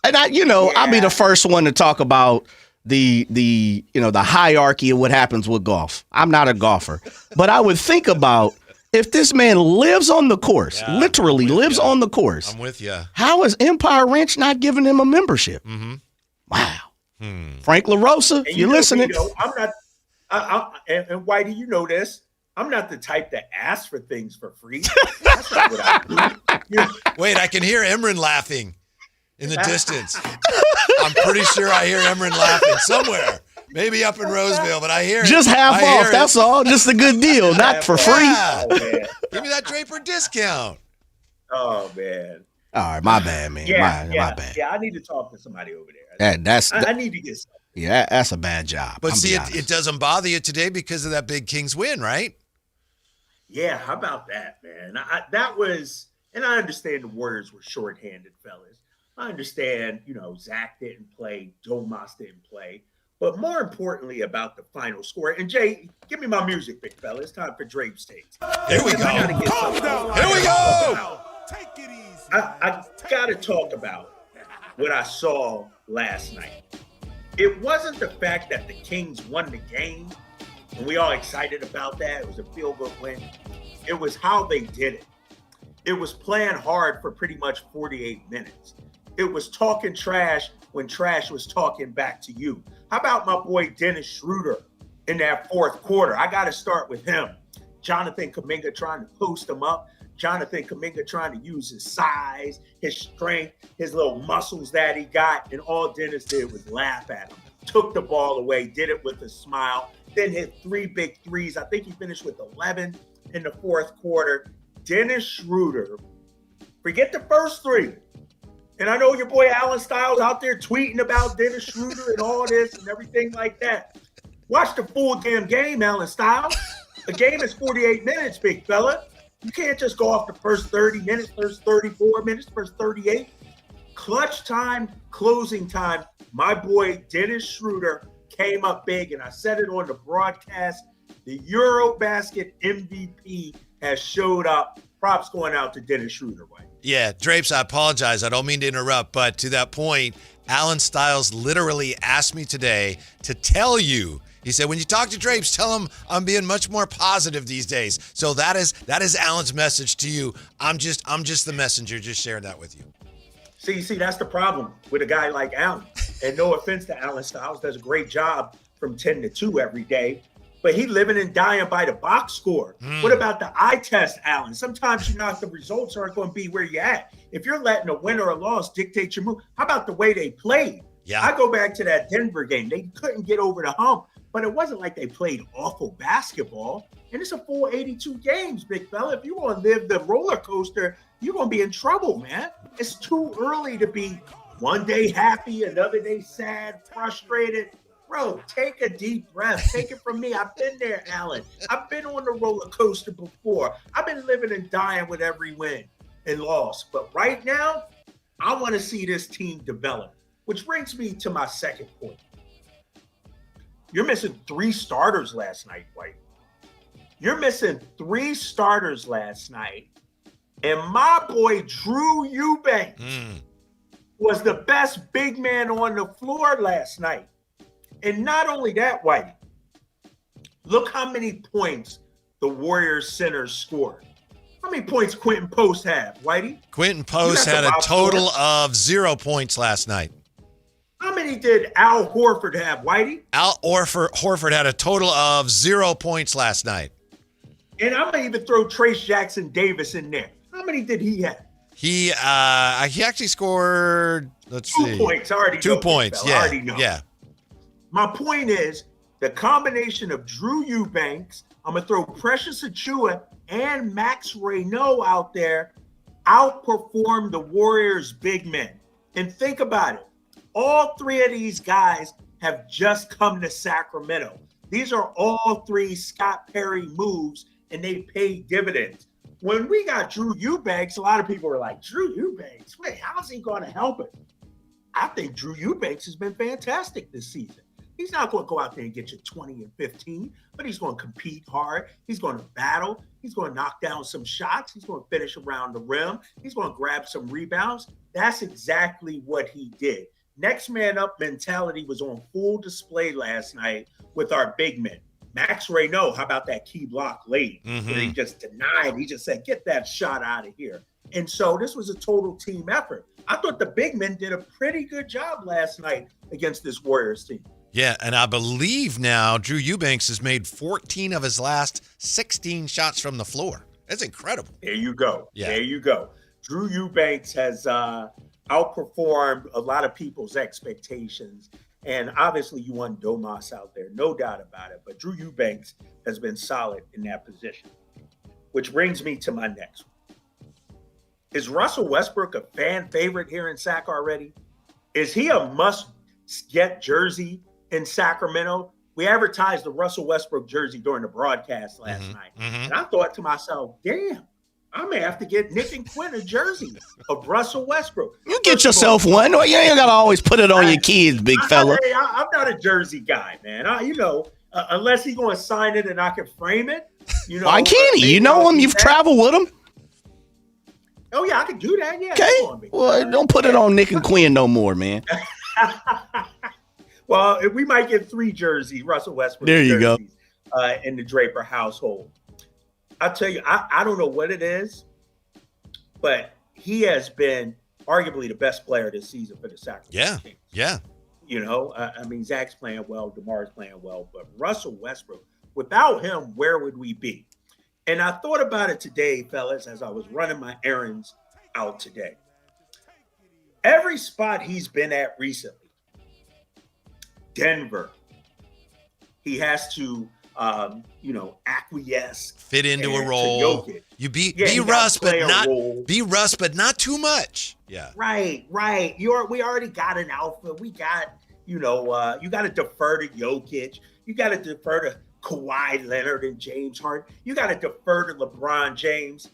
Speaker 7: And I'll be the first one to talk about the hierarchy of what happens with golf. I'm not a golfer, but I would think about if this man lives on the course, literally lives on the course.
Speaker 6: I'm with you.
Speaker 7: How is Empire Ranch not giving him a membership?
Speaker 6: Mm-hmm.
Speaker 7: Wow. Frank LaRosa, if you're listening.
Speaker 4: I'm not. And Whitey, you know this. I'm not the type to ask for things for free. That's not what I do.
Speaker 6: Wait, I can hear Emran laughing in the distance. I'm pretty sure I hear Emran laughing somewhere. Maybe up in Roseville, but I hear it.
Speaker 7: Just half off, that's all. Just a good deal, not for free.
Speaker 4: Oh,
Speaker 6: give me that Draper discount.
Speaker 4: Oh, man.
Speaker 7: All right, my bad, man. My bad.
Speaker 4: Yeah, I need to talk to somebody over there. I need to get something.
Speaker 7: Yeah, that's a bad job.
Speaker 6: But see, it doesn't bother you today because of that big Kings win, right?
Speaker 4: Yeah, how about that, man? That was, and I understand the Warriors were shorthanded, fellas. I understand, Zach didn't play, Domas didn't play. But more importantly about the final score, and Jay, give me my music, big fella. It's time for Drape's Takes.
Speaker 6: Here we go. Here we go.
Speaker 4: Take it easy. I got to talk about what I saw last night. It wasn't the fact that the Kings won the game, and we all excited about that. It was a feel-good win. It was how they did it. It was playing hard for pretty much 48 minutes. It was talking trash when trash was talking back to you. How about my boy Dennis Schroeder in that fourth quarter? I got to start with him. Jonathan Kuminga trying to post him up. Jonathan Kuminga trying to use his size, his strength, his little muscles that he got, and all Dennis did was laugh at him. Took the ball away, did it with a smile, then hit 3 big threes. I think he finished with 11 in the fourth quarter. Dennis Schroeder, forget the first 3. And I know your boy Alan Stiles out there tweeting about Dennis Schroeder and all this and everything like that. Watch the full damn game, Alan Styles. A game is 48 minutes, big fella. You can't just go off the first 30 minutes, first 34 minutes, first 38. Clutch time, closing time. My boy Dennis Schroeder came up big, and I said it on the broadcast. The Eurobasket MVP has showed up. Props going out to Dennis Schroeder, White.
Speaker 6: Yeah, Drapes, I apologize. I don't mean to interrupt, but to that point, Alan Styles literally asked me today to tell you. He said, when you talk to Drapes, tell him I'm being much more positive these days. So that is Alan's message to you. I'm just the messenger, just sharing that with you.
Speaker 4: See, that's the problem with a guy like Alan. And no offense to Alan Styles, does a great job from 10 to 2 every day. But he living and dying by the box score. What about the eye test, Alan? Sometimes the results aren't going to be where you're at. If you're letting a win or a loss dictate your move, how about the way they played?
Speaker 6: Yeah.
Speaker 4: I go back to that Denver game. They couldn't get over the hump, but it wasn't like they played awful basketball. And it's a full 82 games, big fella. If you want to live the roller coaster, you're going to be in trouble, man. It's too early to be one day happy, another day sad, frustrated. Bro, take a deep breath. Take it from me. I've been there, Alan. I've been on the roller coaster before. I've been living and dying with every win and loss. But right now, I want to see this team develop, which brings me to my second point. You're missing 3 starters last night, White. You're missing 3 starters last night. And my boy, Drew Eubanks, was the best big man on the floor last night. And not only that, Whitey, look how many points the Warriors center scored. How many points Quentin Post had, Whitey?
Speaker 6: Quentin Post had a total of 0 points last night.
Speaker 4: How many did Al Horford have, Whitey?
Speaker 6: Al Horford had a total of 0 points last night.
Speaker 4: And I'm going to even throw Trace Jackson Davis in there. How many did he have?
Speaker 6: He actually scored, let's see.
Speaker 4: 2 points. I already know.
Speaker 6: 2 points,
Speaker 4: I already know.
Speaker 6: Yeah.
Speaker 4: My point is the combination of Drew Eubanks, I'm going to throw Precious Achiuwa and Max Reynaud out there, outperformed the Warriors' big men. And think about it. All 3 of these guys have just come to Sacramento. These are all 3 Scott Perry moves, and they pay dividends. When we got Drew Eubanks, a lot of people were like, Drew Eubanks, wait, how's he going to help it? I think Drew Eubanks has been fantastic this season. He's not going to go out there and get you 20 and 15, but he's going to compete hard. He's going to battle. He's going to knock down some shots. He's going to finish around the rim. He's going to grab some rebounds. That's exactly what he did. Next man up mentality was on full display last night with our big men. Max Reynaud, how about that key block late? Where he just denied. He just said, get that shot out of here. And so this was a total team effort. I thought the big men did a pretty good job last night against this Warriors team.
Speaker 6: Yeah, and I believe now Drew Eubanks has made 14 of his last 16 shots from the floor. That's incredible.
Speaker 4: There you go.
Speaker 6: Yeah.
Speaker 4: There you go. Drew Eubanks has outperformed a lot of people's expectations. And obviously you want Domas out there, no doubt about it. But Drew Eubanks has been solid in that position. Which brings me to my next one. Is Russell Westbrook a fan favorite here in Sac already? Is he a must-get jersey in Sacramento? We advertised the Russell Westbrook jersey during the broadcast last night. And I thought to myself, damn, I may have to get Nick and Quinn a jersey of Russell Westbrook.
Speaker 7: You get yourself one. You ain't got to always put it on your kids, big fella.
Speaker 4: I'm not a jersey guy, man. Unless he's going to sign it and I can frame it.
Speaker 7: Why can't he? You know him. You've traveled with him.
Speaker 4: Oh, yeah, I can do that. Yeah.
Speaker 7: Okay. Well, don't put it on Nick and Quinn no more, man.
Speaker 4: Well, we might get 3 jerseys, Russell Westbrook
Speaker 7: there you
Speaker 4: jerseys, in the Draper household. I'll tell you, I don't know what it is, but he has been arguably the best player this season for the Sacramento Kings.
Speaker 6: Yeah.
Speaker 4: Zach's playing well, DeMar's playing well, but Russell Westbrook, without him, where would we be? And I thought about it today, fellas, as I was running my errands out today. Every spot he's been at recently, Denver, he has to, acquiesce,
Speaker 6: fit into a role. You be Russ, but not too much. Yeah.
Speaker 4: Right. We already got an alpha. We got you got to defer to Jokic. You got to defer to Kawhi Leonard and James Harden. You got to defer to LeBron James.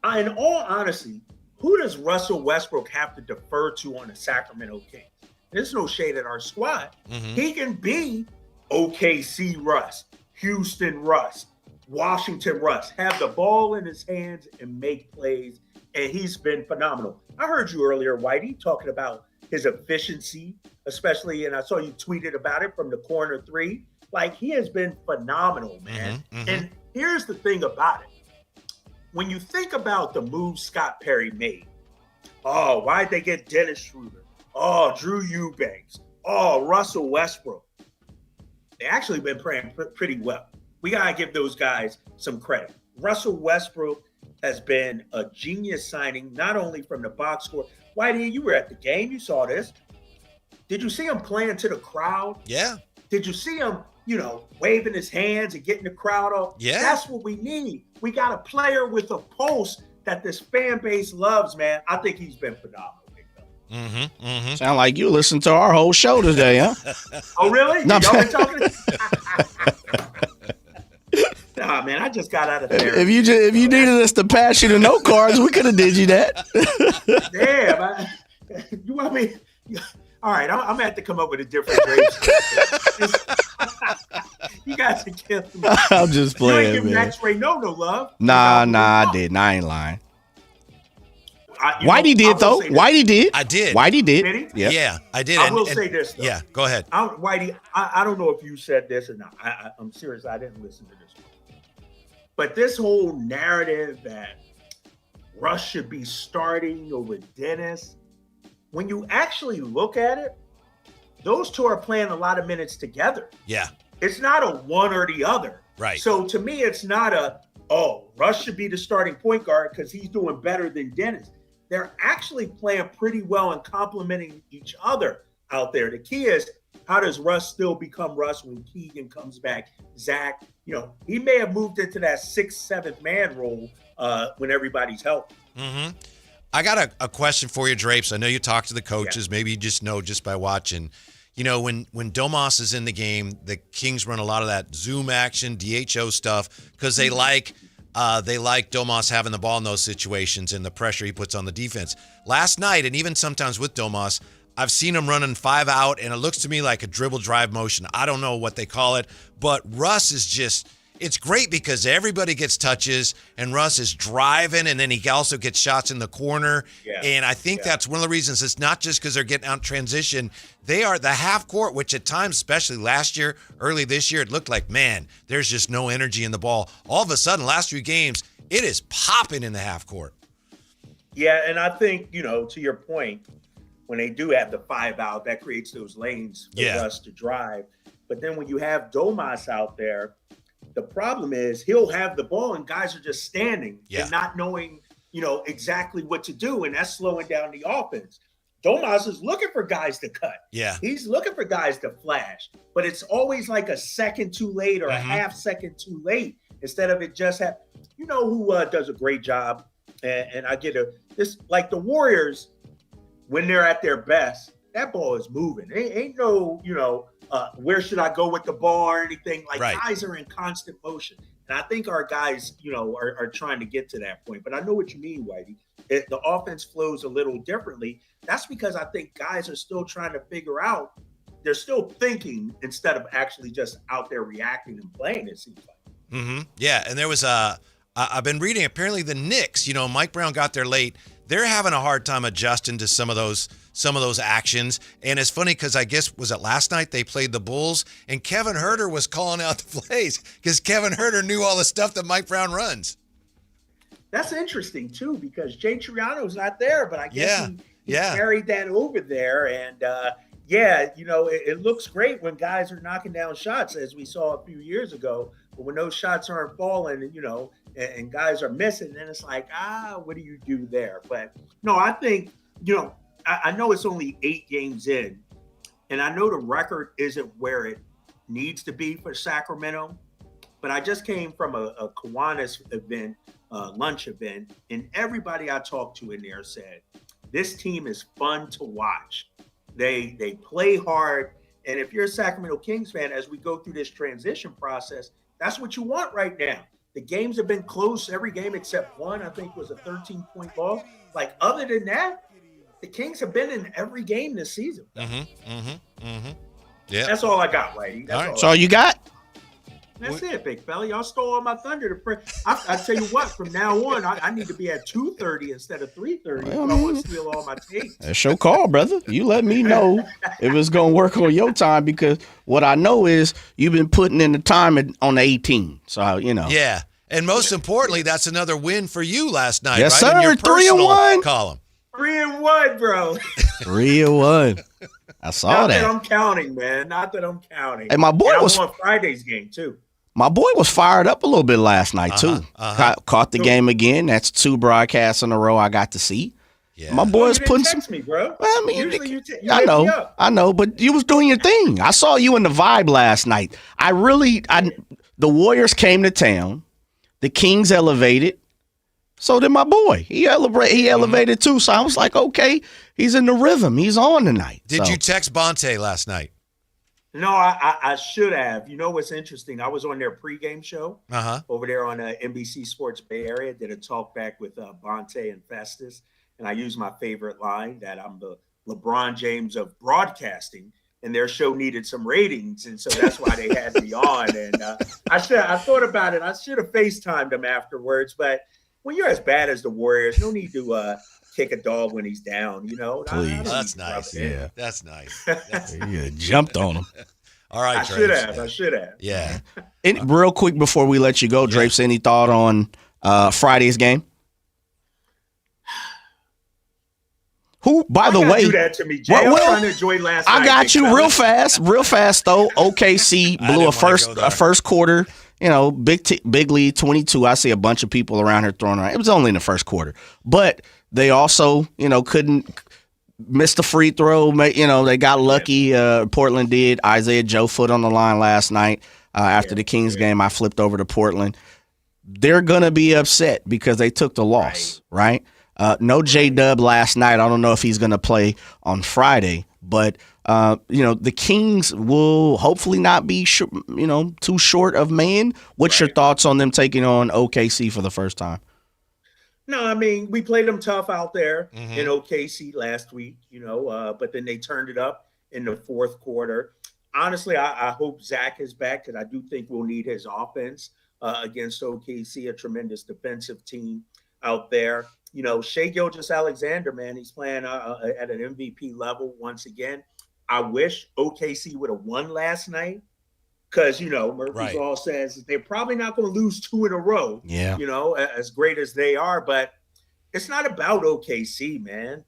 Speaker 4: In all honesty, who does Russell Westbrook have to defer to on the Sacramento Kings? There's no shade at our squad. He can be OKC Russ, Houston Russ, Washington Russ, have the ball in his hands and make plays, and he's been phenomenal. I heard you earlier, Whitey, talking about his efficiency, especially, and I saw you tweeted about it from the corner three. Like, he has been phenomenal, man. And here's the thing about it. When you think about the moves Scott Perry made, oh, why'd they get Dennis Schroeder? Oh, Drew Eubanks. Oh, Russell Westbrook. They actually been playing pretty well. We got to give those guys some credit. Russell Westbrook has been a genius signing, not only from the box score. Whitey, you were at the game. You saw this. Did you see him playing to the crowd?
Speaker 6: Yeah.
Speaker 4: Did you see him, waving his hands and getting the crowd up?
Speaker 6: Yeah.
Speaker 4: That's what we need. We got a player with a pulse that this fan base loves, man. I think he's been phenomenal.
Speaker 7: Sound like you listened to our whole show today, huh?
Speaker 4: Oh, really?
Speaker 7: No,
Speaker 4: Y'all been talking? Nah, man, I just got out of there.
Speaker 7: If you needed us to pass you the note cards, we could have did you that.
Speaker 4: Damn, you want me? All right, I'm gonna have to come up with a different grade. You guys are killing me.
Speaker 7: I'm just playing,
Speaker 4: you ain't
Speaker 7: man.
Speaker 4: X-ray no love.
Speaker 7: Nah, I didn't. I ain't lying. Whitey did, though. Whitey did.
Speaker 6: I did.
Speaker 7: Whitey did.
Speaker 4: Did he?
Speaker 7: Yep.
Speaker 6: Yeah, I did.
Speaker 4: I will say this, though.
Speaker 6: Yeah, go ahead.
Speaker 4: Whitey, I don't know if you said this or not. I'm serious. I didn't listen to this one. But this whole narrative that Russ should be starting over Dennis, when you actually look at it, those two are playing a lot of minutes together.
Speaker 6: Yeah.
Speaker 4: It's not a one or the other.
Speaker 6: Right.
Speaker 4: So to me, it's not Russ should be the starting point guard because he's doing better than Dennis. They're actually playing pretty well and complementing each other out there. The key is, how does Russ still become Russ when Keegan comes back? Zach, he may have moved into that 6th, 7th man role when everybody's healthy.
Speaker 6: I got a question for you, Drapes. I know you talk to the coaches. Yeah. Maybe you just know just by watching. When Domas is in the game, the Kings run a lot of that zoom action, DHO stuff, because they like Domas having the ball in those situations and the pressure he puts on the defense. Last night, and even sometimes with Domas, I've seen him running 5 out, and it looks to me like a dribble drive motion. I don't know what they call it, but Russ is just – it's great because everybody gets touches, and Russ is driving, and then he also gets shots in the corner. Yeah. And I think that's one of the reasons. It's not just because they're getting out in transition. They are the half court, which at times, especially last year, early this year, it looked like, man, there's just no energy in the ball. All of a sudden, last 3 games, it is popping in the half court.
Speaker 4: Yeah, and I think, to your point, when they do have the 5 out, that creates those lanes for us to drive. But then when you have Domas out there, the problem is he'll have the ball and guys are just standing and not knowing, exactly what to do. And that's slowing down the offense. Domas is looking for guys to cut.
Speaker 6: Yeah.
Speaker 4: He's looking for guys to flash, but it's always like a second too late or a half second too late instead of it just have, who does a great job. And I get like the Warriors, when they're at their best, that ball is moving. Ain't no, where should I go with the ball or anything? Like guys are in constant motion. And I think our guys, are trying to get to that point. But I know what you mean, Whitey. The offense flows a little differently. That's because I think guys are still trying to figure out. They're still thinking instead of actually just out there reacting and playing, it seems like.
Speaker 6: Yeah, and there was I've been reading, apparently the Knicks, Mike Brown got there late. They're having a hard time adjusting to some of those actions. And it's funny because I guess, was it last night they played the Bulls and Kevin Huerter was calling out the plays because Kevin Huerter knew all the stuff that Mike Brown runs.
Speaker 4: That's interesting, too, because Jay Triano's not there, but I guess he carried that over there. And, it looks great when guys are knocking down shots, as we saw a few years ago. But when those shots aren't falling, and guys are missing, then it's like, what do you do there? But, no, I think, I know it's only 8 games in, and I know the record isn't where it needs to be for Sacramento, but I just came from a Kiwanis event, lunch event, and everybody I talked to in there said, this team is fun to watch. They play hard. And if you're a Sacramento Kings fan, as we go through this transition process, that's what you want right now. The games have been close every game except one, I think was a 13-point loss. Like, other than that, the Kings have been in every game this season.
Speaker 6: Yeah.
Speaker 4: That's all I got, Whitey.
Speaker 7: That's all you got?
Speaker 4: That's it, big fella. Y'all stole all my thunder. I tell you what, from now on, I need to be at 2:30 instead of 3:30. Well, I want to steal all my tapes.
Speaker 7: That's your call, brother. You let me know if it's going to work on your time, because what I know is you've been putting in the time on the 18. So,
Speaker 6: Yeah. And most importantly, that's another win for you last night,
Speaker 7: yes,
Speaker 6: right?
Speaker 7: Sir.
Speaker 6: In your
Speaker 7: 3-1
Speaker 6: column.
Speaker 4: 3-1, bro.
Speaker 7: 3-1. I saw
Speaker 4: Not
Speaker 7: that.
Speaker 4: that I'm counting, man. Not that I'm counting.
Speaker 7: Hey, my boy
Speaker 4: and
Speaker 7: was
Speaker 4: on Friday's game, too.
Speaker 7: My boy was fired up a little bit last night, too. Caught the game again. That's 2 broadcasts in a row I got to see. Yeah. My boy's putting some.
Speaker 4: Me, bro.
Speaker 7: Well, I mean,
Speaker 4: Usually you
Speaker 7: I know, but you was doing your thing. I saw you in the vibe last night. The Warriors came to town. The Kings elevated. So did my boy. He elevated too. So I was like, okay, he's in the rhythm. He's on tonight.
Speaker 6: Did you text Bonte last night?
Speaker 4: No, I should have. You know what's interesting? I was on their pregame show over there on NBC Sports Bay Area. Did a talk back with Bonte and Festus, and I used my favorite line that I'm the LeBron James of broadcasting, and their show needed some ratings, and so that's why they had me on. And I thought about it. I should have FaceTimed them afterwards, but when you're as bad as the Warriors, no need to kick a dog when he's down,
Speaker 7: Please.
Speaker 6: That's nice. Yeah. That's nice.
Speaker 7: You jumped on him.
Speaker 6: All right,
Speaker 4: I should have.
Speaker 6: Yeah.
Speaker 7: Real quick before we let you go, Drapes, any thought on Friday's game? Who, by the way,
Speaker 4: do that to me, Jay. I'm trying to enjoy last night.
Speaker 7: I got you real fast though. OKC blew a first quarter. Big lead, 22. I see a bunch of people around here throwing around. It was only in the first quarter, but they also, couldn't miss the free throw. They got lucky. Portland did. Isaiah Joe foot on the line last night after the Kings game. I flipped over to Portland. They're gonna be upset because they took the loss, right? No J-Dub last night. I don't know if he's gonna play on Friday, but the Kings will hopefully not be too short of man. What's your thoughts on them taking on OKC for the first time?
Speaker 4: No, I mean, we played them tough out there in OKC last week, but then they turned it up in the fourth quarter. Honestly, I hope Zach is back, because I do think we'll need his offense against OKC, a tremendous defensive team out there. Shai Gilgeous-Alexander, man, he's playing at an MVP level once again. I wish OKC would have won last night, because, Murphy's Law says they're probably not going to lose 2 in a row, as great as they are. But it's not about OKC, man.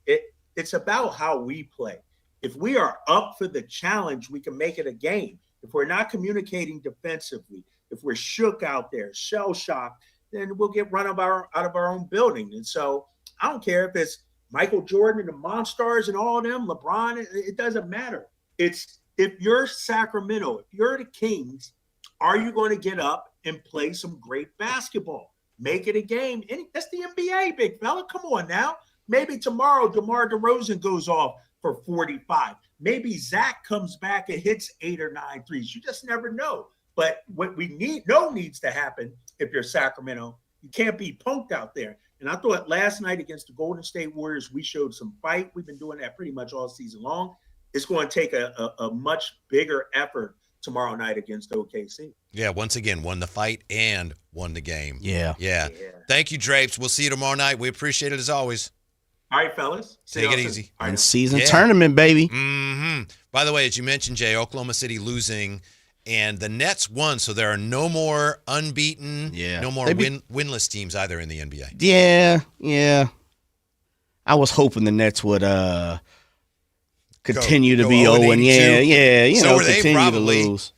Speaker 4: It's about how we play. If we are up for the challenge, we can make it a game. If we're not communicating defensively, if we're shook out there, shell-shocked, then we'll get run out of our own building. And so I don't care if it's Michael Jordan and the Monstars and all of them, LeBron, it doesn't matter. It's, if you're Sacramento, if you're the Kings, are you going to get up and play some great basketball? Make it a game. And that's the NBA, big fella. Come on now. Maybe tomorrow DeMar DeRozan goes off for 45. Maybe Zach comes back and hits 8 or 9 threes. You just never know. But what we needs to happen if you're Sacramento, you can't be punked out there. And I thought last night against the Golden State Warriors, we showed some fight. We've been doing that pretty much all season long. It's going to take a much bigger effort tomorrow night against OKC.
Speaker 6: Yeah, once again, won the fight and won the game.
Speaker 7: Yeah.
Speaker 6: Thank you, Drapes. We'll see you tomorrow night. We appreciate it as always.
Speaker 4: All right, fellas.
Speaker 6: Take it easy.
Speaker 7: In-season tournament, baby.
Speaker 6: By the way, as you mentioned, Jay, Oklahoma City losing, and the Nets won, so there are no more unbeaten, no more winless teams either in the NBA.
Speaker 7: Yeah. I was hoping the Nets would continue to be 0 and continue to lose.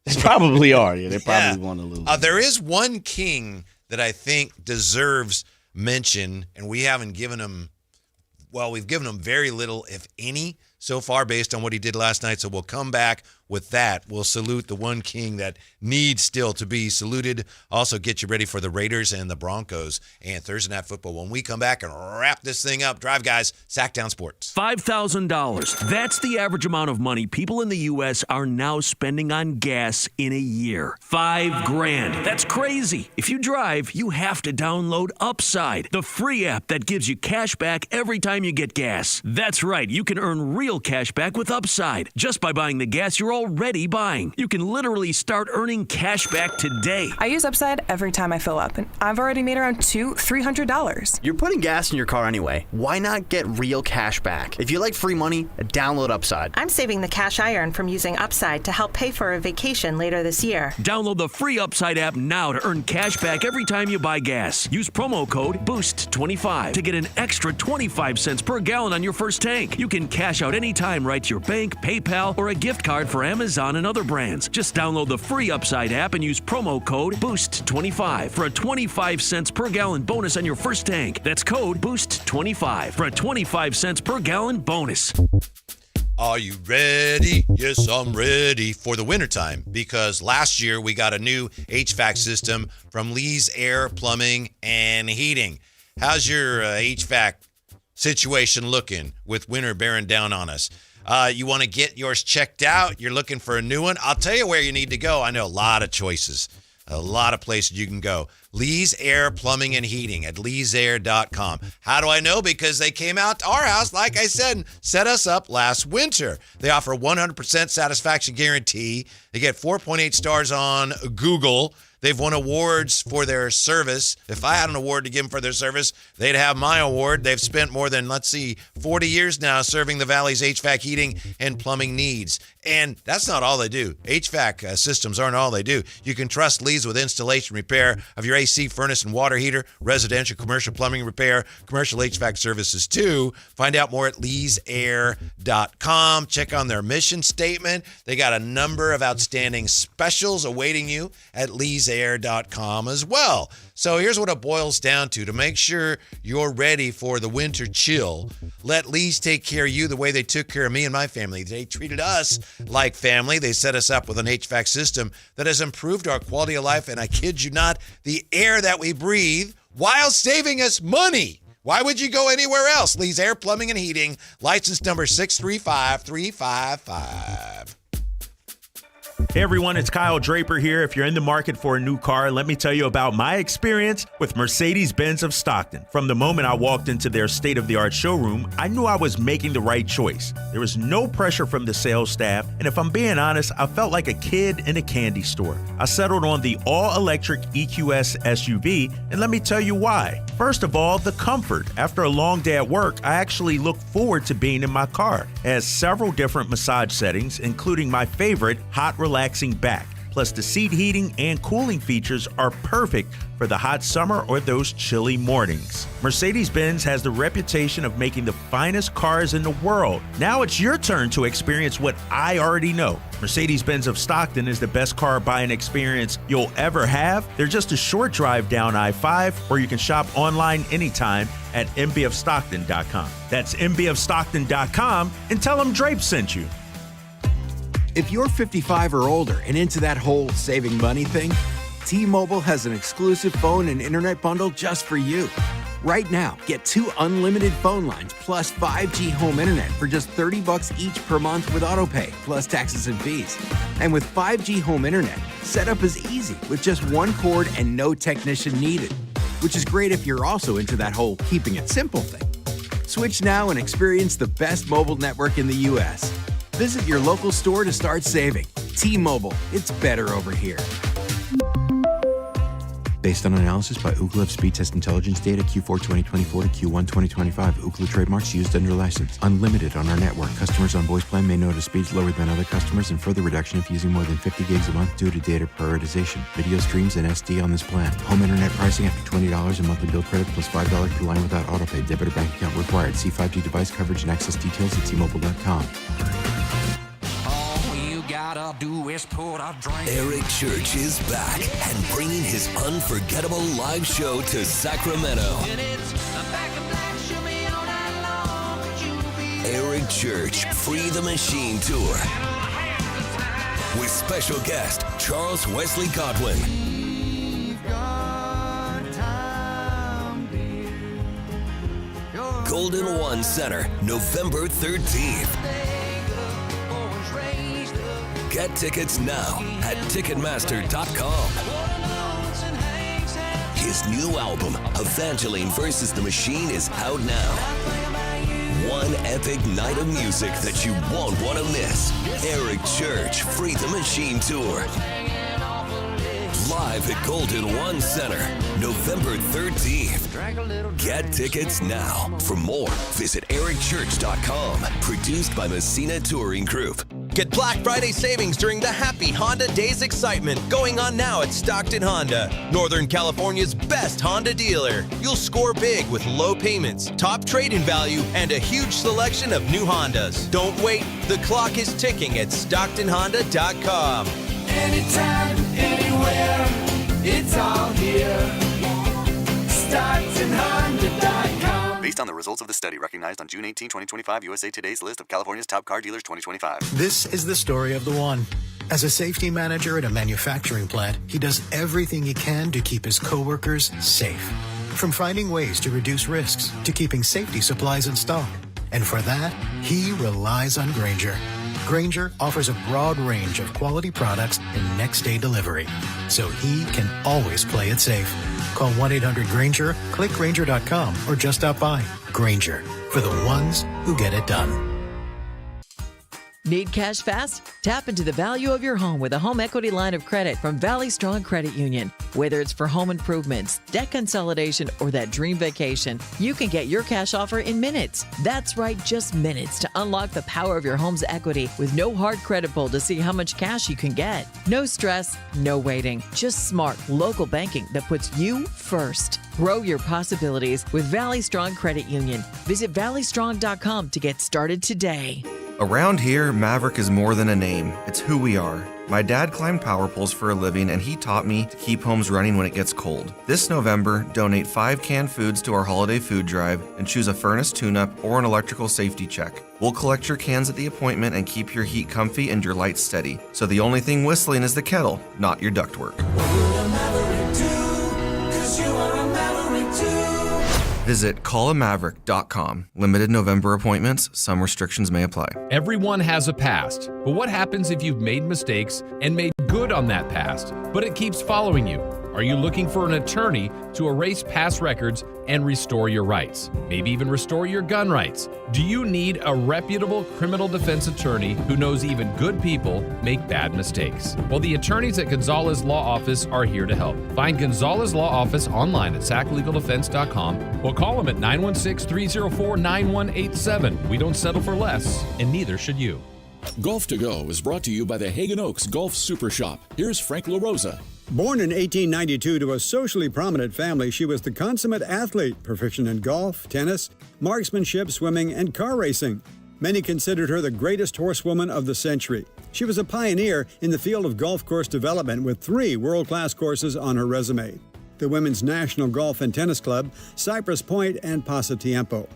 Speaker 7: They probably are. Yeah, they probably want to lose.
Speaker 6: There is one king that I think deserves mention, and we haven't given him. Well, we've given him very little, if any, so far based on what he did last night. So we'll come back with that, we'll salute the one king that needs still to be saluted. Also get you ready for the Raiders and the Broncos and Thursday Night Football. When we come back and wrap this thing up, Drive Guys, Sactown Sports.
Speaker 9: $5,000. That's the average amount of money people in the U.S. are now spending on gas in a year. $5,000. That's crazy. If you drive, you have to download Upside, the free app that gives you cash back every time you get gas. That's right. You can earn real cash back with Upside just by buying the gas you're already buying. You can literally start earning cash back today.
Speaker 11: I use Upside every time I fill up, and I've already made around $300.
Speaker 13: You're putting gas in your car anyway. Why not get real cash back? If you like free money, download Upside.
Speaker 14: I'm saving the cash I earn from using Upside to help pay for a vacation later this year.
Speaker 9: Download the free Upside app now to earn cash back every time you buy gas. Use promo code BOOST25 to get an extra 25 cents per gallon on your first tank. You can cash out anytime right to your bank, PayPal, or a gift card for Amazon and other brands. Just download the free Upside app and use promo code BOOST25 for a 25 cents per gallon bonus on your first tank. That's code BOOST25 for a 25 cents per gallon bonus.
Speaker 6: Are you ready? Yes, I'm ready for the wintertime, because last year we got a new HVAC system from Lee's Air Plumbing and Heating. How's your HVAC situation looking with winter bearing down on us? You want to get yours checked out? You're looking for a new one? I'll tell you where you need to go. I know a lot of choices, a lot of places you can go. Lee's Air Plumbing and Heating at leesair.com. How do I know? Because they came out to our house, like I said, and set us up last winter. They offer a 100% satisfaction guarantee. They get 4.8 stars on Google. They've won awards for their service. If I had an award to give them for their service, they'd have my award. They've spent more than, 40 years now serving the Valley's HVAC heating and plumbing needs. And that's not all they do. HVAC systems aren't all they do. You can trust Lee's with installation repair of your AC, furnace, and water heater, residential, commercial plumbing repair, commercial HVAC services too. Find out more at leesair.com. Check on their mission statement. They got a number of outstanding specials awaiting you at leesair.com as well. So here's what it boils down to make sure you're ready for the winter chill. Let Lee's take care of you the way they took care of me and my family. They treated us like family. They set us up with an HVAC system that has improved our quality of life, and I kid you not, the air that we breathe, while saving us money. Why would you go anywhere else? Lee's Air Plumbing and Heating, license number 635355.
Speaker 15: Hey everyone, it's Kyle Draper here. If you're in the market for a new car, let me tell you about my experience with Mercedes-Benz of Stockton. From the moment I walked into their state-of-the-art showroom, I knew I was making the right choice. There was no pressure from the sales staff, and if I'm being honest, I felt like a kid in a candy store. I settled on the all-electric EQS SUV, and let me tell you why. First of all, the comfort. After a long day at work, I actually look forward to being in my car. It has several different massage settings, including my favorite, hot relaxing back. Plus, the seat heating and cooling features are perfect for the hot summer or those chilly mornings. Mercedes-Benz has the reputation of making the finest cars in the world. Now it's your turn to experience what I already know. Mercedes-Benz of Stockton is the best car buying experience you'll ever have. They're just a short drive down I-5, or you can shop online anytime at mbofstockton.com. That's mbofstockton.com, and tell them Drape sent you.
Speaker 26: If you're 55 or older and into that whole saving money thing, T-Mobile has an exclusive phone and internet bundle just for you. Right now, get 2 unlimited phone lines plus 5G home internet for just $30 each per month with autopay, plus taxes and fees. And with 5G home internet, setup is easy with just one cord and no technician needed, which is great if you're also into that whole keeping it simple thing. Switch now and experience the best mobile network in the U.S. Visit your local store to start saving. T-Mobile, it's better over here.
Speaker 27: Based on analysis by Ookla of speed test intelligence data Q4 2024 to Q1 2025, Ookla trademarks used under license. Unlimited on our network. Customers on voice plan may notice speeds lower than other customers, and further reduction if using more than 50 gigs a month due to data prioritization. Video streams and SD on this plan. Home internet pricing after $20 a monthly bill credit plus $5 per line without autopay. Debit or bank account required. See 5G device coverage and access details at T-Mobile.com.
Speaker 5: Eric Church is back and bringing his unforgettable live show to Sacramento. Eric Church Free the Machine Tour.
Speaker 1: with special guest Charles Wesley Godwin. Golden One Center, November 13th. Get tickets now at Ticketmaster.com. His new album, Evangeline vs. the Machine, is out now. One epic night of music that you won't want to miss. Eric Church, Free the Machine Tour. Live at Golden One Center, November 13th. Get tickets now. For more, visit ericchurch.com. Produced by Messina Touring Group.
Speaker 2: Get Black Friday savings during the Happy Honda Days excitement going on now at Stockton Honda, Northern California's best Honda dealer. You'll score big with low payments, top trade-in value, and a huge selection of new Hondas. Don't wait. The clock is ticking at StocktonHonda.com.
Speaker 3: Anytime, anywhere, it's all here. StocktonHonda.com.
Speaker 10: Based on the results of the study recognized on June 18, 2025, USA Today's list of California's top car dealers 2025.
Speaker 17: This is the story of the one. As a safety manager at a manufacturing plant, he does everything he can to keep his coworkers safe. From finding ways to reduce risks to keeping safety supplies in stock. And for that, he relies on Grainger. Grainger offers a broad range of quality products and next-day delivery, so he can always play it safe. Call 1-800-GRAINGER, click Grainger.com, or just stop by. Grainger, for the ones who get it done.
Speaker 20: Need cash fast? Tap into the value of your home with a home equity line of credit from Valley Strong Credit Union. Whether it's for home improvements, debt consolidation, or that dream vacation, you can get your cash offer in minutes. That's right, just minutes to unlock the power of your home's equity with no hard credit pull to see how much cash you can get. No stress, no waiting, just smart local banking that puts you first. Grow your possibilities with Valley Strong Credit Union. Visit valleystrong.com to get started today.
Speaker 23: Around here, Maverick is more than a name. It's who we are. My dad climbed power poles for a living, and he taught me to keep homes running when it gets cold. This November, donate 5 canned foods to our holiday food drive and choose a furnace tune-up or an electrical safety check. We'll collect your cans at the appointment and keep your heat comfy and your lights steady. So the only thing whistling is the kettle, not your ductwork. Visit callamaverick.com. Limited November appointments. Some restrictions may apply.
Speaker 28: Everyone has a past, but what happens if you've made mistakes and made good on that past, but it keeps following you? Are you looking for an attorney to erase past records and restore your rights? Maybe even restore your gun rights? Do you need a reputable criminal defense attorney who knows even good people make bad mistakes? Well, the attorneys at Gonzalez Law Office are here to help. Find Gonzalez Law Office online at saclegaldefense.com or call them at 916-304-9187. We don't settle for less, and neither should you.
Speaker 29: Golf to Go is brought to you by the Hagen Oaks Golf Super Shop. Here's Frank LaRosa.
Speaker 30: Born in 1892 to a socially prominent family, she was the consummate athlete, proficient in golf, tennis, marksmanship, swimming, and car racing. Many considered her the greatest horsewoman of the century. She was a pioneer in the field of golf course development with 3 world-class courses on her resume: the Women's National Golf and Tennis Club, Cypress Point, and Pasatiempo.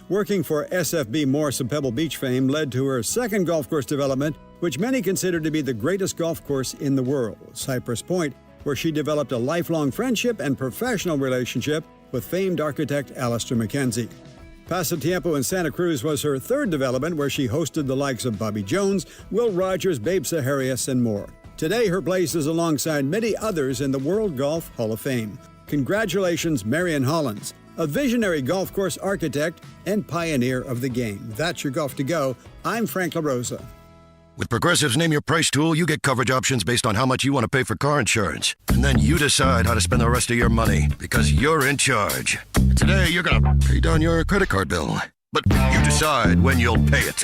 Speaker 30: Working for SFB Morse of Pebble Beach fame led to her second golf course development, which many consider to be the greatest golf course in the world, Cypress Point, where she developed a lifelong friendship and professional relationship with famed architect Alistair McKenzie. Pasatiempo in Santa Cruz was her third development, where she hosted the likes of Bobby Jones, Will Rogers, Babe Saharias, and more. Today, her place is alongside many others in the World Golf Hall of Fame. Congratulations, Marion Hollins, a visionary golf course architect and pioneer of the game. That's your Golf to Go. I'm Frank LaRosa.
Speaker 31: With Progressive's Name Your Price tool, you get coverage options based on how much you want to pay for car insurance. And then you decide how to spend the rest of your money, because you're in charge. Today, you're going to pay down your credit card bill. But you decide when you'll pay it.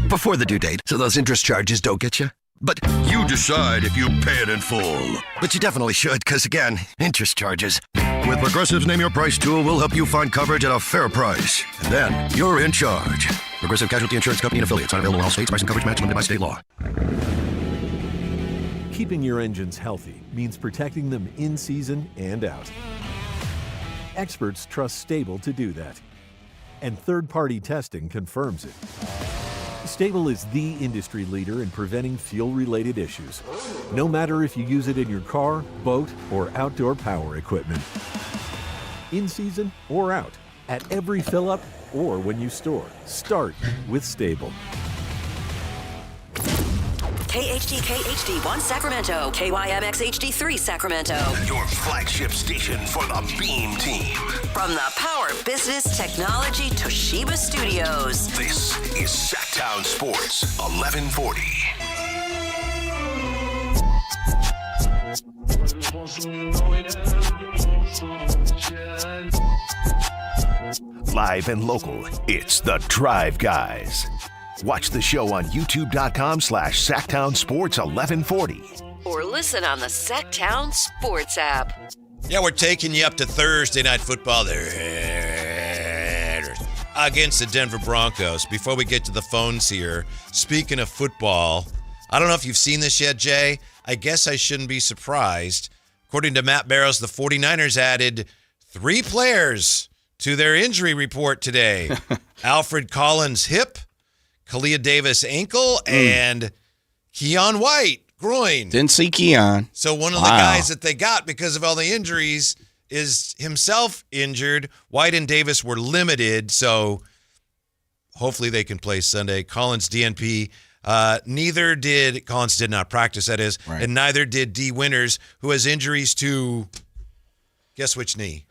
Speaker 31: Before the due date, so those interest charges don't get you. But you decide if you pay it in full. But you definitely should, because again, interest charges. With Progressive's Name Your Price tool, we'll help you find coverage at a fair price. And then you're in charge. Progressive Casualty Insurance Company and affiliates. Not available in all states. Price and coverage match limited by state law.
Speaker 32: Keeping your engines healthy means protecting them in season and out. Experts trust Stable to do that. And third-party testing confirms it. Stable is the industry leader in preventing fuel-related issues, no matter if you use it in your car, boat, or outdoor power equipment. In season or out, at every fill-up or when you store, start with Stable.
Speaker 4: KHTK HD1 Sacramento, KYMX HD3 Sacramento.
Speaker 5: Your flagship station for the Beam Team.
Speaker 4: From the Power Business Technology Toshiba Studios.
Speaker 5: This is Sactown Sports 1140. Live and local, it's the Drive Guys. Watch the show on youtube.com/Sactown Sports 1140.
Speaker 4: Or listen on the Sactown Sports app.
Speaker 6: Yeah, we're taking you up to Thursday night football there against the Denver Broncos. Before we get to the phones here, speaking of football, I don't know if you've seen this yet, Jay. I guess I shouldn't be surprised. According to Matt Barrows, the 49ers added 3 players to their injury report today. Alfred Collins hip, Kalia Davis ankle, and Keon White groin.
Speaker 7: Didn't see Keon.
Speaker 6: So one of the guys that they got because of all the injuries is himself injured. White and Davis were limited, so hopefully they can play Sunday. Collins DNP. Collins did not practice, that is, right. And neither did D. Winters, who has injuries to, guess which knee?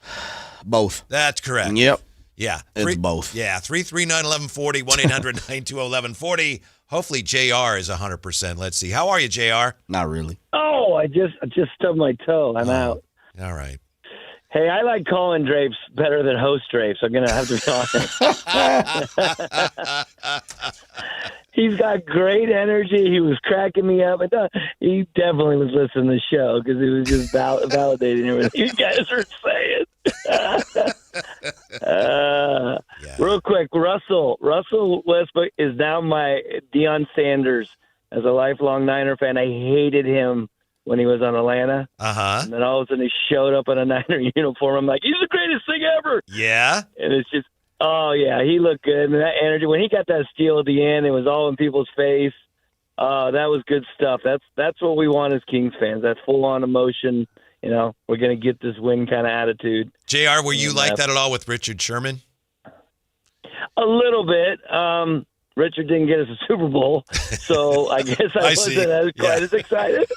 Speaker 7: Both.
Speaker 6: That's correct.
Speaker 7: Yep.
Speaker 6: Yeah.
Speaker 7: It's both.
Speaker 6: Yeah, 339-1140, 1-800-920-1140. Hopefully JR is 100%. Let's see. How are you, JR?
Speaker 7: Not really.
Speaker 8: Oh, I just stubbed my toe. I'm out.
Speaker 6: All right.
Speaker 8: Hey, I like Colin Drapes better than host Drapes. I'm going to have to be honest. He's got great energy. He was cracking me up. I thought he definitely was listening to the show because he was just validating everything you guys are saying. Real quick, Russell Westbrook is now my Deion Sanders. As a lifelong Niner fan, I hated him when he was on Atlanta.
Speaker 6: Uh-huh.
Speaker 8: And then all of a sudden he showed up in a Niner uniform. I'm like, he's the greatest thing ever.
Speaker 6: Yeah?
Speaker 8: And it's just, oh, yeah, he looked good. And that energy, when he got that steal at the end, it was all in people's face. That was good stuff. That's what we want as Kings fans, that full-on emotion. You know, we're going to get this win kind of attitude.
Speaker 6: JR, were you like that at all with Richard Sherman?
Speaker 8: A little bit. Richard didn't get us a Super Bowl, so I guess I wasn't quite as excited.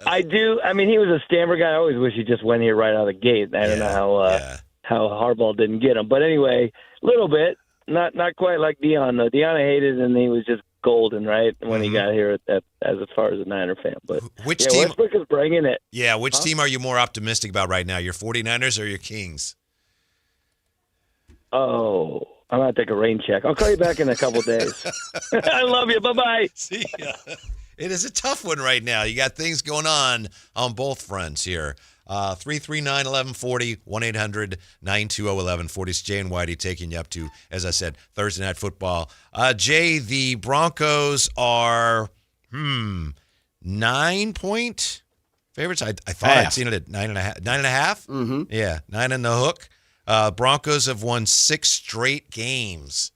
Speaker 8: I do. I mean, he was a Stanford guy. I always wish he just went here right out of the gate. I don't know how Harbaugh didn't get him. But anyway, a little bit. Not quite like Deion, though. Deion hated him, and he was just golden, right, when he got here as far as a Niner fan. But
Speaker 6: which team?
Speaker 8: Westbrook is bringing it.
Speaker 6: Yeah, which team are you more optimistic about right now, your 49ers or your Kings?
Speaker 8: Oh, I'm going to take a rain check. I'll call you back in a couple days. I love you. Bye-bye.
Speaker 6: See ya. It is a tough one right now. You got things going on both fronts here. 339-1140, 1-800-920-1140. It's Jay and Whitey taking you up to, as I said, Thursday Night Football. Jay, the Broncos are 9-point favorites. I thought I'd seen it at 9.5. 9.5?
Speaker 7: Mm-hmm.
Speaker 6: Yeah, 9 in the hook. Broncos have won 6 straight games.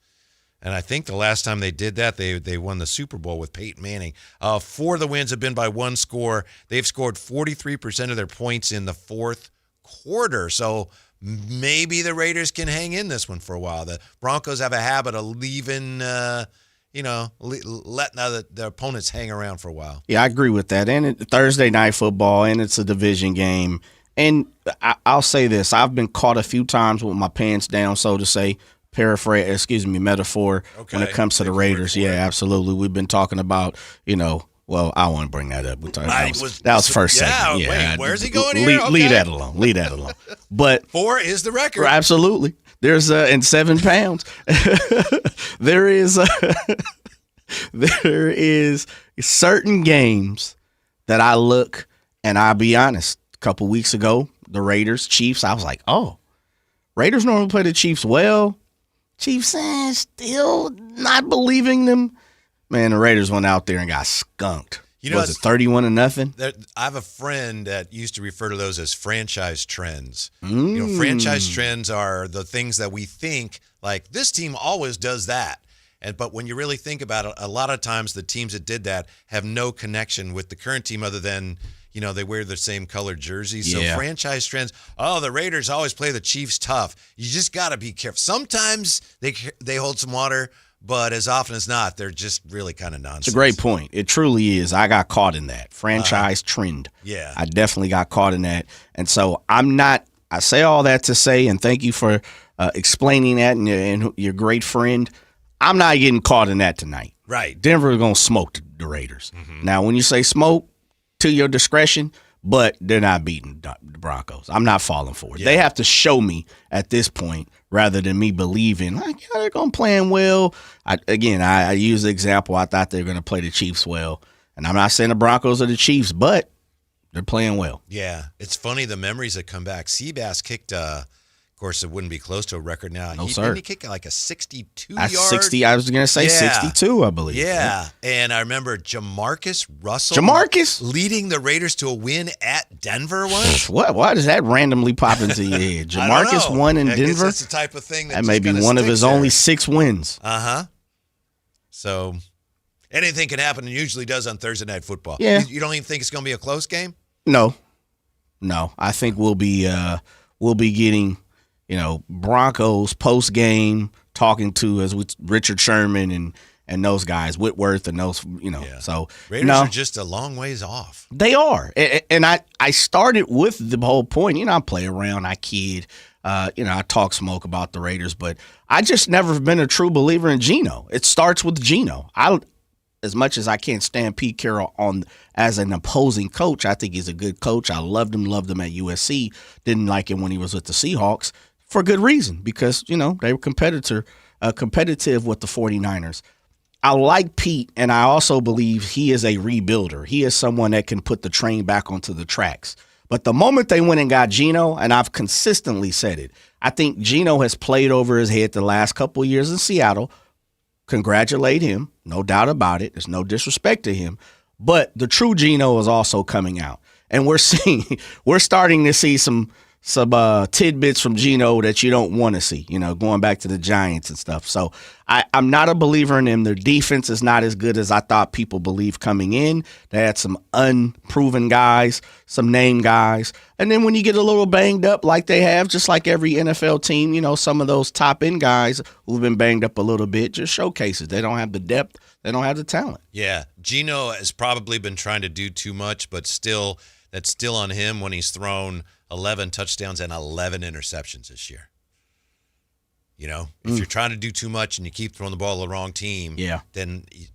Speaker 6: And I think the last time they did that, they won the Super Bowl with Peyton Manning. 4 of the wins have been by one score. They've scored 43% of their points in the fourth quarter. So maybe the Raiders can hang in this one for a while. The Broncos have a habit of leaving, letting their opponents hang around for a while.
Speaker 7: Yeah, I agree with that. And Thursday Night Football, and it's a division game. And I'll say this. I've been caught a few times with my pants down, so to say, metaphor when it comes to the Raiders. Yeah, absolutely. We've been talking about, well, I want to bring that up. That was first segment.
Speaker 6: Yeah, wait, where's he going here?
Speaker 7: Leave that alone. Leave that alone. But
Speaker 6: 4 is the record.
Speaker 7: Absolutely. There's in 7 pounds. there is certain games that I look, and I'll be honest. A couple weeks ago, the Raiders, Chiefs, I was like, oh, Raiders normally play the Chiefs well. Chiefs still not believing them. Man, the Raiders went out there and got skunked. Was it 31-0?
Speaker 6: I have a friend that used to refer to those as franchise trends. Franchise trends are the things that we think, like, this team always does that. But when you really think about it, a lot of times the teams that did that have no connection with the current team other than, they wear the same colored jerseys. So franchise trends, the Raiders always play the Chiefs tough. You just got to be careful. Sometimes they hold some water, but as often as not, they're just really kind of nonsense.
Speaker 7: It's a great point. It truly is. I got caught in that franchise trend.
Speaker 6: Yeah.
Speaker 7: I definitely got caught in that. And so I say all that to say, and thank you for explaining that and your great friend. I'm not getting caught in that tonight.
Speaker 6: Right.
Speaker 7: Denver is going to smoke the Raiders. Now, when you say smoke, to your discretion, but they're not beating the Broncos. I'm not falling for it. Yeah. They have to show me at this point rather than me believing, they're going to play well. I use the example. I thought they were going to play the Chiefs well. And I'm not saying the Broncos are the Chiefs, but they're playing well.
Speaker 6: Yeah. It's funny, the memories that come back. Seabass kicked of course, it wouldn't be close to a record now.
Speaker 7: No, sir.
Speaker 6: He kicked like a 62-yard.
Speaker 7: That's 60. I was going to say 62, I believe.
Speaker 6: Yeah. And I remember Jamarcus Russell. Leading the Raiders to a win at Denver once.
Speaker 7: Why does that randomly pop into your head? Jamarcus won in Denver?
Speaker 6: That's the type of thing
Speaker 7: that may be one of his only 6 wins.
Speaker 6: Uh-huh. So anything can happen, and usually does on Thursday Night Football.
Speaker 7: Yeah.
Speaker 6: You don't even think it's going to be a close game?
Speaker 7: No. I think we'll be getting Broncos post game talking to Richard Sherman and those guys, Whitworth and those, So
Speaker 6: Raiders are just a long ways off.
Speaker 7: They are, and I started with the whole point. I play around, I kid, I talk smoke about the Raiders, but I just never been a true believer in Geno. It starts with Geno. As much as I can't stand Pete Carroll as an opposing coach, I think he's a good coach. I loved him at USC. Didn't like him when he was with the Seahawks. For good reason, because, they were competitive with the 49ers. I like Pete, and I also believe he is a rebuilder. He is someone that can put the train back onto the tracks. But the moment they went and got Geno, and I've consistently said it, I think Geno has played over his head the last couple of years in Seattle. Congratulate him, no doubt about it. There's no disrespect to him. But the true Geno is also coming out. And we're starting to see some tidbits from Geno that you don't want to see, going back to the Giants and stuff. So I'm not a believer in them. Their defense is not as good as I thought people believed coming in. They had some unproven guys, some name guys. And then when you get a little banged up like they have, just like every NFL team, some of those top-end guys who've been banged up a little bit just showcases. They don't have the depth. They don't have the talent.
Speaker 6: Yeah. Geno has probably been trying to do too much, but still, that's still on him when he's thrown 11 touchdowns and 11 interceptions this year. If you're trying to do too much and you keep throwing the ball to the wrong team, then you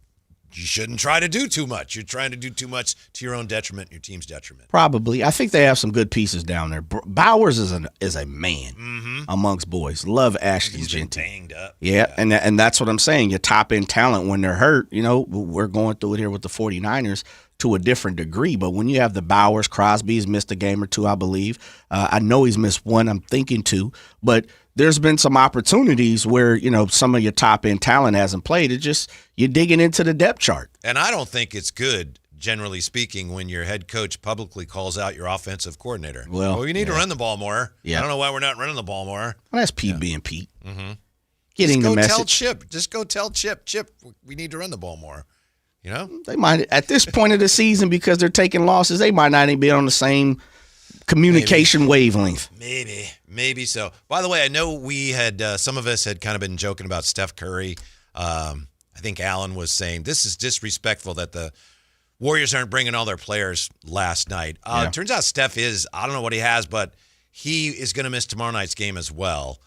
Speaker 6: shouldn't try to do too much. You're trying to do too much to your own detriment and your team's detriment.
Speaker 7: Probably. I think they have some good pieces down there. Bowers is a man amongst boys. Love Ashton Genty.
Speaker 6: Banged up.
Speaker 7: Yeah, and that's what I'm saying. Your top-end talent, when they're hurt, we're going through it here with the 49ers to a different degree. But when you have the Bowers, Crosby's missed a game or two, I believe. I know he's missed one. I'm thinking two. But there's been some opportunities where, some of your top-end talent hasn't played. It's just you're digging into the depth chart.
Speaker 6: And I don't think it's good, generally speaking, when your head coach publicly calls out your offensive coordinator.
Speaker 7: Well,
Speaker 6: you need to run the ball more.
Speaker 7: Yeah.
Speaker 6: I don't know why we're not running the ball more.
Speaker 7: Well, that's Pete being Pete.
Speaker 6: Mm-hmm.
Speaker 7: Getting the message.
Speaker 6: Just go tell Chip, we need to run the ball more.
Speaker 7: They might, at this point of the season, because they're taking losses, they might not even be on the same communication wavelength.
Speaker 6: Maybe so. By the way, I know we had, some of us had kind of been joking about Steph Curry. I think Alan was saying this is disrespectful that the Warriors aren't bringing all their players last night. It turns out Steph is, I don't know what he has, but he is going to miss tomorrow night's game as well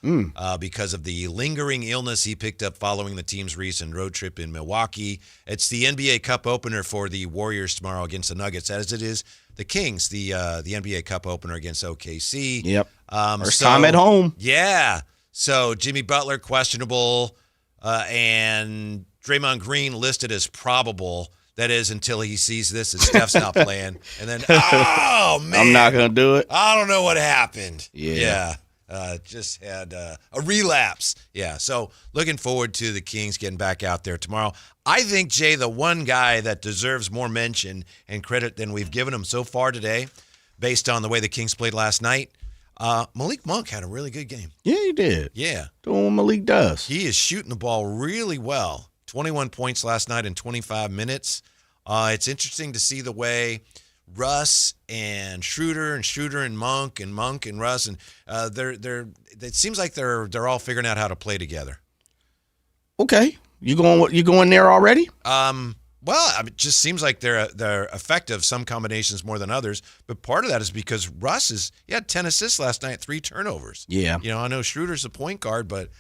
Speaker 6: because of the lingering illness he picked up following the team's recent road trip in Milwaukee. It's the NBA Cup opener for the Warriors tomorrow against the Nuggets, as it is the Kings, the NBA Cup opener against OKC.
Speaker 7: Yep. First time at home.
Speaker 6: Yeah. So Jimmy Butler questionable, and Draymond Green listed as probable. That is until he sees this as Steph's not playing. And then, oh, man.
Speaker 7: I'm not going to do it.
Speaker 6: I don't know what happened.
Speaker 7: Yeah.
Speaker 6: Just had a relapse. Yeah, so looking forward to the Kings getting back out there tomorrow. I think, Jay, the one guy that deserves more mention and credit than we've given him so far today, based on the way the Kings played last night, Malik Monk had a really good game.
Speaker 7: Yeah, he did.
Speaker 6: Yeah.
Speaker 7: Doing what Malik does.
Speaker 6: He is shooting the ball really well. 21 points last night in 25 minutes. It's interesting to see the way Russ and Schroeder and Monk and Russ and it seems like they're all figuring out how to play together.
Speaker 7: Okay, you going there already?
Speaker 6: Well, it just seems like they're effective, some combinations more than others. But part of that is because Russ had 10 assists last night, 3 turnovers.
Speaker 7: Yeah.
Speaker 6: I know Schroeder's the point guard, but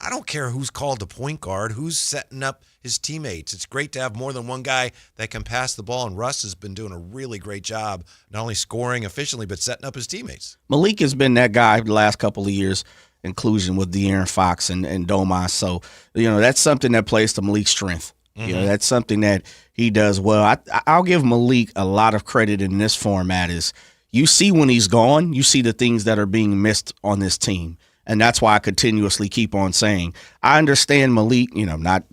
Speaker 6: I don't care who's called the point guard, who's setting up his teammates. It's great to have more than one guy that can pass the ball, and Russ has been doing a really great job, not only scoring efficiently, but setting up his teammates.
Speaker 7: Malik has been that guy the last couple of years, inclusion with De'Aaron Fox and Domas. So, that's something that plays to Malik's strength. That's something that he does well. I'll give Malik a lot of credit in this format is you see when he's gone, you see the things that are being missed on this team. And that's why I continuously keep on saying, I understand Malik, not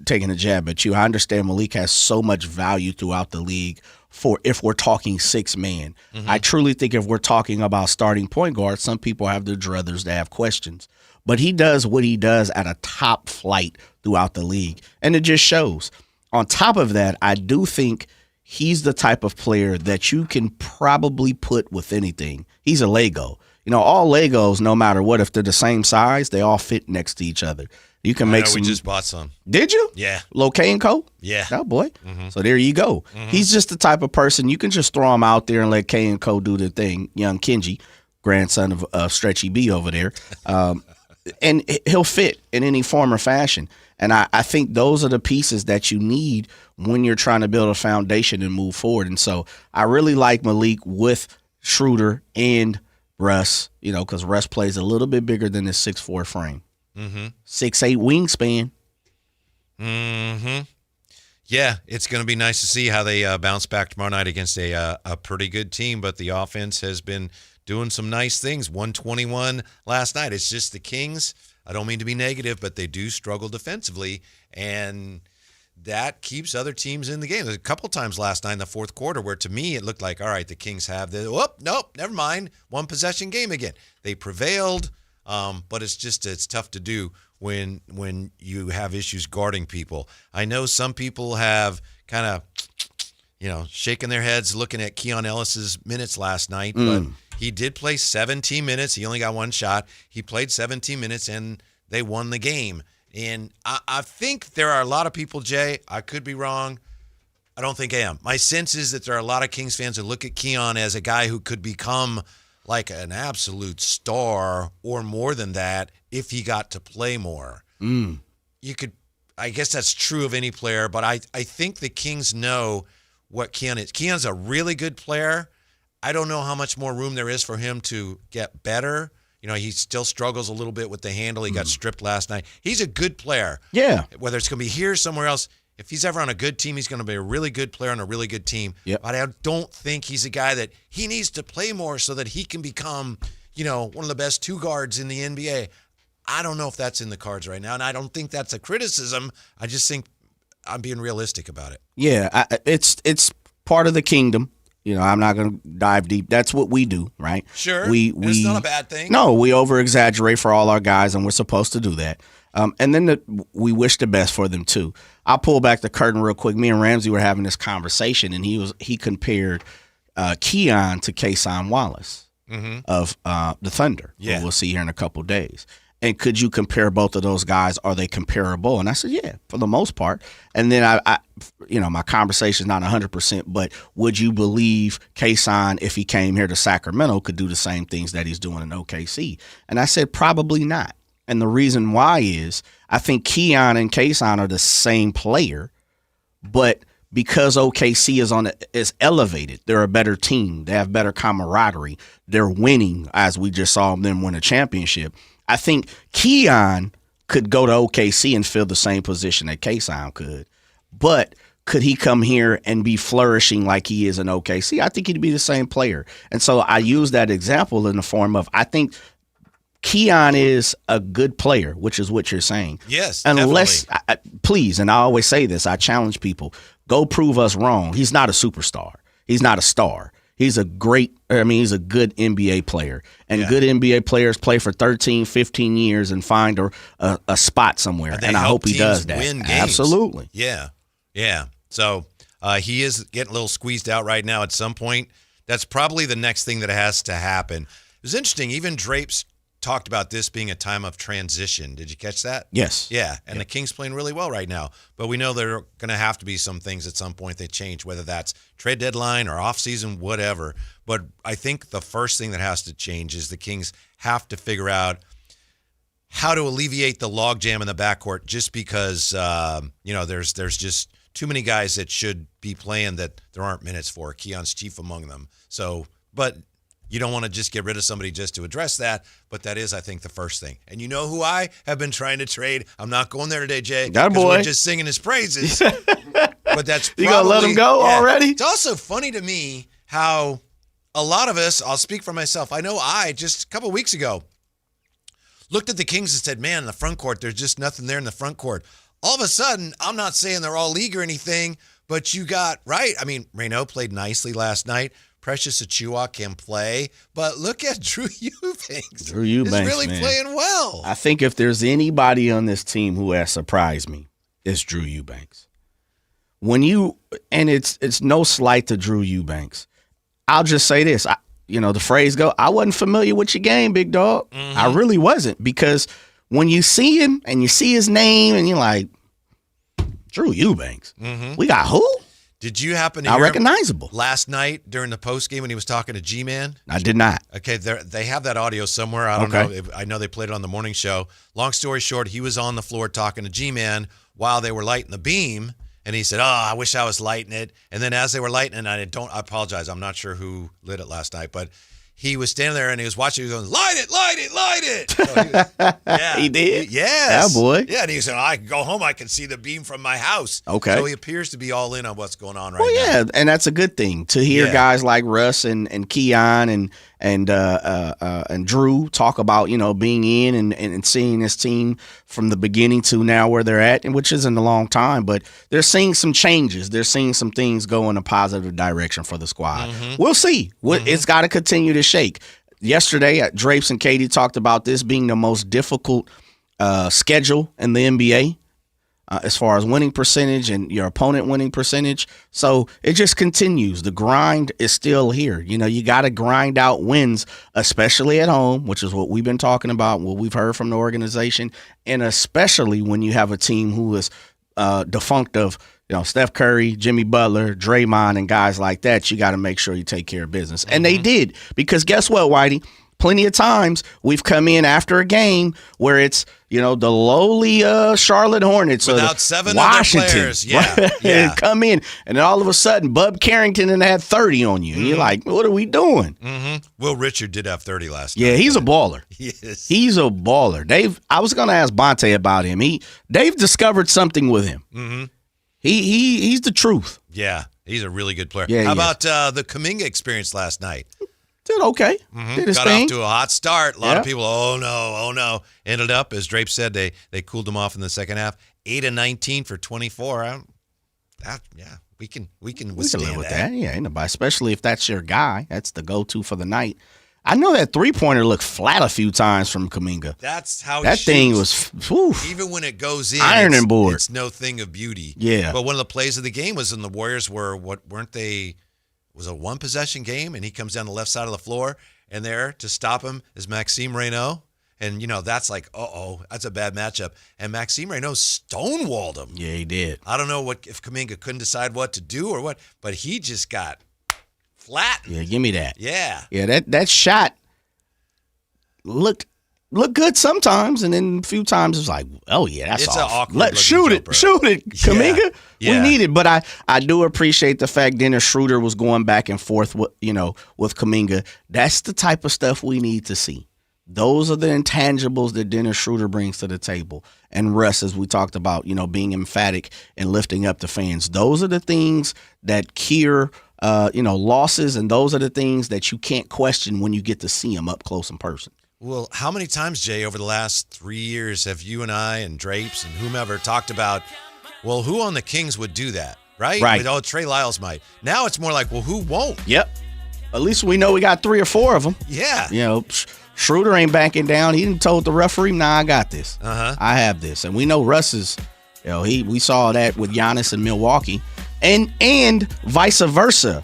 Speaker 7: taking a jab at you. I understand Malik has so much value throughout the league for if we're talking 6 man. I truly think if we're talking about starting point guard, some people have their druthers to have questions. But he does what he does at a top flight throughout the league, and it just shows. On top of that, I do think he's the type of player that you can probably put with anything. He's a Lego. All Legos, no matter what, if they're the same size, they all fit next to each other. You can make some.
Speaker 6: We just bought some.
Speaker 7: Did you?
Speaker 6: Yeah.
Speaker 7: K & Co?
Speaker 6: Yeah.
Speaker 7: Oh, boy. So there you go. He's just the type of person you can just throw him out there and let K & Co do their thing. Young Kenji, grandson of Stretchy B over there. And he'll fit in any form or fashion. And I think those are the pieces that you need when you're trying to build a foundation and move forward. And so I really like Malik with Schroeder and Russ, because Russ plays a little bit bigger than his 6'4" frame. 6'8" wingspan.
Speaker 6: Yeah, it's going to be nice to see how they bounce back tomorrow night against a pretty good team. But the offense has been doing some nice things. 121 last night. It's just the Kings. I don't mean to be negative, but they do struggle defensively, and that keeps other teams in the game. There's a couple times last night in the fourth quarter where, to me, it looked like, all right, the Kings have nope, never mind, one possession game again. They prevailed, but it's tough to do when you have issues guarding people. I know some people have kind of, shaking their heads looking at Keon Ellis's minutes last night, but he did play 17 minutes. He only got one shot. He played 17 minutes, and they won the game. And I think there are a lot of people, Jay, I could be wrong. I don't think I am. My sense is that there are a lot of Kings fans who look at Keon as a guy who could become like an absolute star or more than that if he got to play more. I guess that's true of any player, but I think the Kings know what Keon is. Keon's a really good player. I don't know how much more room there is for him to get better. He still struggles a little bit with the handle. He got stripped last night. He's a good player.
Speaker 7: Yeah.
Speaker 6: Whether it's going to be here or somewhere else, if he's ever on a good team, he's going to be a really good player on a really good team.
Speaker 7: Yep.
Speaker 6: But I don't think he's a guy that he needs to play more so that he can become, one of the best 2 guards in the NBA. I don't know if that's in the cards right now, and I don't think that's a criticism. I just think I'm being realistic about it.
Speaker 7: Yeah, it's part of the kingdom. I'm not going to dive deep. That's what we do, right?
Speaker 6: Sure. It's not a bad thing.
Speaker 7: No, we over-exaggerate for all our guys, and we're supposed to do that. And then we wish the best for them, too. I'll pull back the curtain real quick. Me and Ramsey were having this conversation, and he compared Keon to Kason Wallace of the Thunder, who we'll see here in a couple days. And could you compare both of those guys? Are they comparable? And I said, yeah, for the most part. And then I my conversation is not 100%, but would you believe Kason, if he came here to Sacramento, could do the same things that he's doing in OKC? And I said, probably not. And the reason why is I think Keon and Kason are the same player, but because OKC is elevated, they're a better team. They have better camaraderie. They're winning, as we just saw them win a championship. I think Keon could go to OKC and fill the same position that Kason could. But could he come here and be flourishing like he is in OKC? I think he'd be the same player. And so I use that example in the form of I think Keon is a good player, which is what you're saying.
Speaker 6: Yes,
Speaker 7: unless, please, and I always say this, I challenge people, go prove us wrong. He's not a superstar. He's not a star. He's a good NBA player. And good NBA players play for 13, 15 years and find a spot somewhere. And I hope he does that.
Speaker 6: Win games.
Speaker 7: Absolutely.
Speaker 6: Yeah. Yeah. So he is getting a little squeezed out right now at some point. That's probably the next thing that has to happen. It was interesting. Even Drapes talked about this being a time of transition. Did you catch that?
Speaker 7: Yes.
Speaker 6: Yeah, and the Kings playing really well right now. But we know there are going to have to be some things at some point they change, whether that's trade deadline or offseason, whatever. But I think the first thing that has to change is the Kings have to figure out how to alleviate the logjam in the backcourt just because, there's just too many guys that should be playing that there aren't minutes for. Keon's chief among them. So, but you don't want to just get rid of somebody just to address that, but that is, I think, the first thing. And you know who I have been trying to trade? I'm not going there today, Jay.
Speaker 7: That boy.
Speaker 6: We're just singing his praises. But that's probably,
Speaker 7: you gonna let him go already?
Speaker 6: It's also funny to me how a lot of us, I'll speak for myself, I know I, just a couple of weeks ago, looked at the Kings and said, man, in the front court, there's just nothing there in the front court. All of a sudden, I'm not saying they're all league or anything, but you got, right? I mean, Reynaud played nicely last night. Precious Achiuwa can play, but look at Drew Eubanks.
Speaker 7: Drew Eubanks,
Speaker 6: He's really playing well.
Speaker 7: I think if there's anybody on this team who has surprised me, it's Drew Eubanks. It's no slight to Drew Eubanks. I'll just say this. The phrase go, I wasn't familiar with your game, big dog.
Speaker 6: Mm-hmm.
Speaker 7: I really wasn't, because when you see him and you see his name and you're like, Drew Eubanks.
Speaker 6: Mm-hmm.
Speaker 7: We got who?
Speaker 6: Did you happen to
Speaker 7: Not
Speaker 6: hear
Speaker 7: recognizable.
Speaker 6: Last night during the postgame when he was talking to G-Man?
Speaker 7: I did not.
Speaker 6: Okay, they have that audio somewhere. I don't know. I know they played it on the morning show. Long story short, he was on the floor talking to G-Man while they were lighting the beam, and he said, I wish I was lighting it. And then as they were lighting it, I apologize. I'm not sure who lit it last night, but he was standing there and he was watching. He was going, light it, light it, light it. So
Speaker 7: he did?
Speaker 6: Yes.
Speaker 7: Yeah, boy.
Speaker 6: Yeah, and he said, I can go home. I can see the beam from my house.
Speaker 7: Okay.
Speaker 6: So he appears to be all in on what's going on right
Speaker 7: now. Well, yeah, and that's a good thing to hear guys like Russ and Keon and Drew talk about, being in and seeing this team from the beginning to now where they're at, and which isn't a long time, but they're seeing some changes. They're seeing some things go in a positive direction for the squad. Mm-hmm. We'll see. It's got to continue to shake. Yesterday, Drapes and Katie talked about this being the most difficult schedule in the NBA. As far as winning percentage and your opponent winning percentage. So it just continues. The grind is still here. You got to grind out wins, especially at home, which is what we've been talking about, what we've heard from the organization, and especially when you have a team who is defunct of Steph Curry, Jimmy Butler, Draymond, and guys like that. You got to make sure you take care of business. Mm-hmm. And they did, because guess what, Whitey? Plenty of times we've come in after a game where it's, the lowly Charlotte Hornets
Speaker 6: without seven
Speaker 7: Washington,
Speaker 6: other players. Yeah,
Speaker 7: yeah. Come in, and then all of a sudden, Bub Carrington had 30 on you. And you're like, what are we doing?
Speaker 6: Mm-hmm. Will Richard did have 30 last night.
Speaker 7: Yeah, he's a baller.
Speaker 6: Yes.
Speaker 7: He's a baller. I was going to ask Bonte about him. Dave discovered something with him.
Speaker 6: Mm-hmm.
Speaker 7: He's the truth.
Speaker 6: Yeah, he's a really good player.
Speaker 7: Yeah,
Speaker 6: how about the Kuminga experience last night?
Speaker 7: Did okay.
Speaker 6: Mm-hmm.
Speaker 7: Did his
Speaker 6: Got
Speaker 7: thing.
Speaker 6: off to a hot start. A lot of people, oh no. Ended up, as Drape said, they cooled him off in the second half. 8 of 19 for 24. We can withstand
Speaker 7: live with that. Yeah, ain't nobody, especially if that's your guy. That's the go-to for the night. I know that three-pointer looked flat a few times from Kuminga.
Speaker 6: That's how
Speaker 7: that thing was. Whew,
Speaker 6: even when it goes in,
Speaker 7: ironing board.
Speaker 6: It's no thing of beauty.
Speaker 7: Yeah.
Speaker 6: But one of the plays of the game was when the Warriors weren't they? Was a one-possession game, and he comes down the left side of the floor, and there to stop him is Maxime Reynaud. And, that's like, that's a bad matchup. And Maxime Reynaud stonewalled him.
Speaker 7: Yeah, he did.
Speaker 6: I don't know if Kuminga couldn't decide what to do or what, but he just got flattened.
Speaker 7: Yeah, give me that.
Speaker 6: Yeah.
Speaker 7: Yeah, that shot looked good sometimes, and then a few times it's like, oh yeah, that's
Speaker 6: an awkward.
Speaker 7: Shoot it, Kuminga.
Speaker 6: Yeah.
Speaker 7: We need it, but I do appreciate the fact Dennis Schroeder was going back and forth with Kuminga. That's the type of stuff we need to see. Those are the intangibles that Dennis Schroeder brings to the table, and Russ, as we talked about, being emphatic and lifting up the fans. Those are the things that cure losses, and those are the things that you can't question when you get to see them up close in person.
Speaker 6: Well, how many times, Jay, over the last 3 years have you and I and Drapes and whomever talked about, well, who on the Kings would do that, right?
Speaker 7: Right.
Speaker 6: Trey Lyles might. Now it's more like, well, who won't?
Speaker 7: Yep. At least we know we got 3 or 4 of them.
Speaker 6: Yeah.
Speaker 7: You know, Schroeder ain't backing down. He didn't told the referee, "Nah, I got this. I have this." And we know Russ is, you know, we saw that with Giannis in Milwaukee, and vice versa.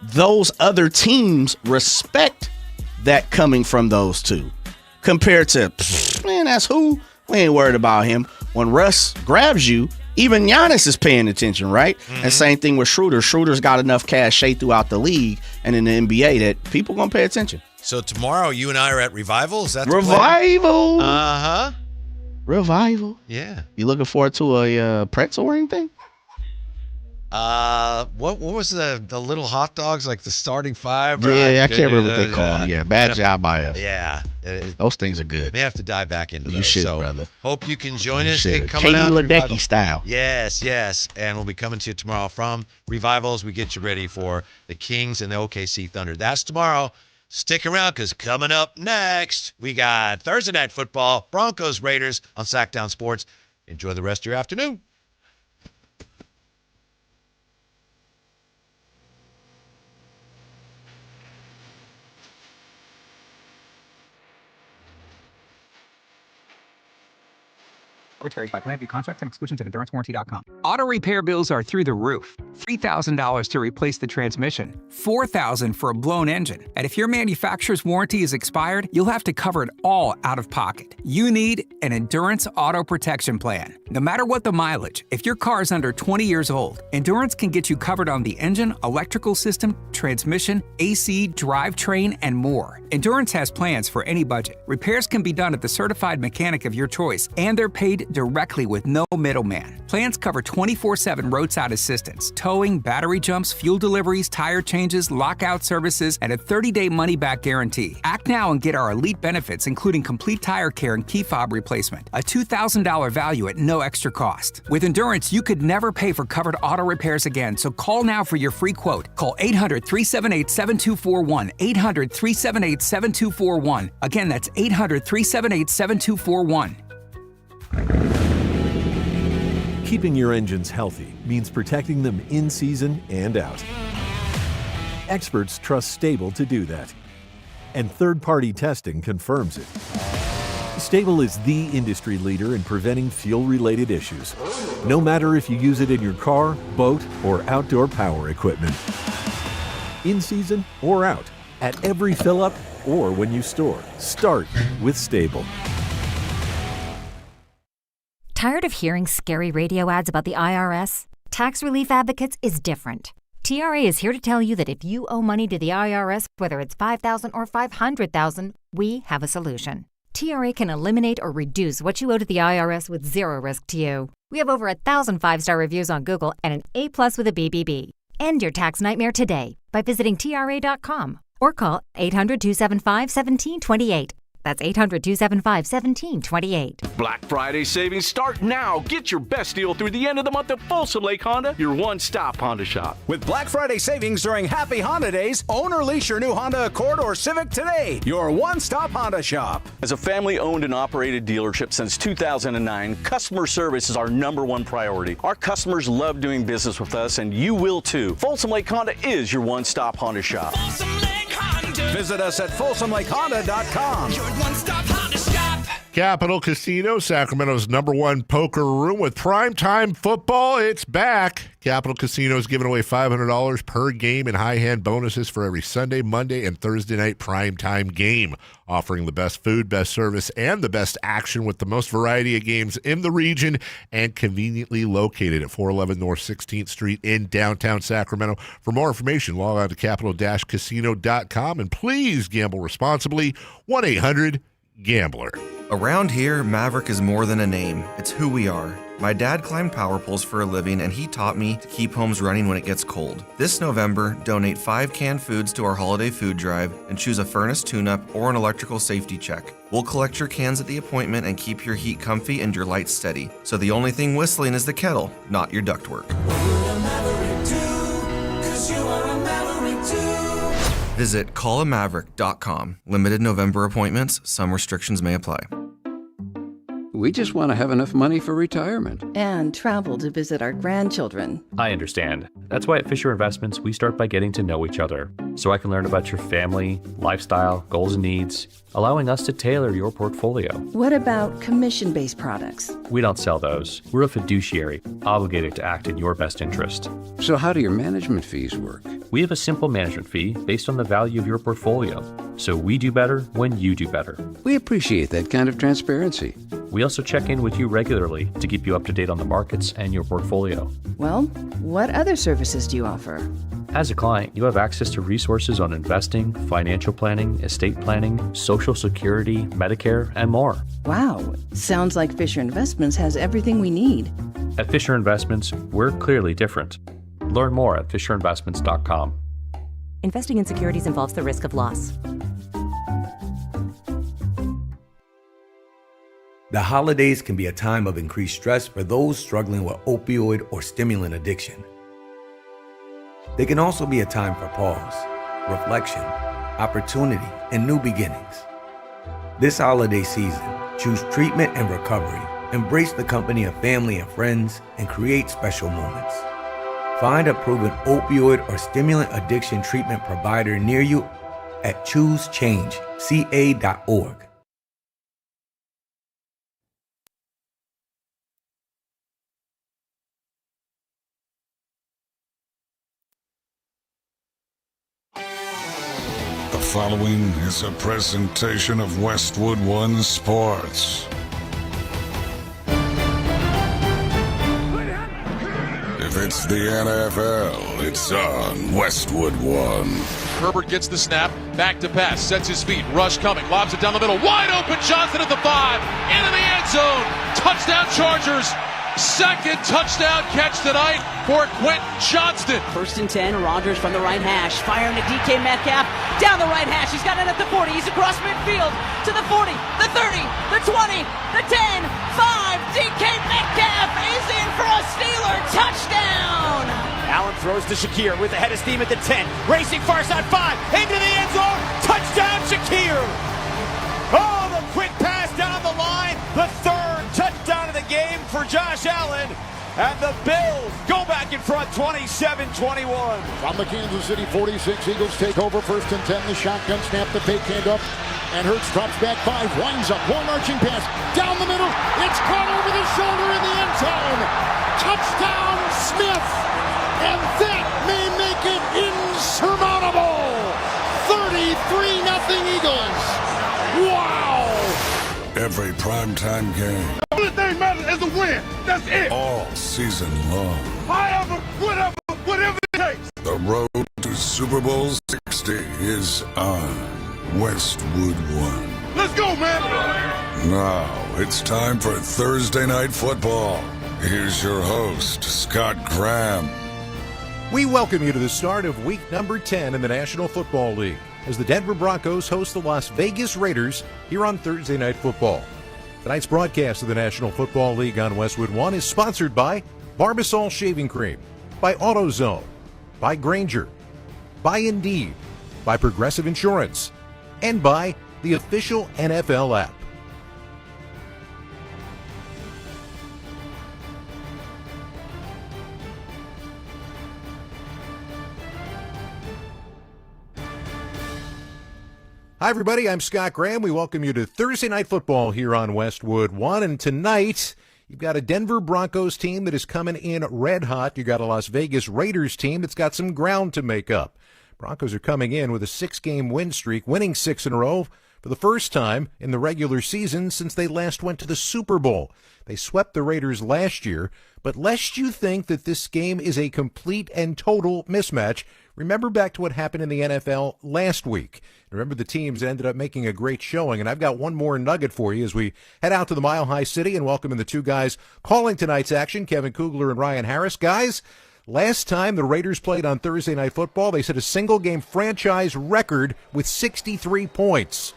Speaker 7: Those other teams respect that coming from those two, compared to, man, that's who. We ain't worried about him. When Russ grabs you, even Giannis is paying attention, right? And same thing with Schroeder. Schroeder's got enough cachet throughout the league and in the NBA that people gonna pay attention.
Speaker 6: So tomorrow, you and I are at Revival. Is that the
Speaker 7: Revival?
Speaker 6: plan?
Speaker 7: Revival.
Speaker 6: Yeah.
Speaker 7: You looking forward to a pretzel or anything?
Speaker 6: What was the little hot dogs, like the starting 5?
Speaker 7: Yeah, I can't remember what they call them. Yeah, bad job by us.
Speaker 6: Yeah.
Speaker 7: Those things are good.
Speaker 6: May have to dive back into those.
Speaker 7: You should,
Speaker 6: so
Speaker 7: brother.
Speaker 6: Hope you can join
Speaker 7: You
Speaker 6: us.
Speaker 7: should.
Speaker 6: Coming
Speaker 7: Katie
Speaker 6: out
Speaker 7: Ledecky style.
Speaker 6: Yes. And we'll be coming to you tomorrow from Revival as we get you ready for the Kings and the OKC Thunder. That's tomorrow. Stick around, because coming up next, we got Thursday Night Football, Broncos Raiders on Sactown Sports. Enjoy the rest of your afternoon.
Speaker 9: We're Terry by Plan View contracts and exclusions at endurancewarranty.com. Auto repair bills are through the roof. $3,000 to replace the transmission, $4,000 for a blown engine. And if your manufacturer's warranty is expired, you'll have to cover it all out of pocket. You need an Endurance Auto Protection Plan. No matter what the mileage, if your car is under 20 years old, Endurance can get you covered on the engine, electrical system, transmission, AC, drivetrain, and more. Endurance has plans for any budget. Repairs can be done at the certified mechanic of your choice, and they're paid directly with no middleman. Plans cover 24/7 roadside assistance, towing, battery jumps, fuel deliveries, tire changes, lockout services, and a 30-day money-back guarantee. Act now and get our elite benefits, including complete tire care and key fob replacement. A $2,000 value at no extra cost. With Endurance, you could never pay for covered auto repairs again, so call now for your free quote. Call 800-378-7241. 800-378-7241. Again, that's 800-378-7241.
Speaker 32: Keeping your engines healthy means protecting them in season and out. Experts trust Stable to do that, and third-party testing confirms it. Stable is the industry leader in preventing fuel-related issues, no matter if you use it in your car, boat, or outdoor power equipment. In season or out, at every fill-up or when you store, start with Stable.
Speaker 11: Tired of hearing scary radio ads about the IRS? Tax Relief Advocates is different. TRA is here to tell you that if you owe money to the IRS, whether it's $5,000 or $500,000, we have a solution. TRA can eliminate or reduce what you owe to the IRS with zero risk to you. We have over 1,000 5-star reviews on Google and an A+ with a BBB. End your tax nightmare today by visiting TRA.com or call 800-275-1728. That's 800-275-1728.
Speaker 12: Black Friday savings start now. Get your best deal through the end of the month at Folsom Lake Honda, your one-stop Honda shop.
Speaker 13: With Black Friday savings during Happy Honda Days, own or lease your new Honda Accord or Civic today. Your one-stop Honda shop.
Speaker 12: As a family-owned and operated dealership since 2009, customer service is our #1 priority. Our customers love doing business with us, and you will too. Folsom Lake Honda is your one-stop Honda shop.
Speaker 13: Visit us at FolsomLakeHonda.com.
Speaker 3: Your one-stop Honda shop.
Speaker 14: Capital Casino, Sacramento's #1 poker room with primetime football. It's back. Capital Casino is giving away $500 per game in high-hand bonuses for every Sunday, Monday, and Thursday night primetime game, offering the best food, best service, and the best action with the most variety of games in the region and conveniently located at 411 North 16th Street in downtown Sacramento. For more information, log on to capital-casino.com, and please gamble responsibly. 1-800-GAMBLER.
Speaker 23: Around here, Maverick is more than a name. It's who we are. My dad climbed power poles for a living, and he taught me to keep homes running when it gets cold. This November, donate 5 canned foods to our holiday food drive and choose a furnace tune-up or an electrical safety check. We'll collect your cans at the appointment and keep your heat comfy and your lights steady. So the only thing whistling is the kettle, not your ductwork. Visit callamaverick.com. Limited November appointments. Some restrictions may apply.
Speaker 16: We just want to have enough money for retirement.
Speaker 18: And travel to visit our grandchildren.
Speaker 19: I understand. That's why at Fisher Investments, we start by getting to know each other.
Speaker 1: so I can learn about your family, lifestyle, goals, and needs, allowing us to tailor your portfolio.
Speaker 2: What about commission-based products?
Speaker 1: We don't sell those. We're a fiduciary, obligated to act in your best interest.
Speaker 16: So how do your management fees work?
Speaker 1: We have a simple management fee based on the value of your portfolio, so we do better when you do better.
Speaker 16: We appreciate that kind of transparency.
Speaker 1: We also check in with you regularly to keep you up to date on the markets and your portfolio.
Speaker 2: Well, what other services do you offer?
Speaker 1: As a client, you have access to resources on investing, financial planning, estate planning, Social Security, Medicare, and more.
Speaker 2: Wow, sounds like Fisher Investments has everything we need.
Speaker 1: At Fisher Investments, we're clearly different. Learn more at FisherInvestments.com.
Speaker 10: Investing in securities involves the risk of loss.
Speaker 15: The holidays can be a time of increased stress for those struggling with opioid or stimulant addiction. They can also be a time for pause, reflection, opportunity, and new beginnings. This holiday season, choose treatment and recovery, embrace the company of family and friends, and create special moments. Find a proven opioid or stimulant addiction treatment provider near you at choosechangeca.org.
Speaker 18: The following is a presentation of Westwood One Sports. If it's the NFL, it's on Westwood One.
Speaker 3: Herbert gets the snap, back to pass, sets his feet, rush coming, lobs it down the middle, wide open, Johnson at the 5, into the end zone, touchdown Chargers. Second touchdown catch tonight for Quentin Johnston.
Speaker 19: 1st and 10, Rodgers from the right hash, firing to DK Metcalf, down the right hash, he's got it at the 40, he's across midfield, to the 40, the 30, the 20, the 10, 5, DK Metcalf is in for a Steeler touchdown!
Speaker 21: Allen throws to Shakir with the head of steam at the 10, racing far side 5, into the end zone, touchdown Shakir! Oh, the quick pass down the line, the third touchdown of the game for Josh Allen, and the Bills go back in front 27-21.
Speaker 22: From the Kansas City 46, Eagles take over 1st and 10, the shotgun snap, the fake handoff, and Hurts drops back 5, winds up, long arching pass, down the middle, it's caught over the shoulder in the end zone. Touchdown Smith, and that may make it insurmountable. 33-0 Eagles. Wow!
Speaker 18: Every primetime game.
Speaker 22: The only thing matters is a win. That's it.
Speaker 18: All season long.
Speaker 22: However, whatever it takes.
Speaker 18: The road to Super Bowl 60 is on Westwood One.
Speaker 22: Let's go, man.
Speaker 18: Now it's time for Thursday Night Football. Here's your host, Scott Graham.
Speaker 32: We welcome you to the start of week number 10 in the National Football League, as the Denver Broncos host the Las Vegas Raiders here on Thursday Night Football. Tonight's broadcast of the National Football League on Westwood One is sponsored by Barbasol Shaving Cream, by AutoZone, by Granger, by Indeed, by Progressive Insurance, and by the official NFL app. Hi, everybody. I'm Scott Graham. We welcome you to Thursday Night Football here on Westwood One. And tonight, you've got a Denver Broncos team that is coming in red hot. You've got a Las Vegas Raiders team that's got some ground to make up. Broncos are coming in with a 6-game win streak, winning 6 in a row for the first time in the regular season since they last went to the Super Bowl. They swept the Raiders last year, but lest you think that this game is a complete and total mismatch, remember back to what happened in the NFL last week. Remember the teams ended up making a great showing, and I've got one more nugget for you as we head out to the Mile High City and welcome in the two guys calling tonight's action, Kevin Kugler and Ryan Harris. Guys, last time the Raiders played on Thursday Night Football, they set a single-game franchise record with 63 points.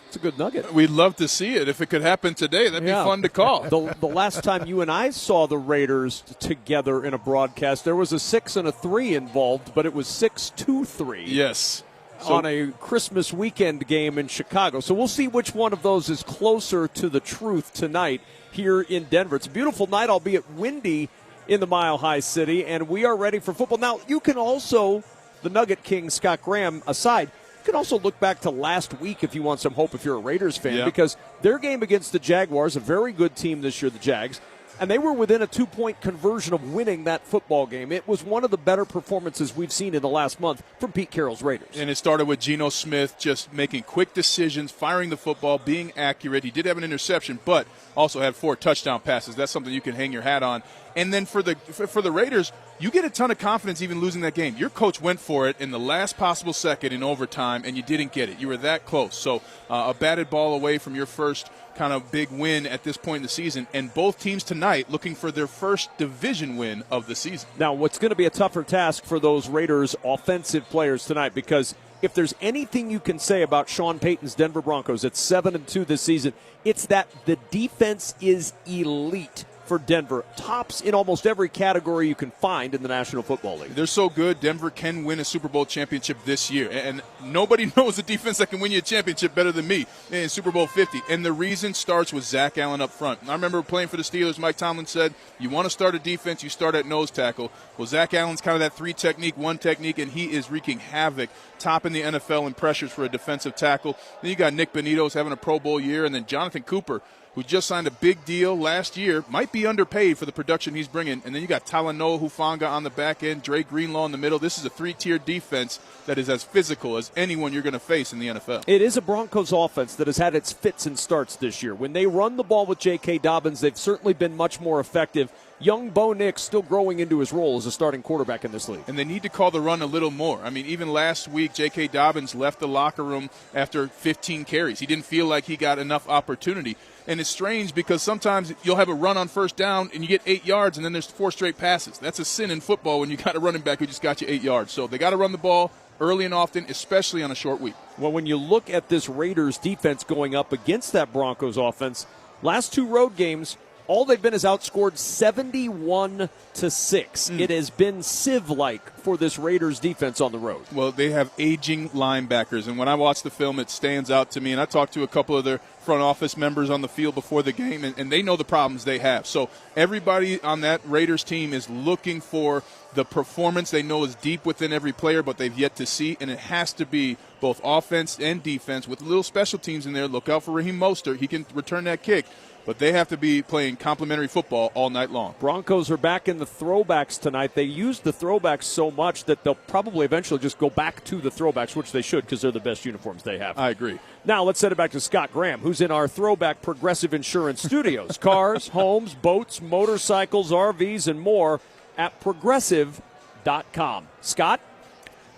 Speaker 24: It's a good nugget.
Speaker 25: We'd love to see it. If it could happen today, that'd be fun to call.
Speaker 24: The last time you and I saw the Raiders together in a broadcast, there was a 6 and a 3 involved, but it was 6-2-3.
Speaker 25: Yes.
Speaker 24: On a Christmas weekend game in Chicago. So we'll see which one of those is closer to the truth tonight here in Denver. It's a beautiful night, albeit windy in the Mile High City, and we are ready for football. Now, you can also, the Nugget King, Scott Graham aside, you can also look back to last week if you want some hope if you're a Raiders fan, because their game against the Jaguars, a very good team this year, the Jags, and they were within a 2-point conversion of winning that football game. It was one of the better performances we've seen in the last month from Pete Carroll's Raiders.
Speaker 25: And it started with Geno Smith just making quick decisions, firing the football, being accurate. He did have an interception, but also had 4 touchdown passes. That's something you can hang your hat on. And then for the Raiders, you get a ton of confidence even losing that game. Your coach went for it in the last possible second in overtime, and you didn't get it. You were that close. So a batted ball away from your first kind of big win at this point in the season, and both teams tonight looking for their first division win of the season.
Speaker 24: Now, what's going to be a tougher task for those Raiders offensive players tonight, because if there's anything you can say about Sean Payton's Denver Broncos at 7-2 this season, it's that the defense is elite for Denver. Tops in almost every category you can find in the National Football League.
Speaker 25: They're so good, Denver can win a Super Bowl championship this year. And nobody knows a defense that can win you a championship better than me in Super Bowl 50. And the reason starts with Zach Allen up front. I remember playing for the Steelers, Mike Tomlin said, you want to start a defense, you start at nose tackle. Well, Zach Allen's kind of that 3 technique, 1 technique, and he is wreaking havoc, topping the NFL in pressures for a defensive tackle. Then you got Nick Benito's having a Pro Bowl year, and then Jonathan Cooper, who just signed a big deal last year, might be underpaid for the production he's bringing. And then you got Talanoa Hufanga on the back end, Dre Greenlaw in the middle. This is a 3-tier defense that is as physical as anyone you're going to face in the NFL.
Speaker 24: It is a Broncos offense that has had its fits and starts this year. When they run the ball with J.K. Dobbins, they've certainly been much more effective. Young Bo Nix still growing into his role as a starting quarterback in this league.
Speaker 25: And they need to call the run a little more. I mean, even last week, J.K. Dobbins left the locker room after 15 carries. He didn't feel like he got enough opportunity. And it's strange because sometimes you'll have a run on first down and you get 8 yards and then there's 4 straight passes. That's a sin in football when you got a running back who just got you 8 yards. So they got to run the ball early and often, especially on a short week.
Speaker 24: Well, when you look at this Raiders defense going up against that Broncos offense, last 2 road games, all they've been is outscored 71-6. It has been sieve-like for this Raiders defense on the road.
Speaker 25: Well, they have aging linebackers, and when I watch the film, it stands out to me. And I talked to a couple of their front office members on the field before the game, and they know the problems they have. So everybody on that Raiders team is looking for the performance they know is deep within every player, but they've yet to see, and it has to be both offense and defense with little special teams in there. Look out for Raheem Mostert. He can return that kick. But they have to be playing complimentary football all night long.
Speaker 24: Broncos are back in the throwbacks tonight. They use the throwbacks so much that they'll probably eventually just go back to the throwbacks, which they should because they're the best uniforms they have.
Speaker 25: I agree.
Speaker 24: Now let's send it back to Scott Graham, who's in our throwback Progressive Insurance studios. Cars, homes, boats, motorcycles, RVs, and more at Progressive.com. Scott?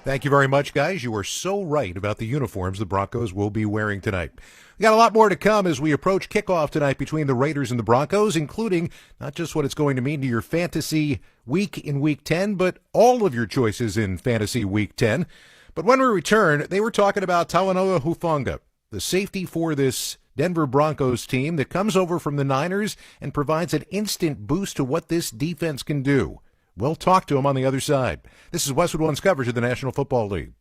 Speaker 4: Thank you very much, guys. You are so right about the uniforms the Broncos will be wearing tonight. We got a lot more to come as we approach kickoff tonight between the Raiders and the Broncos, including not just what it's going to mean to your fantasy week in Week 10, but all of your choices in fantasy Week 10. But when we return, they were talking about Talanoa Hufanga, the safety for this Denver Broncos team that comes over from the Niners and provides an instant boost to what this defense can do. We'll talk to him on the other side. This is Westwood One's coverage of the National Football League.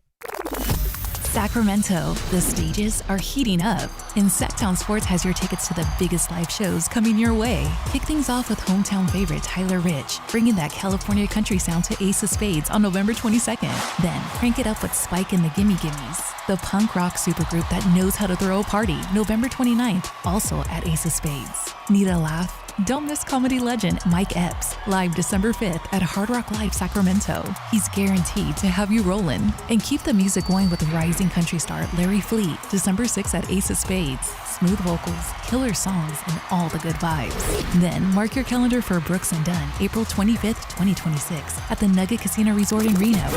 Speaker 5: Sacramento, the stages are heating up, and Sactown Sports has your tickets to the biggest live shows coming your way. Kick things off with hometown favorite Tyler Rich, bringing that California country sound to Ace of Spades on November 22nd. Then crank it up with Spike and the Gimme Gimmes, the punk rock supergroup that knows how to throw a party, November 29th, also at Ace of Spades. Need a laugh? Don't miss comedy legend Mike Epps, live December 5th at Hard Rock Live Sacramento. He's guaranteed to have you rolling. And keep the music going with rising country star Larry Fleet, December 6th at Ace of Spades. Smooth vocals, killer songs, and all the good vibes. Then mark your calendar for Brooks and Dunn, April 25th, 2026 at the Nugget Casino Resort in Reno.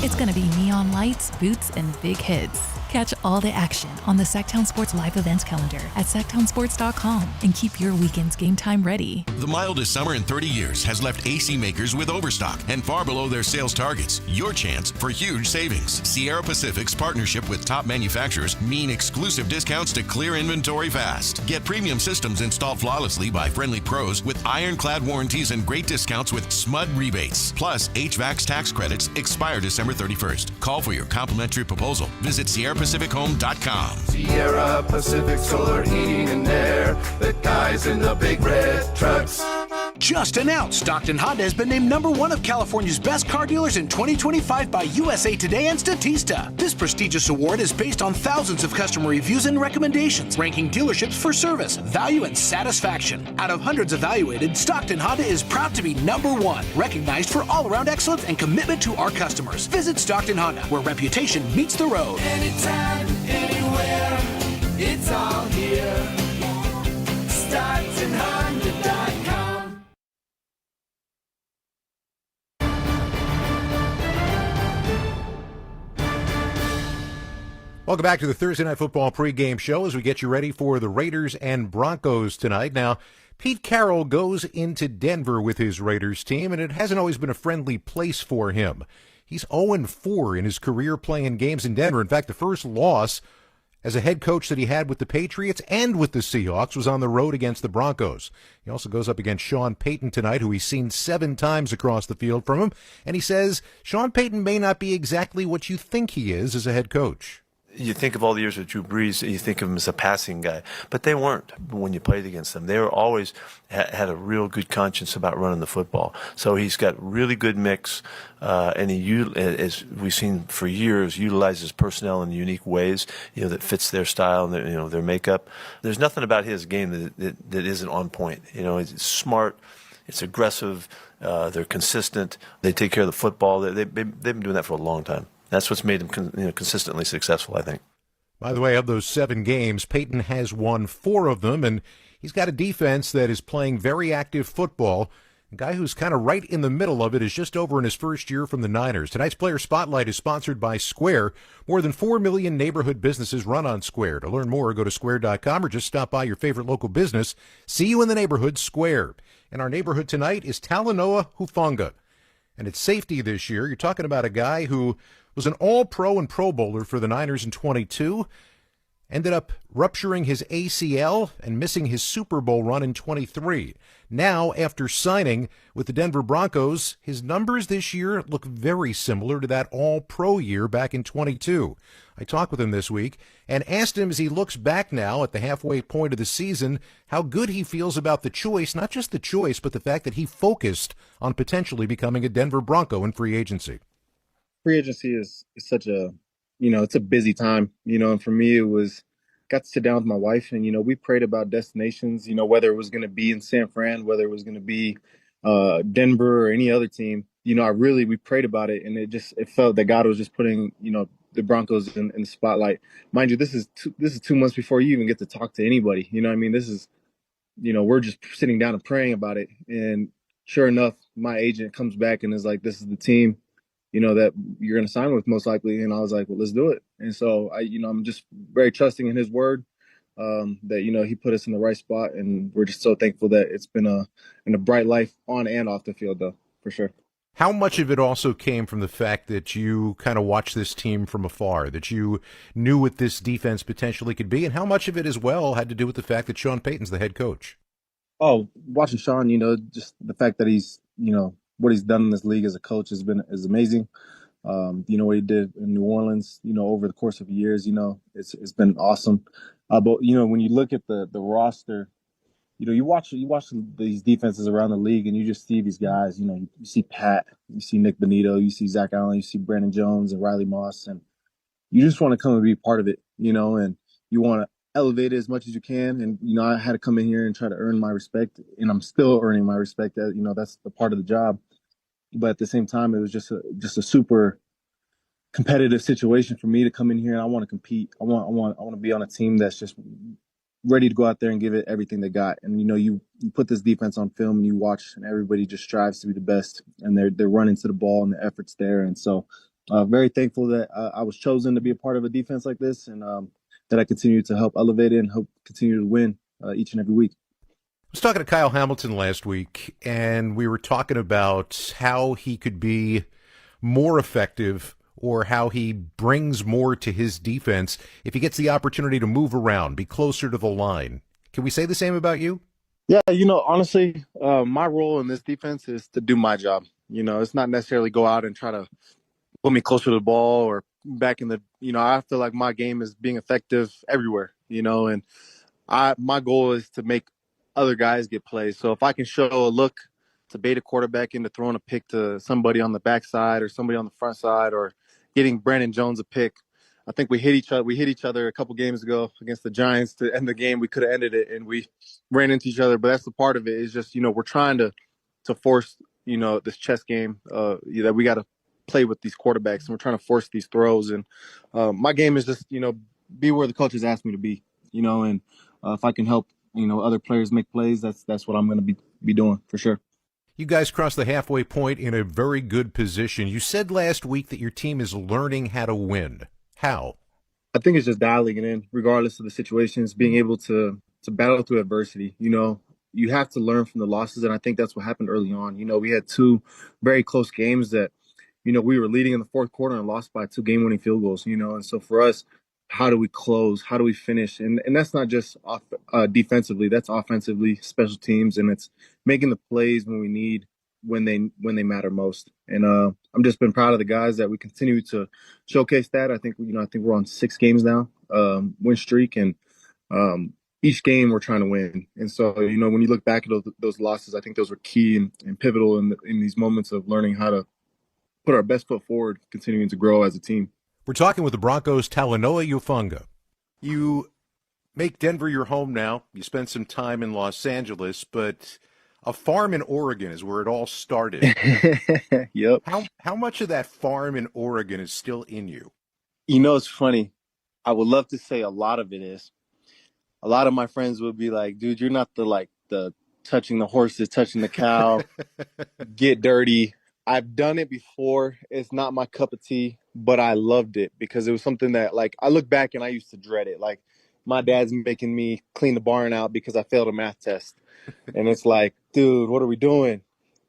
Speaker 5: It's going to be neon lights, boots, and big hits. Catch all the action on the Sactown Sports live events calendar at SactownSports.com and keep your weekend's game time ready.
Speaker 7: The mildest summer in 30 years has left AC makers with overstock and far below their sales targets. Your chance for huge savings. Sierra Pacific's partnership with top manufacturers mean exclusive discounts to clear inventory fast. Get premium systems installed flawlessly by friendly pros with ironclad warranties and great discounts with SMUD rebates. Plus, HVAC's tax credits expire December 31st. Call for your complimentary proposal. Visit Sierra SierraPacificHome.com.
Speaker 6: Sierra Pacific Solar Heating and Air. The guys in the big red trucks.
Speaker 8: Just announced, Stockton Honda has been named #1 of California's best car dealers in 2025 by USA Today and Statista. This prestigious award is based on thousands of customer reviews and recommendations, ranking dealerships for service, value, and satisfaction. Out of hundreds evaluated, Stockton Honda is proud to be #1, recognized for all-around excellence and commitment to our customers. Visit Stockton Honda, where reputation meets the road.
Speaker 6: Anytime, anywhere, it's all here. StocktonHonda.com.
Speaker 4: Welcome back to the Thursday Night Football pregame show as we get you ready for the Raiders and Broncos tonight. Now, Pete Carroll goes into Denver with his Raiders team, and it hasn't always been a friendly place for him. He's 0-4 in his career playing games in Denver. In fact, the first loss as a head coach that he had with the Patriots and with the Seahawks was on the road against the Broncos. He also goes up against Sean Payton tonight, who he's seen 7 times across the field from him, and he says Sean Payton may not be exactly what you think he is as a head coach.
Speaker 9: You think of all the years with Drew Brees, you think of him as a passing guy, but they weren't when you played against them. They were always had a real good conscience about running the football. So he's got really good mix, and he, as we've seen for years, utilizes personnel in unique ways, that fits their style and their makeup. There's nothing about his game that isn't on point. It's smart, it's aggressive, they're consistent, they take care of the football. They've been doing that for a long time. That's what's made him consistently successful, I think.
Speaker 4: By the way, of those 7 games, Peyton has won 4 of them, and he's got a defense that is playing very active football. A guy who's kind of right in the middle of it is just over in his first year from the Niners. Tonight's Player Spotlight is sponsored by Square. More than 4 million neighborhood businesses run on Square. To learn more, go to square.com or just stop by your favorite local business. See you in the neighborhood, Square. And our neighborhood tonight is Talanoa Hufanga. And it's safety this year. You're talking about a guy who was an All-Pro and Pro Bowler for the Niners in 22, ended up rupturing his ACL and missing his Super Bowl run in 23. Now, after signing with the Denver Broncos, his numbers this year look very similar to that All-Pro year back in 22. I talked with him this week and asked him as he looks back now at the halfway point of the season how good he feels about the choice, not just the choice, but the fact that he focused on potentially becoming a Denver Bronco in free agency.
Speaker 11: Free agency is such a, it's a busy time, and for me, got to sit down with my wife and, we prayed about destinations, whether it was going to be in San Fran, whether it was going to be Denver or any other team, we prayed about it, and it felt that God was just putting, the Broncos in the spotlight. Mind you, this is 2 months before you even get to talk to anybody. This is, we're just sitting down and praying about it. And sure enough, my agent comes back and is like, this is the team, that you're going to sign with most likely. And I was like, well, let's do it. And so I'm just very trusting in his word, that, he put us in the right spot. And we're just so thankful that it's been a bright life on and off the field, though, for sure.
Speaker 4: How much of it also came from the fact that you kind of watched this team from afar, that you knew what this defense potentially could be, and how much of it as well had to do with the fact that Sean Payton's the head coach?
Speaker 11: Oh, watching Sean, just the fact that he's, what he's done in this league as a coach is amazing. What he did in New Orleans, over the course of years, it's been awesome. But when you look at the roster, you watch these defenses around the league, and you just see these guys. You see Pat, you see Nick Bonito, you see Zach Allen, you see Brandon Jones and Riley Moss, and you just want to come and be part of it, and you want to elevate it as much as you can. And I had to come in here and try to earn my respect, and I'm still earning my respect. That's the part of the job. But at the same time, it was just a super competitive situation for me to come in here, and I want to compete. I want to be on a team that's just ready to go out there and give it everything they got. And you put this defense on film and you watch, and everybody just strives to be the best, and they're running to the ball and the effort's there. And so, very thankful that I was chosen to be a part of a defense like this, and that I continue to help elevate it and help continue to win each and every week.
Speaker 4: I was talking to Kyle Hamilton last week, and we were talking about how he could be more effective, or how he brings more to his defense if he gets the opportunity to move around, be closer to the line. Can we say the same about you?
Speaker 11: Yeah, honestly, my role in this defense is to do my job. It's not necessarily go out and try to put me closer to the ball or back in the, I feel like my game is being effective everywhere, and my goal is to make other guys get plays. So if I can show a look to bait a quarterback into throwing a pick to somebody on the backside or somebody on the front side or getting Brandon Jones a pick. I think we hit each other. We hit each other a couple games ago against the Giants to end the game. We could have ended it, and we ran into each other. But that's the part of it is just we're trying to force this chess game that we got to play with these quarterbacks, and we're trying to force these throws. And my game is just be where the coaches asked me to be. And if I can help other players make plays, that's what I'm going to be doing for sure.
Speaker 4: You guys crossed the halfway point in a very good position. You said last week that your team is learning how to win. How?
Speaker 11: I think it's just dialing it in, regardless of the situations, being able to battle through adversity. You have to learn from the losses, and I think that's what happened early on. We had 2 very close games that, we were leading in the fourth quarter and lost by 2 game-winning field goals, and so for us, how do we close? How do we finish? And that's not just defensively, that's offensively, special teams, and it's making the plays when we need, when they matter most. And I'm just been proud of the guys that we continue to showcase that. I think we're on 6 games now, win streak, and each game we're trying to win. And so, when you look back at those losses, I think those were key and pivotal in these moments of learning how to put our best foot forward, continuing to grow as a team.
Speaker 4: We're talking with the Broncos' Talanoa Hufanga. You make Denver your home now. You spent some time in Los Angeles, but a farm in Oregon is where it all started.
Speaker 11: Yep.
Speaker 4: How much of that farm in Oregon is still in you?
Speaker 11: It's funny. I would love to say a lot of it is. A lot of my friends would be like, dude, you're not the touching the horses, touching the cow, get dirty. I've done it before. It's not my cup of tea, but I loved it because it was something that, I look back and I used to dread it. Like, my dad's making me clean the barn out because I failed a math test. And it's like, dude, what are we doing?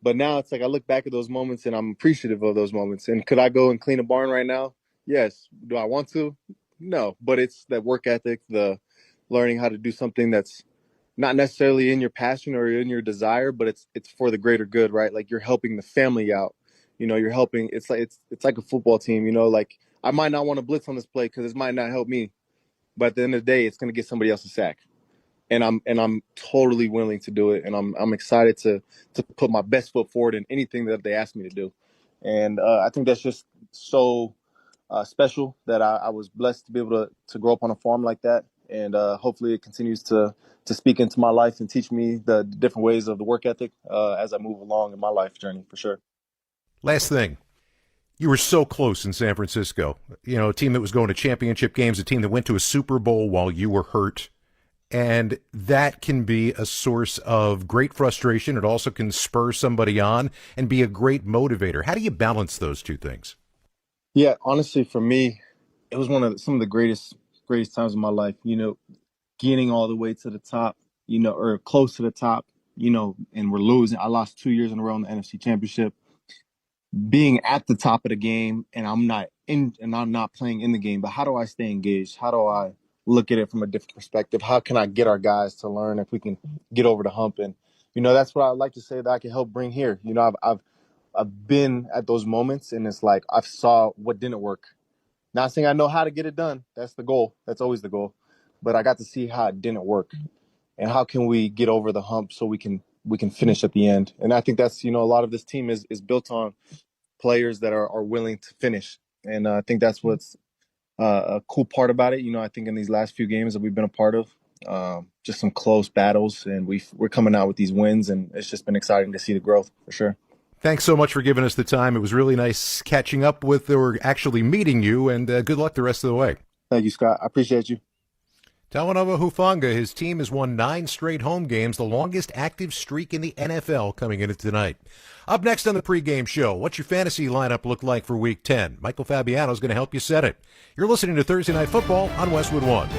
Speaker 11: But now it's like I look back at those moments and I'm appreciative of those moments. And could I go and clean a barn right now? Yes. Do I want to? No. But it's that work ethic, the learning how to do something that's not necessarily in your passion or in your desire, but it's for the greater good, right? Like, you're helping the family out. You're helping. It's like a football team. Like, I might not want to blitz on this play because it might not help me, but at the end of the day, it's going to get somebody else a sack, and I'm totally willing to do it, and I'm excited to put my best foot forward in anything that they ask me to do, and I think that's just so special that I was blessed to be able to grow up on a farm like that. And hopefully it continues to speak into my life and teach me the different ways of the work ethic as I move along in my life journey, for sure.
Speaker 4: Last thing. You were so close in San Francisco. A team that was going to championship games, a team that went to a Super Bowl while you were hurt. And that can be a source of great frustration. It also can spur somebody on and be a great motivator. How do you balance those two things?
Speaker 11: Yeah, honestly, for me, it was some of the greatest times of my life, getting all the way to the top, or close to the top, and we're losing. I lost 2 years in a row in the NFC Championship. Being at the top of the game, and I'm not playing in the game, but how do I stay engaged? How do I look at it from a different perspective? How can I get our guys to learn if we can get over the hump? And, that's what I like to say that I can help bring here. I've been at those moments, and it's like I've saw what didn't work. Not saying I know how to get it done. That's the goal. That's always the goal. But I got to see how it didn't work, and how can we get over the hump so we can finish at the end. And I think that's a lot of this team is built on players that are willing to finish, and I think that's what's a cool part about it. I think in these last few games that we've been a part of, just some close battles, and we're coming out with these wins, and it's just been exciting to see the growth for sure.
Speaker 4: Thanks so much for giving us the time. It was really nice catching up with or actually meeting you, and good luck the rest of the way.
Speaker 11: Thank you, Scott. I appreciate you.
Speaker 4: Talanoa Hufanga, his team has won 9 straight home games, the longest active streak in the NFL coming into tonight. Up next on the pregame show, what's your fantasy lineup look like for Week 10? Michael Fabiano is going to help you set it. You're listening to Thursday Night Football on Westwood One.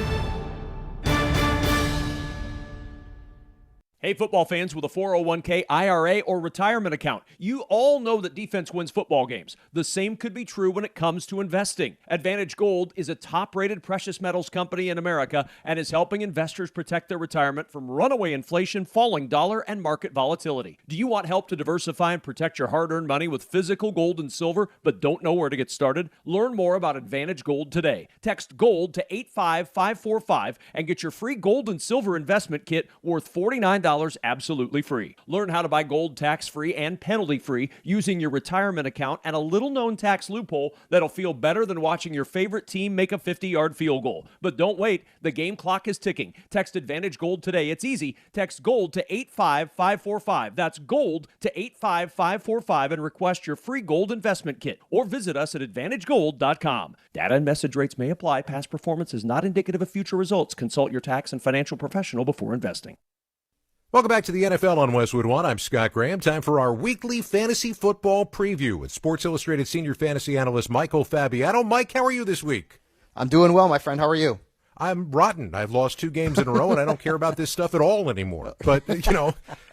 Speaker 24: Hey, football fans with a 401k, IRA, or retirement account, you all know that defense wins football games. The same could be true when it comes to investing. Advantage Gold is a top-rated precious metals company in America and is helping investors protect their retirement from runaway inflation, falling dollar, and market volatility. Do you want help to diversify and protect your hard-earned money with physical gold and silver, but don't know where to get started? Learn more about Advantage Gold today. Text GOLD to 85545 and get your free gold and silver investment kit worth $49 absolutely free. Learn how to buy gold tax-free and penalty-free using your retirement account and a little-known tax loophole that'll feel better than watching your favorite team make a 50-yard field goal. But don't wait. The game clock is ticking. Text Advantage Gold today. It's easy. Text GOLD to 85545. That's GOLD to 85545 and request your free gold investment kit. Or visit us at AdvantageGold.com. Data and message rates may apply. Past performance is not indicative of future results. Consult your tax and financial professional before investing.
Speaker 4: Welcome back to the NFL on Westwood One. I'm Scott Graham. Time for our weekly fantasy football preview with Sports Illustrated senior fantasy analyst Michael Fabiano. Mike, how are you this week?
Speaker 12: I'm doing well, my friend. How are you?
Speaker 4: I'm rotten. I've lost 2 games in a row, and I don't care about this stuff at all anymore. But,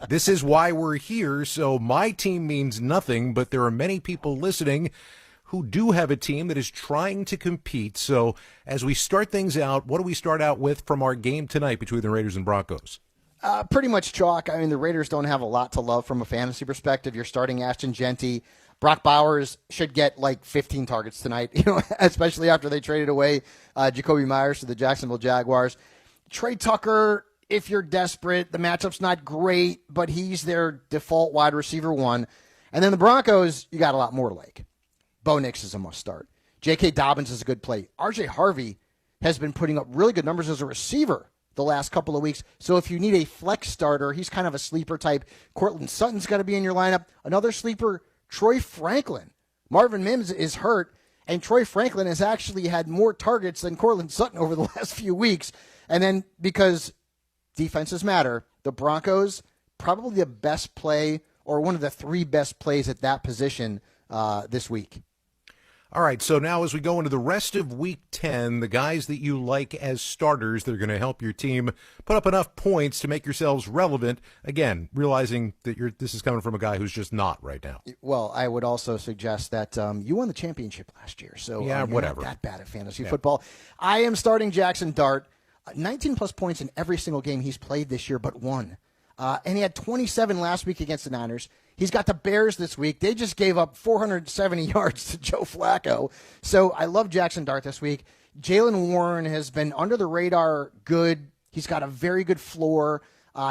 Speaker 4: this is why we're here. So my team means nothing, but there are many people listening who do have a team that is trying to compete. So as we start things out, what do we start out with from our game tonight between the Raiders and Broncos?
Speaker 12: Pretty much chalk. I mean, the Raiders don't have a lot to love from a fantasy perspective. You're starting Ashton Genty. Brock Bowers should get like 15 targets tonight, especially after they traded away Jacoby Myers to the Jacksonville Jaguars. Trey Tucker, if you're desperate, the matchup's not great, but he's their default wide receiver 1. And then the Broncos, you got a lot more to like. Bo Nix is a must start. J.K. Dobbins is a good play. R.J. Harvey has been putting up really good numbers as a receiver the last couple of weeks. So if you need a flex starter, he's kind of a sleeper type. Cortland Sutton's got to be in your lineup. Another sleeper, Troy Franklin. Marvin Mims is hurt, and Troy Franklin has actually had more targets than Cortland Sutton over the last few weeks. And then because defenses matter, the Broncos, probably the best play or one of the 3 best plays at that position this week.
Speaker 4: All right, so now as we go into the rest of Week 10, the guys that you like as starters that are going to help your team put up enough points to make yourselves relevant, again, realizing that this is coming from a guy who's just not right now.
Speaker 12: Well, I would also suggest that you won the championship last year, so
Speaker 4: yeah, whatever.
Speaker 12: You're not that bad at fantasy football. I am starting Jackson Dart, 19-plus points in every single game he's played this year but one. And he had 27 last week against the Niners. He's got the Bears this week. They just gave up 470 yards to Joe Flacco. So I love Jackson Dart this week. Jaylen Warren has been under the radar good. He's got a very good floor.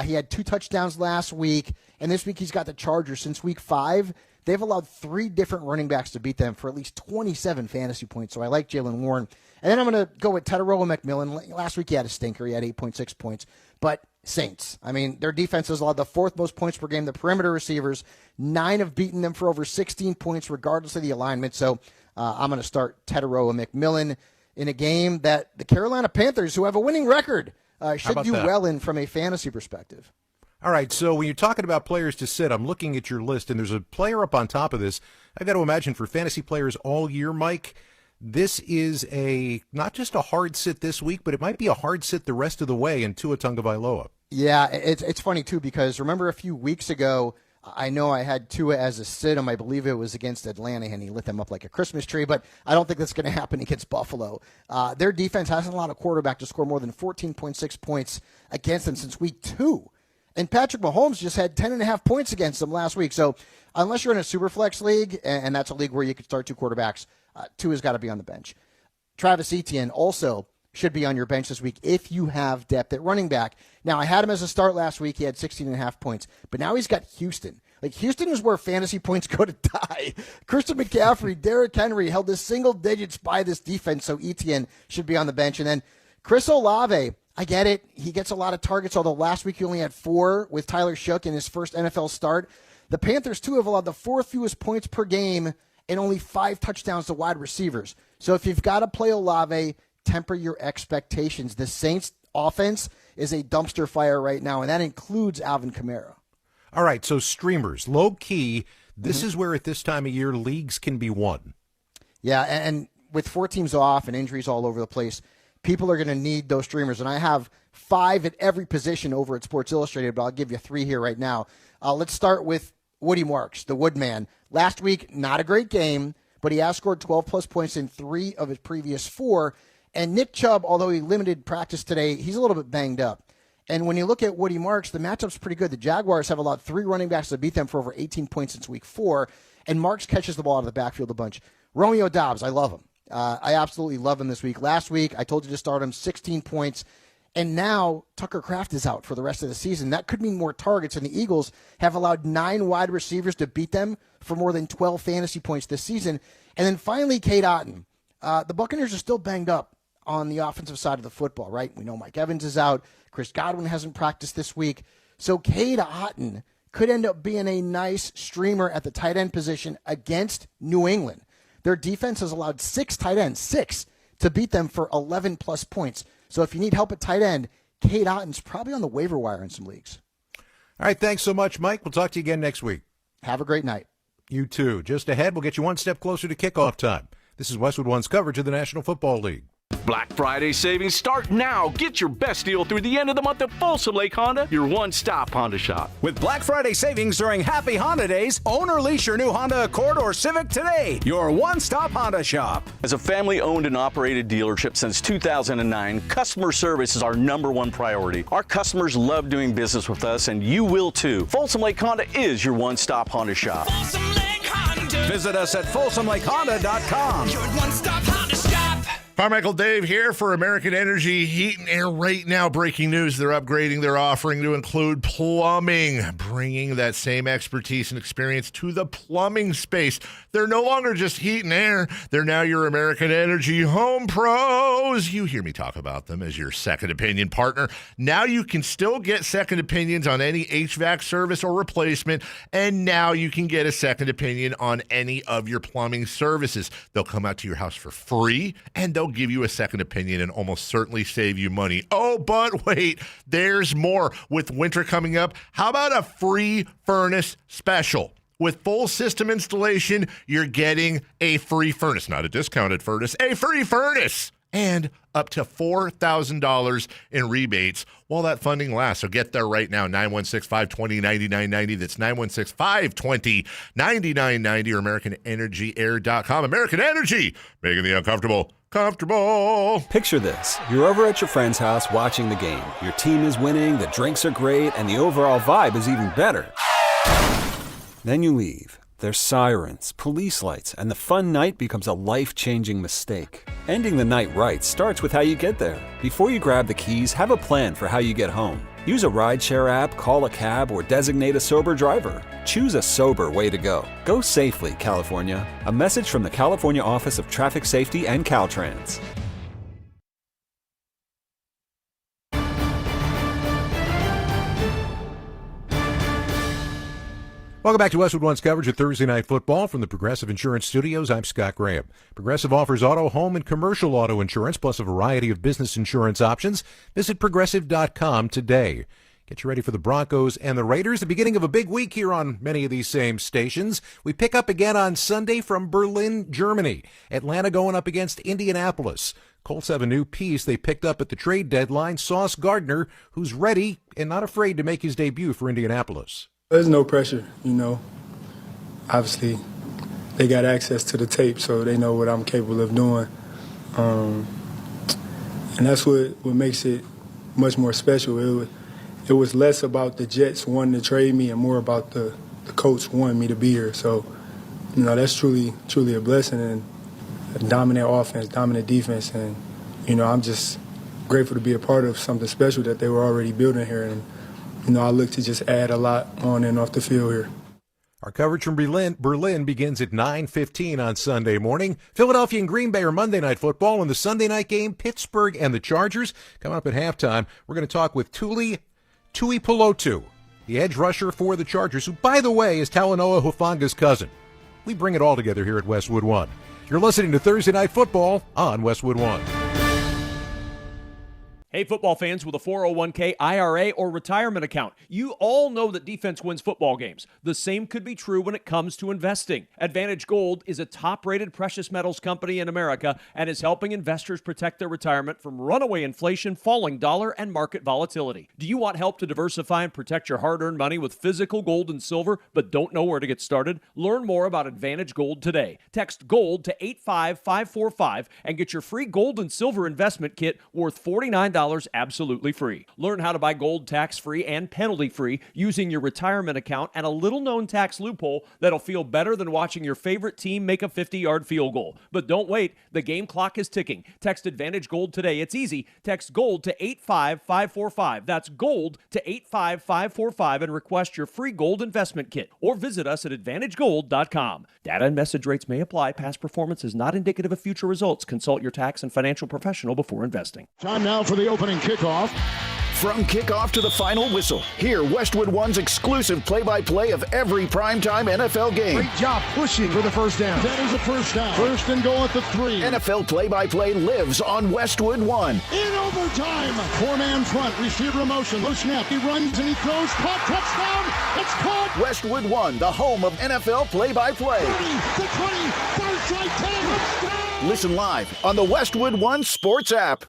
Speaker 12: He had 2 touchdowns last week. And this week he's got the Chargers. Since week 5, they've allowed 3 different running backs to beat them for at least 27 fantasy points. So I like Jaylen Warren. And then I'm going to go with Tedoroa McMillan. Last week he had a stinker. He had 8.6 points. But Saints, I mean, their defense has allowed the 4th most points per game. The perimeter receivers, 9 have beaten them for over 16 points regardless of the alignment. So I'm going to start Tedoroa McMillan in a game that the Carolina Panthers, who have a winning record, should do well in from a fantasy perspective.
Speaker 4: All right, so when you're talking about players to sit, I'm looking at your list, and there's a player up on top of this. I've got to imagine for fantasy players all year, Mike, this is not just a hard sit this week, but it might be a hard sit the rest of the way in Tua Tagovailoa.
Speaker 12: Yeah, it's funny, too, because remember a few weeks ago, I know I had Tua as a sit him. I believe it was against Atlanta, and he lit them up like a Christmas tree, but I don't think that's going to happen against Buffalo. Their defense hasn't allowed a quarterback to score more than 14.6 points against them since week 2. And Patrick Mahomes just had 10.5 points against them last week. So unless you're in a Superflex league, and that's a league where you could start 2 quarterbacks, Tua's got to be on the bench. Travis Etienne also should be on your bench this week if you have depth at running back. Now, I had him as a start last week. He had 16.5 points. But now he's got Houston. Like, Houston is where fantasy points go to die. Christian McCaffrey, Derrick Henry held the single digits by this defense, so Etienne should be on the bench. And then Chris Olave, I get it. He gets a lot of targets, although last week he only had 4 with Tyler Shook in his first NFL start. The Panthers, too, have allowed the 4th fewest points per game and only 5 touchdowns to wide receivers. So if you've got to play Olave, temper your expectations. The Saints offense is a dumpster fire right now, and that includes Alvin Kamara.
Speaker 4: All right, so streamers, low key, this is where at this time of year leagues can be won.
Speaker 12: Yeah, and with 4 teams off and injuries all over the place, people are going to need those streamers. And I have 5 at every position over at Sports Illustrated, but I'll give you 3 here right now. Let's start with Woody Marks, the Woodman. Last week, not a great game, but he has scored 12-plus points in 3 of his previous 4. And Nick Chubb, although he limited practice today, he's a little bit banged up. And when you look at Woody Marks, the matchup's pretty good. The Jaguars have allowed 3 running backs to beat them for over 18 points since week 4, and Marks catches the ball out of the backfield a bunch. Romeo Doubs, I love him. I absolutely love him this week. Last week, I told you to start him, 16 points. And now Tucker Kraft is out for the rest of the season. That could mean more targets, and the Eagles have allowed 9 wide receivers to beat them for more than 12 fantasy points this season. And then finally, Cade Otton. The Buccaneers are still banged up on the offensive side of the football, right? We know Mike Evans is out. Chris Godwin hasn't practiced this week. So Cade Otton could end up being a nice streamer at the tight end position against New England. Their defense has allowed 6 tight ends, 6, to beat them for 11-plus points. So if you need help at tight end, Cade Otton's probably on the waiver wire in some leagues.
Speaker 4: All right, thanks so much, Mike. We'll talk to you again next week.
Speaker 12: Have a great night.
Speaker 4: You too. Just ahead, we'll get you one step closer to kickoff time. This is Westwood One's coverage of the National Football League.
Speaker 13: Black Friday savings start now. Get your best deal through the end of the month at Folsom Lake Honda, your one-stop Honda shop.
Speaker 14: With Black Friday savings during Happy Honda Days, own or lease your new Honda Accord or Civic today. Your one-stop Honda shop.
Speaker 13: As a family-owned and operated dealership since 2009, customer service is our #1 priority. Our customers love doing business with us, and you will too. Folsom Lake Honda is your one-stop Honda shop.
Speaker 14: Folsom Lake Honda. Visit us at FolsomLakeHonda.com.
Speaker 16: Your one-stop Honda shop.
Speaker 17: Carmichael Dave here for American Energy Heat and Air. Right now, breaking news, they're upgrading their offering to include plumbing, bringing that same expertise and experience to the plumbing space. They're no longer just heat and air. They're now your American Energy Home Pros. You hear me talk about them as your second opinion partner. Now you can still get second opinions on any HVAC service or replacement, and now you can get a second opinion on any of your plumbing services. They'll come out to your house for free, and they'll give you a second opinion and almost certainly save you money. Oh, but wait, there's more. With winter coming up, how about a free furnace special? With full system installation, you're getting a free furnace, not a discounted furnace, a free furnace, and up to $4,000 in rebates while that funding lasts. So get there right now, 916-520-9990. That's 916-520-9990 or AmericanEnergyAir.com. American Energy, making the uncomfortable comfortable.
Speaker 20: Picture this. You're over at your friend's house watching the game. Your team is winning, the drinks are great, and the overall vibe is even better. Then you leave. There's sirens, police lights, and the fun night becomes a life-changing mistake. Ending the night right starts with how you get there. Before you grab the keys, have a plan for how you get home. Use a rideshare app, call a cab, or designate a sober driver. Choose a sober way to go. Go safely, California. A message from the California Office of Traffic Safety and Caltrans.
Speaker 4: Welcome back to Westwood One's coverage of Thursday Night Football from the Progressive Insurance Studios. I'm Scott Graham. Progressive offers auto, home, and commercial auto insurance, plus a variety of business insurance options. Visit Progressive.com today. Get you ready for the Broncos and the Raiders. The beginning of a big week here on many of these same stations. We pick up again on Sunday from Berlin, Germany. Atlanta going up against Indianapolis. Colts have a new piece they picked up at the trade deadline, Sauce Gardner, who's ready and not afraid to make his debut for Indianapolis.
Speaker 23: There's no pressure, you know. Obviously, they got access to the tape, so they know what I'm capable of doing. And that's what makes it much more special. It was less about the Jets wanting to trade me and more about the coach wanting me to be here. So, you know, that's truly a blessing, and a dominant offense, dominant defense. And, you know, I'm just grateful to be a part of something special that they were already building here. And, you know, I look to just add a lot on and off the field here.
Speaker 4: Our coverage from Berlin begins at 9:15 on Sunday morning. Philadelphia and Green Bay are Monday Night Football. In the Sunday night game, Pittsburgh and the Chargers. Coming up at halftime, we're going to talk with Tui Pelotu, the edge rusher for the Chargers, who, by the way, is Talanoa Hufanga's cousin. We bring it all together here at Westwood One. You're listening to Thursday Night Football on Westwood One.
Speaker 24: Hey, football fans with a 401k, IRA, or retirement account, you all know that defense wins football games. The same could be true when it comes to investing. Advantage Gold is a top-rated precious metals company in America and is helping investors protect their retirement from runaway inflation, falling dollar, and market volatility. Do you want help to diversify and protect your hard-earned money with physical gold and silver, but don't know where to get started? Learn more about Advantage Gold today. Text GOLD to 85545 and get your free gold and silver investment kit worth $49 absolutely free. Learn how to buy gold tax-free and penalty-free using your retirement account and a little-known tax loophole that'll feel better than watching your favorite team make a 50-yard field goal. But don't wait. The game clock is ticking. Text Advantage Gold today. It's easy. Text GOLD to 85545. That's GOLD to 85545 and request your free gold investment kit. Or visit us at AdvantageGold.com. Data and message rates may apply. Past performance is not indicative of future results. Consult your tax and financial professional before investing.
Speaker 22: Time now for the opening kickoff.
Speaker 1: From kickoff to the final whistle, hear Westwood One's exclusive play-by-play of every primetime NFL game.
Speaker 22: Great job pushing for the first down. That is a first down. First and goal at the 3.
Speaker 1: NFL play-by-play lives on Westwood One.
Speaker 22: In overtime. 4-man front. Receiver in motion. Low snap. He runs and he throws. Caught. Touchdown. It's caught.
Speaker 1: Westwood One, the home of NFL play-by-play.
Speaker 22: 30, the 20, far side 10. Touchdown.
Speaker 1: Listen live on the Westwood One Sports app.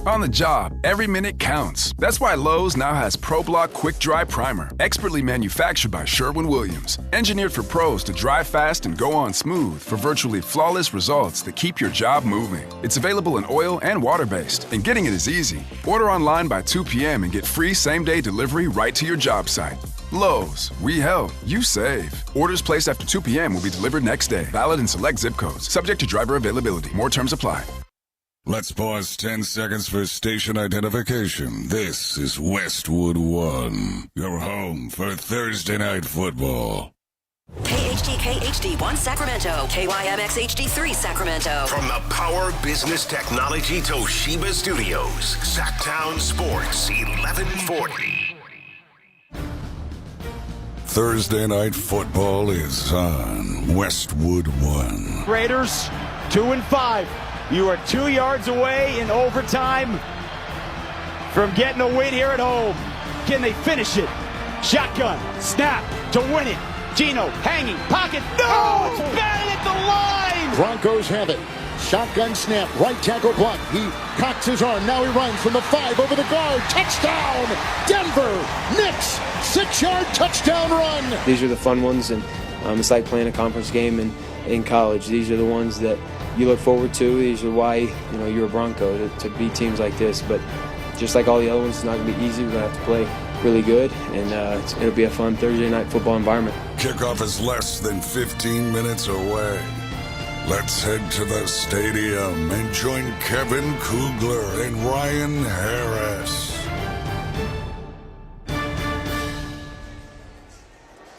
Speaker 2: On the job, every minute counts. That's why Lowe's now has ProBlock Quick Dry Primer, expertly manufactured by Sherwin-Williams. Engineered for pros to dry fast and go on smooth for virtually flawless results that keep your job moving. It's available in oil and water-based, and getting it is easy. Order online by 2 p.m. and get free same-day delivery right to your job site. Lowe's, we help, you save. Orders placed after 2 p.m. will be delivered next day. Valid in select zip codes. Subject to driver availability. More terms apply.
Speaker 18: Let's pause 10 seconds for station identification. This is Westwood One, your home for Thursday Night Football.
Speaker 3: KHTK HD1 Sacramento, KYMX HD3 Sacramento.
Speaker 7: From the Power Business Technology Toshiba Studios, Sactown Sports 1140.
Speaker 18: Thursday Night Football is on Westwood One.
Speaker 21: Raiders 2-5. You are 2 yards away in overtime from getting a win here at home. Can they finish it? Shotgun, snap to win it. Gino hanging, pocket. No, it's batted at the line.
Speaker 22: Broncos have it. Shotgun snap, right tackle block. He cocks his arm. Now he runs from the 5 over the guard. Touchdown, Denver. Knicks, 6-yard touchdown run.
Speaker 10: These are the fun ones, and it's like playing a conference game in college. These are the ones that you look forward to. These are why you're a Bronco, to beat teams like this. But just like all the other ones, it's not going to be easy. We're going to have to play really good, and it'll be a fun Thursday night football environment.
Speaker 18: Kickoff is less than 15 minutes away. Let's head to the stadium and join Kevin Kugler and Ryan Harris.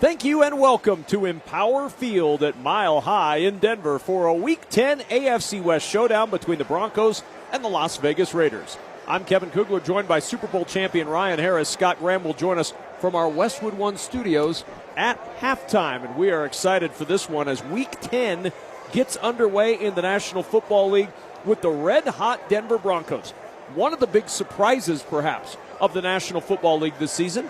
Speaker 24: Thank you and welcome to Empower Field at Mile High in Denver for a Week 10 AFC West showdown between the Broncos and the Las Vegas Raiders. I'm Kevin Kugler, joined by Super Bowl champion Ryan Harris. Scott Graham will join us from our Westwood One studios at halftime, and we are excited for this one as Week 10 gets underway in the National Football League with the red-hot Denver Broncos. One of the big surprises, perhaps, of the National Football League this season.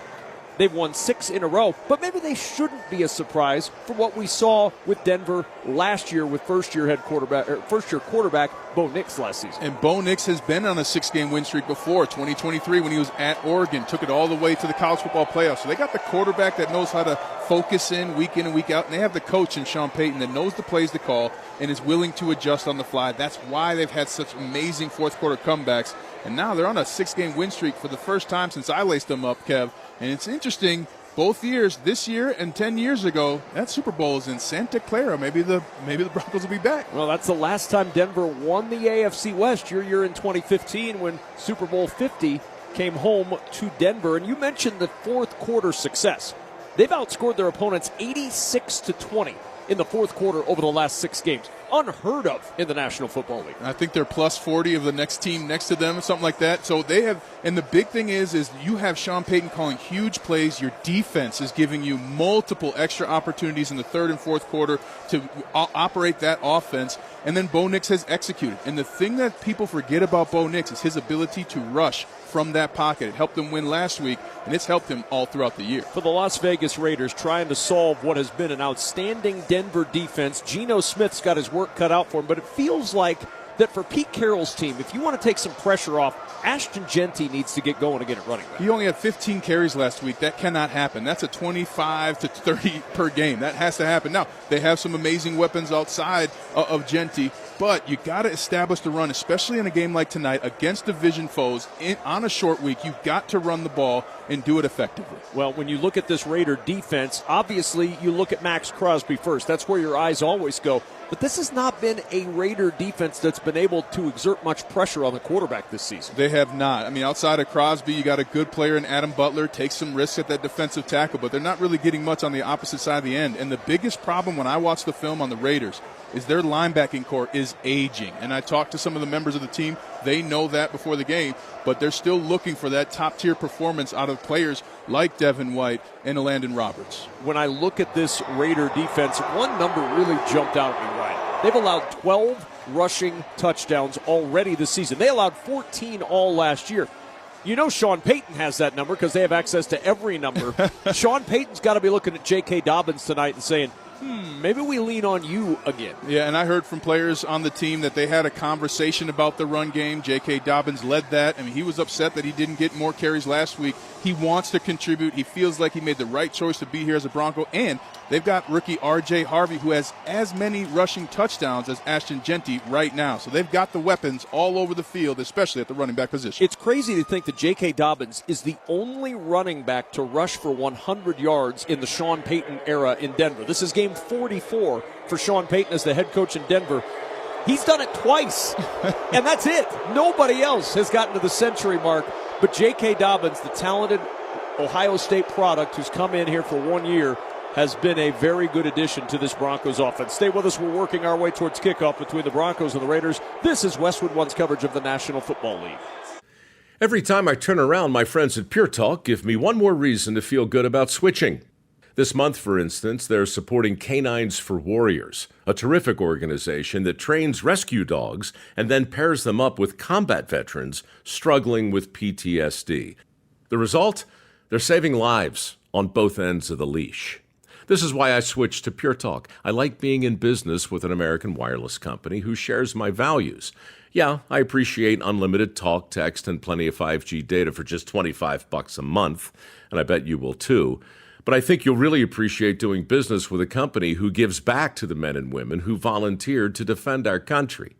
Speaker 24: They've won 6 in a row, but maybe they shouldn't be a surprise for what we saw with Denver last year with first-year quarterback Bo Nix last season.
Speaker 25: And Bo Nix has been on a 6-game win streak before, 2023 when he was at Oregon, took it all the way to the college football playoffs. So they got the quarterback that knows how to focus in and week out, and they have the coach in Sean Payton that knows the plays to call and is willing to adjust on the fly. That's why they've had such amazing fourth-quarter comebacks. And now they're on a 6-game win streak for the first time since I laced them up, Kev. And it's interesting, both years, this year and 10 years ago, that Super Bowl is in Santa Clara. Maybe the Broncos will be back.
Speaker 24: Well, that's the last time Denver won the AFC West. Your year in 2015 when Super Bowl 50 came home to Denver. And you mentioned the fourth-quarter success. They've outscored their opponents 86-20 in the fourth quarter over the last 6 games. Unheard of in the National Football League.
Speaker 25: I think they're plus 40 of the next team next to them, something like that. So they have, and the big thing is you have Sean Payton calling huge plays. Your defense is giving you multiple extra opportunities in the third and fourth quarter to operate that offense. And then Bo Nix has executed. And the thing that people forget about Bo Nix is his ability to rush from that pocket. It helped him win last week, and it's helped him all throughout the year.
Speaker 24: For the Las Vegas Raiders, trying to solve what has been an outstanding Denver defense, Geno Smith's got his work cut out for him, but it feels like that for Pete Carroll's team, if you want to take some pressure off, Ashton Genty needs to get going again at running back.
Speaker 25: He only had 15 carries last week. That cannot happen. That's a 25 to 30 per game. That has to happen. Now, they have some amazing weapons outside of Genty, but you got to establish the run, especially in a game like tonight against division foes on a short week. You've got to run the ball and do it effectively.
Speaker 24: Well, when you look at this Raider defense, obviously you look at Max Crosby first. That's where your eyes always go. But this has not been a Raider defense that's been able to exert much pressure on the quarterback this season.
Speaker 25: They have not. I mean, outside of Crosby, you got a good player in Adam Butler, takes some risks at that defensive tackle, but they're not really getting much on the opposite side of the end. And the biggest problem when I watch the film on the Raiders is their linebacking core is aging. And I talked to some of the members of the team. They know that before the game, but they're still looking for that top-tier performance out of players like Devin White and Landon Roberts.
Speaker 24: When I look at this Raider defense, one number really jumped out at me, Ryan. They've allowed 12 rushing touchdowns already this season. They allowed 14 all last year. You know Sean Payton has that number because they have access to every number. Sean Payton's got to be looking at J.K. Dobbins tonight and saying, maybe we lean on you again.
Speaker 25: Yeah, and I heard from players on the team that they had a conversation about the run game. J.K. Dobbins led that. I mean, he was upset that he didn't get more carries last week. He wants to contribute. He feels like he made the right choice to be here as a Bronco. And they've got rookie R.J. Harvey, who has as many rushing touchdowns as Ashton Genty right now. So they've got the weapons all over the field, especially at the running back position.
Speaker 24: It's crazy to think that J.K. Dobbins is the only running back to rush for 100 yards in the Sean Payton era in Denver. This is game 44 for Sean Payton as the head coach in Denver. He's done it twice, and that's it. Nobody else has gotten to the century mark. But J.K. Dobbins, the talented Ohio State product who's come in here for 1 year, has been a very good addition to this Broncos offense. Stay with us. We're working our way towards kickoff between the Broncos and the Raiders. This is Westwood One's coverage of the National Football League.
Speaker 5: Every time I turn around, my friends at Pure Talk give me one more reason to feel good about switching. This month, for instance, they're supporting Canines for Warriors, a terrific organization that trains rescue dogs and then pairs them up with combat veterans struggling with PTSD. The result? They're saving lives on both ends of the leash. This is why I switched to Pure Talk. I like being in business with an American wireless company who shares my values. Yeah, I appreciate unlimited talk, text, and plenty of 5G data for just $25 a month, and I bet you will too. But I think you'll really appreciate doing business with a company who gives back to the men and women who volunteered to defend our country.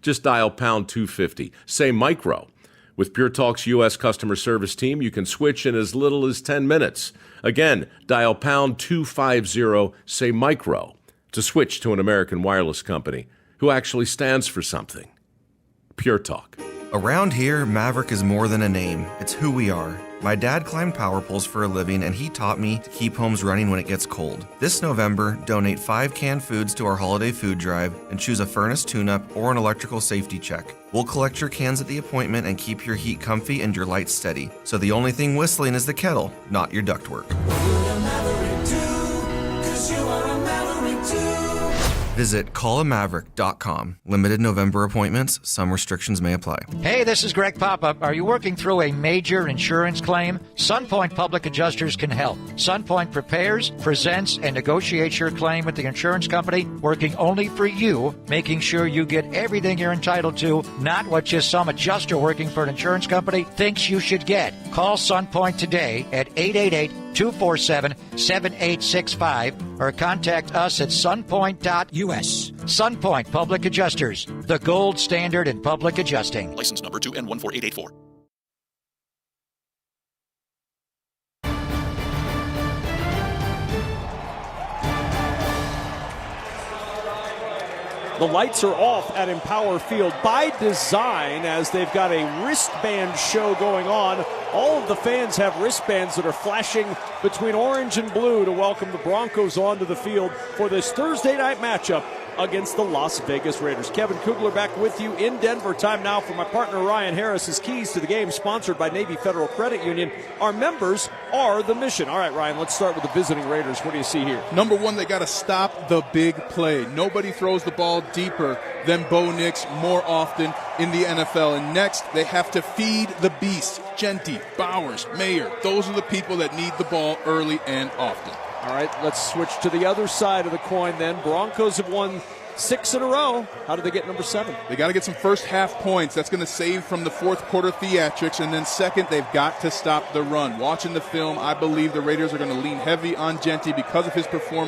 Speaker 5: Just dial pound 250, say micro. With Pure Talk's U.S. customer service team, you can switch in as little as 10 minutes. Again, dial pound 250, say micro, to switch to an American wireless company who actually stands for something. Pure Talk.
Speaker 8: Around here, Maverick is more than a name. It's who we are. My dad climbed power poles for a living, and he taught me to keep homes running when it gets cold. This November, donate 5 canned foods to our holiday food drive and choose a furnace tune-up or an electrical safety check. We'll collect your cans at the appointment and keep your heat comfy and your lights steady. So the only thing whistling is the kettle, not your ductwork. Visit callamaverick.com. Limited November appointments. Some restrictions may apply.
Speaker 15: Hey, this is Greg Papa. Are you working through a major insurance claim? Sunpoint Public Adjusters can help. Sunpoint prepares, presents, and negotiates your claim with the insurance company, working only for you, making sure you get everything you're entitled to, not what just some adjuster working for an insurance company thinks you should get. Call Sunpoint today at 888-247-7865 or contact us at sunpoint.us. Sunpoint Public Adjusters, the gold standard in public adjusting.
Speaker 16: License number 2N14884.
Speaker 24: The lights are off at Empower Field by design as they've got a wristband show going on. All of the fans have wristbands that are flashing between orange and blue to welcome the Broncos onto the field for this Thursday night matchup against the Las Vegas Raiders. Kevin Kugler back with you in Denver. Time now for my partner Ryan Harris's Keys to the Game, sponsored by Navy Federal Credit Union. Our members are the mission. All right, Ryan, let's start with the visiting Raiders. What do you see here?
Speaker 25: Number one, they got to stop the big play. Nobody throws the ball deeper than Bo Nix more often in the NFL. And next, they have to feed the beast. Genty, Bowers, Mayer, those are the people that need the ball early and often.
Speaker 24: All right, let's switch to the other side of the coin then. Broncos have won 6 in a row. How did they get number 7?
Speaker 25: They got to get some first half points. That's going to save from the fourth quarter theatrics. And then second, they've got to stop the run. Watching the film, I believe the Raiders are going to lean heavy on Genty because of his performance